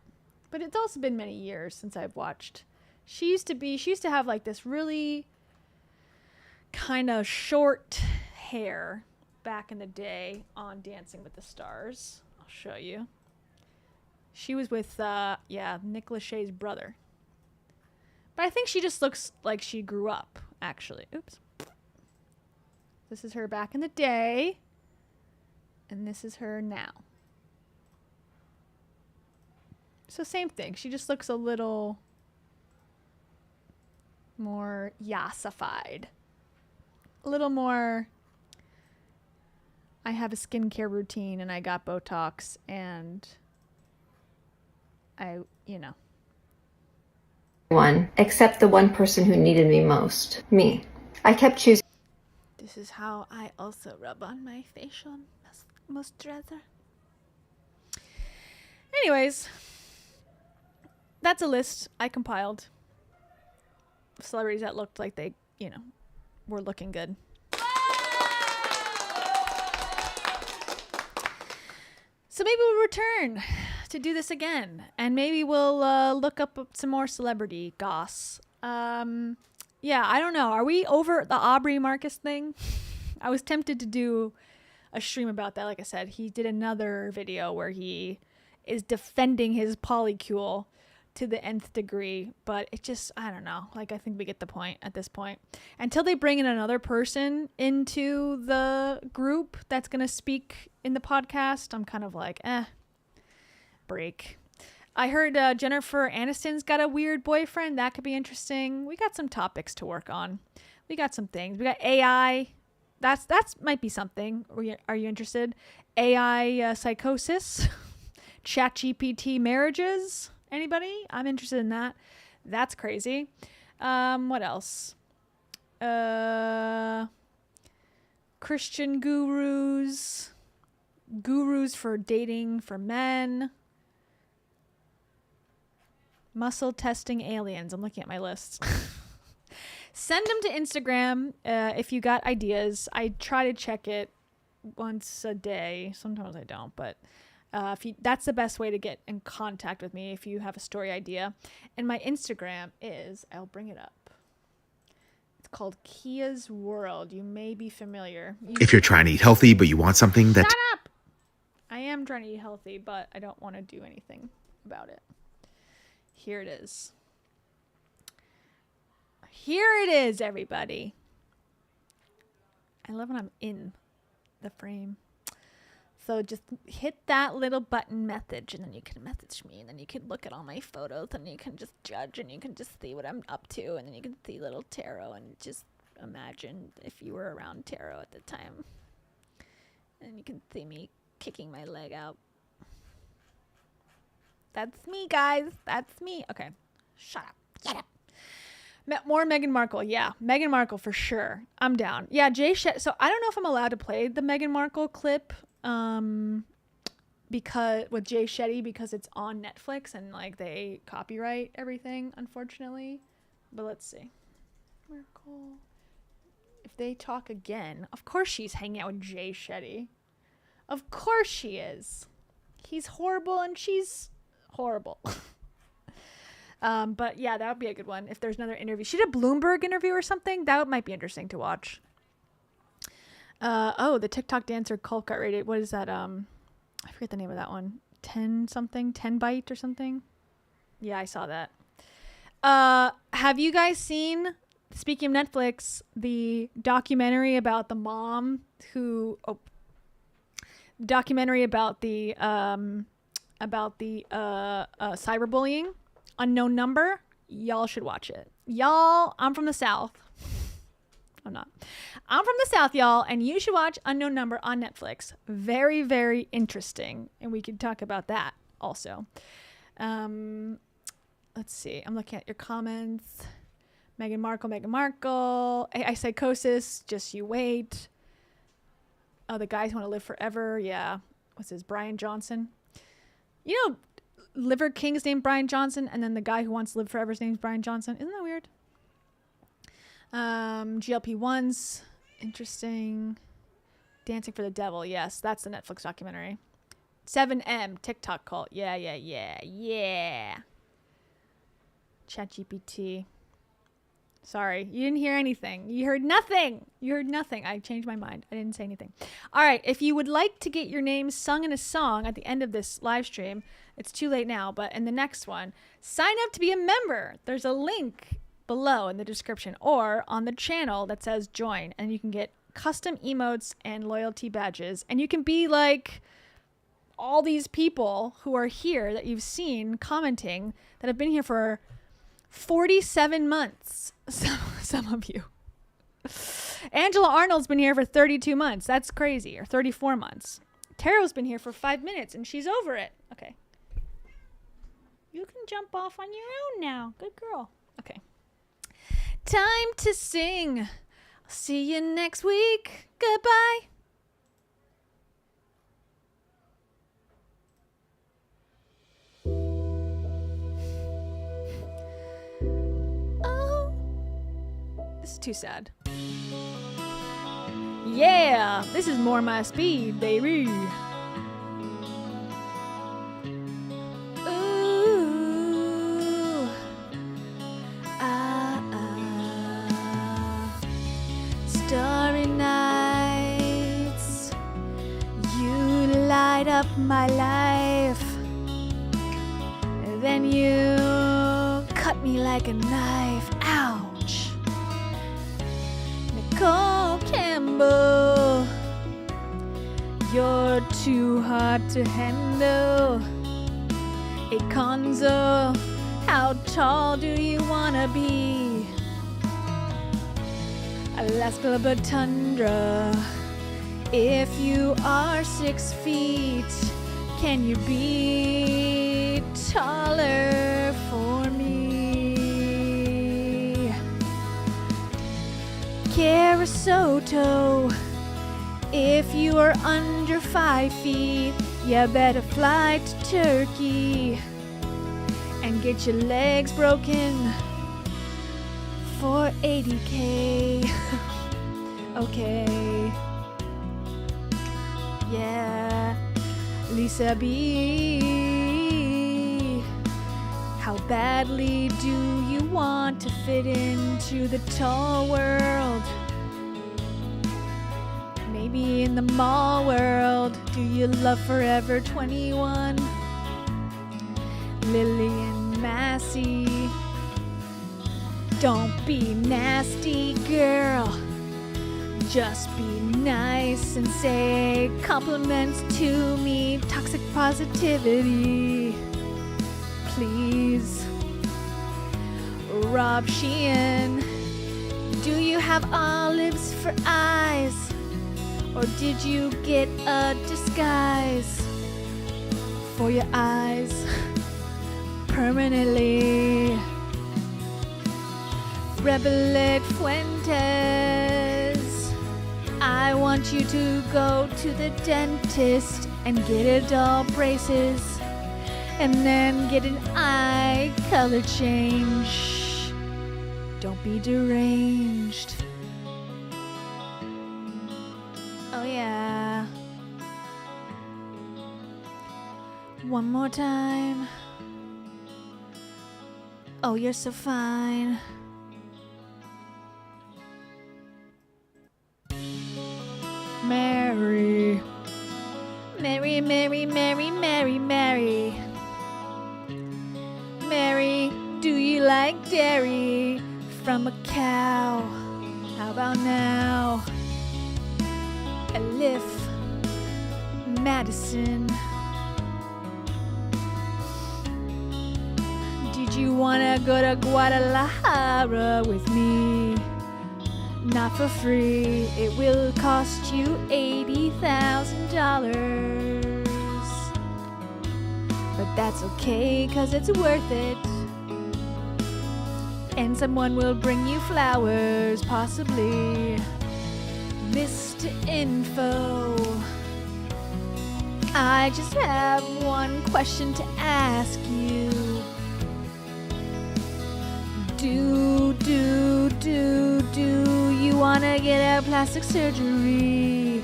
But it's also been many years since I've watched. She used to have like this really kind of short hair back in the day on Dancing with the Stars. I'll show you. She was with, Nick Lachey's brother. But I think she just looks like she grew up, actually. Oops. This is her back in the day. And this is her now. So same thing. She just looks a little more yassified. A little more, I have a skincare routine and I got Botox and One, except the one person who needed me most, me. I kept choosing. This is how I also rub on my facial moisturizer. Anyways, that's a list I compiled of celebrities that looked like they, we're looking good. So maybe we'll return to do this again, and maybe we'll look up some more celebrity goss. Yeah, I don't know. Are we over the Aubrey Marcus thing? I was tempted to do a stream about that. Like I said, he did another video where he is defending his polycule to the nth degree, but it just, I don't know. Like, I think we get the point at this point. Until they bring in another person into the group that's going to speak in the podcast, I'm kind of like, break. I heard Jennifer Aniston's got a weird boyfriend. That could be interesting. We got some topics to work on. We got some things. We got AI. That's might be something. Are you interested? AI psychosis, ChatGPT marriages. Anybody? I'm interested in that. That's crazy. What else? Christian gurus for dating for men. Muscle testing aliens. I'm looking at my list. Send them to Instagram if you got ideas. I try to check it once a day. Sometimes I don't, but that's the best way to get in contact with me if you have a story idea. And my Instagram is, I'll bring it up. It's called Kia's World. You may be familiar. If you're trying to eat healthy, but you want something that... Shut up! I am trying to eat healthy, but I don't want to do anything about it. Here it is. Here it is, everybody. I love when I'm in the frame. So just hit that little button message, and then you can message me, and then you can look at all my photos, and you can just judge, and you can just see what I'm up to, and then you can see little Tarot, and just imagine if you were around Tarot at the time. And you can see me kicking my leg out. That's me, guys. That's me. Okay. Shut up. Shut up. More Meghan Markle. Yeah, Meghan Markle for sure. I'm down. Yeah, Jay Shetty. So I don't know if I'm allowed to play the Meghan Markle clip because with Jay Shetty because it's on Netflix and like they copyright everything, unfortunately. But let's see. Markle. If they talk again, of course she's hanging out with Jay Shetty. Of course she is. He's horrible and she's horrible. But yeah, that would be a good one. If there's another interview, she did a Bloomberg interview or something. That might be interesting to watch. Oh, the TikTok dancer cult got rated. What is that? I forget the name of that one. 10 byte or something. Yeah, I saw that. Have you guys seen, speaking of Netflix, the documentary about the mom who, documentary about the cyberbullying? Unknown Number. Y'all should watch it. Y'all, I'm from the South. I'm not. I'm from the South, y'all, and you should watch Unknown Number on Netflix. Very, very interesting. And we could talk about that also. Let's see. I'm looking at your comments. Meghan Markle. AI psychosis. Just you wait. Oh, the guys who want to live forever. Yeah. What's his? Brian Johnson. You know, Liver King's named Brian Johnson, and then the guy who wants to live forever is named Brian Johnson. Isn't that weird? GLP-1s. Interesting. Dancing for the Devil. Yes, that's the Netflix documentary. 7M. TikTok cult. Yeah. ChatGPT. Sorry, you didn't hear anything. You heard nothing. I changed my mind. I didn't say anything. All right, if you would like to get your name sung in a song at the end of this live stream, it's too late now, but in the next one, sign up to be a member. There's a link below in the description or on the channel that says join, and you can get custom emotes and loyalty badges, and you can be like all these people who are here that you've seen commenting that have been here for 47 months. Some of you. Angela Arnold's been here for 32 months. That's crazy. Or 34 months. Tarot's been here for 5 minutes and she's over it. Okay. You can jump off on your own now. Good girl. Okay. Time to sing. I'll see you next week. Goodbye. This is too sad. Yeah, this is more my speed, baby. Ooh. Starry nights, you light up my life. Then you cut me like a knife. Ouch. Nicole Campbell, you're too hard to handle. Hey Conzo, how tall do you wanna be? Alaska Tundra, if you are 6 feet, can you be taller for me? Karasoto, if you are under 5 feet, you better fly to Turkey and get your legs broken for 80K. Okay. Yeah. Lisa B, how badly do you want to fit into the tall world? Maybe in the mall world. Do you love Forever 21? Lillian Massey, don't be nasty, girl. Just be nice and say compliments to me. Toxic positivity, please. Rob Sheehan, do you have olives for eyes? Or did you get a disguise for your eyes permanently? Rebelet Fuentes, I want you to go to the dentist and get adult braces and then get an eye color change. Don't be deranged. Oh yeah. One more time. Oh, you're so fine. Mary. Mary, Mary, Mary, Mary, Mary. Mary, do you like dairy from a cow? How about now? Elif Madison. Did you wanna go to Guadalajara with me? Not for free, it will cost you $80,000. But that's okay, 'cause it's worth it. And someone will bring you flowers, possibly. Mr. Info, I just have one question to ask you. Do you wanna get a plastic surgery?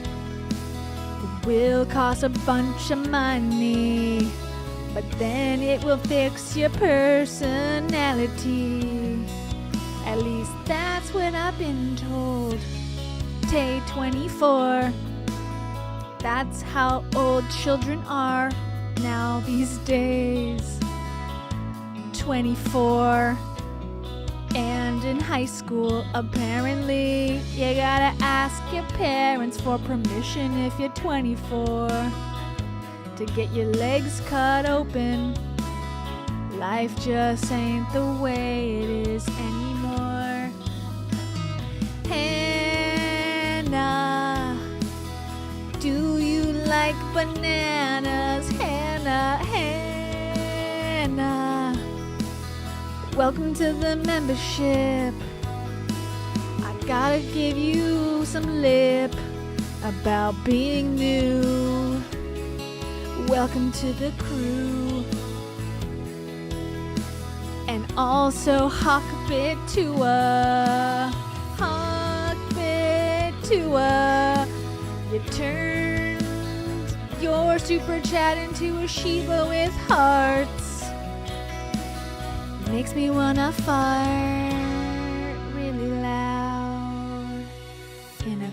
It will cost a bunch of money, but then it will fix your personality. At least that's what I've been told. Tay 24. That's how old children are now these days. 24. And in high school, apparently, you gotta ask your parents for permission if you're 24 to get your legs cut open. Life just ain't the way it is anymore. Hannah, do you like bananas? Hannah, Hannah, welcome to the membership. I gotta give you some lip about being new. Welcome to the crew. And also Hawkbit Tua. Hawkbit Tua. You turned your super chat into a Shiba with hearts. Makes me wanna fart really loud in a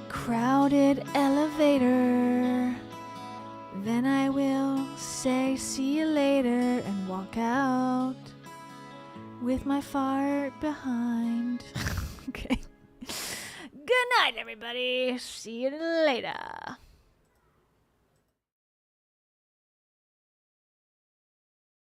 crowded elevator. Then I will say see you later and walk out with my fart behind. Okay. Good night, everybody. See you later.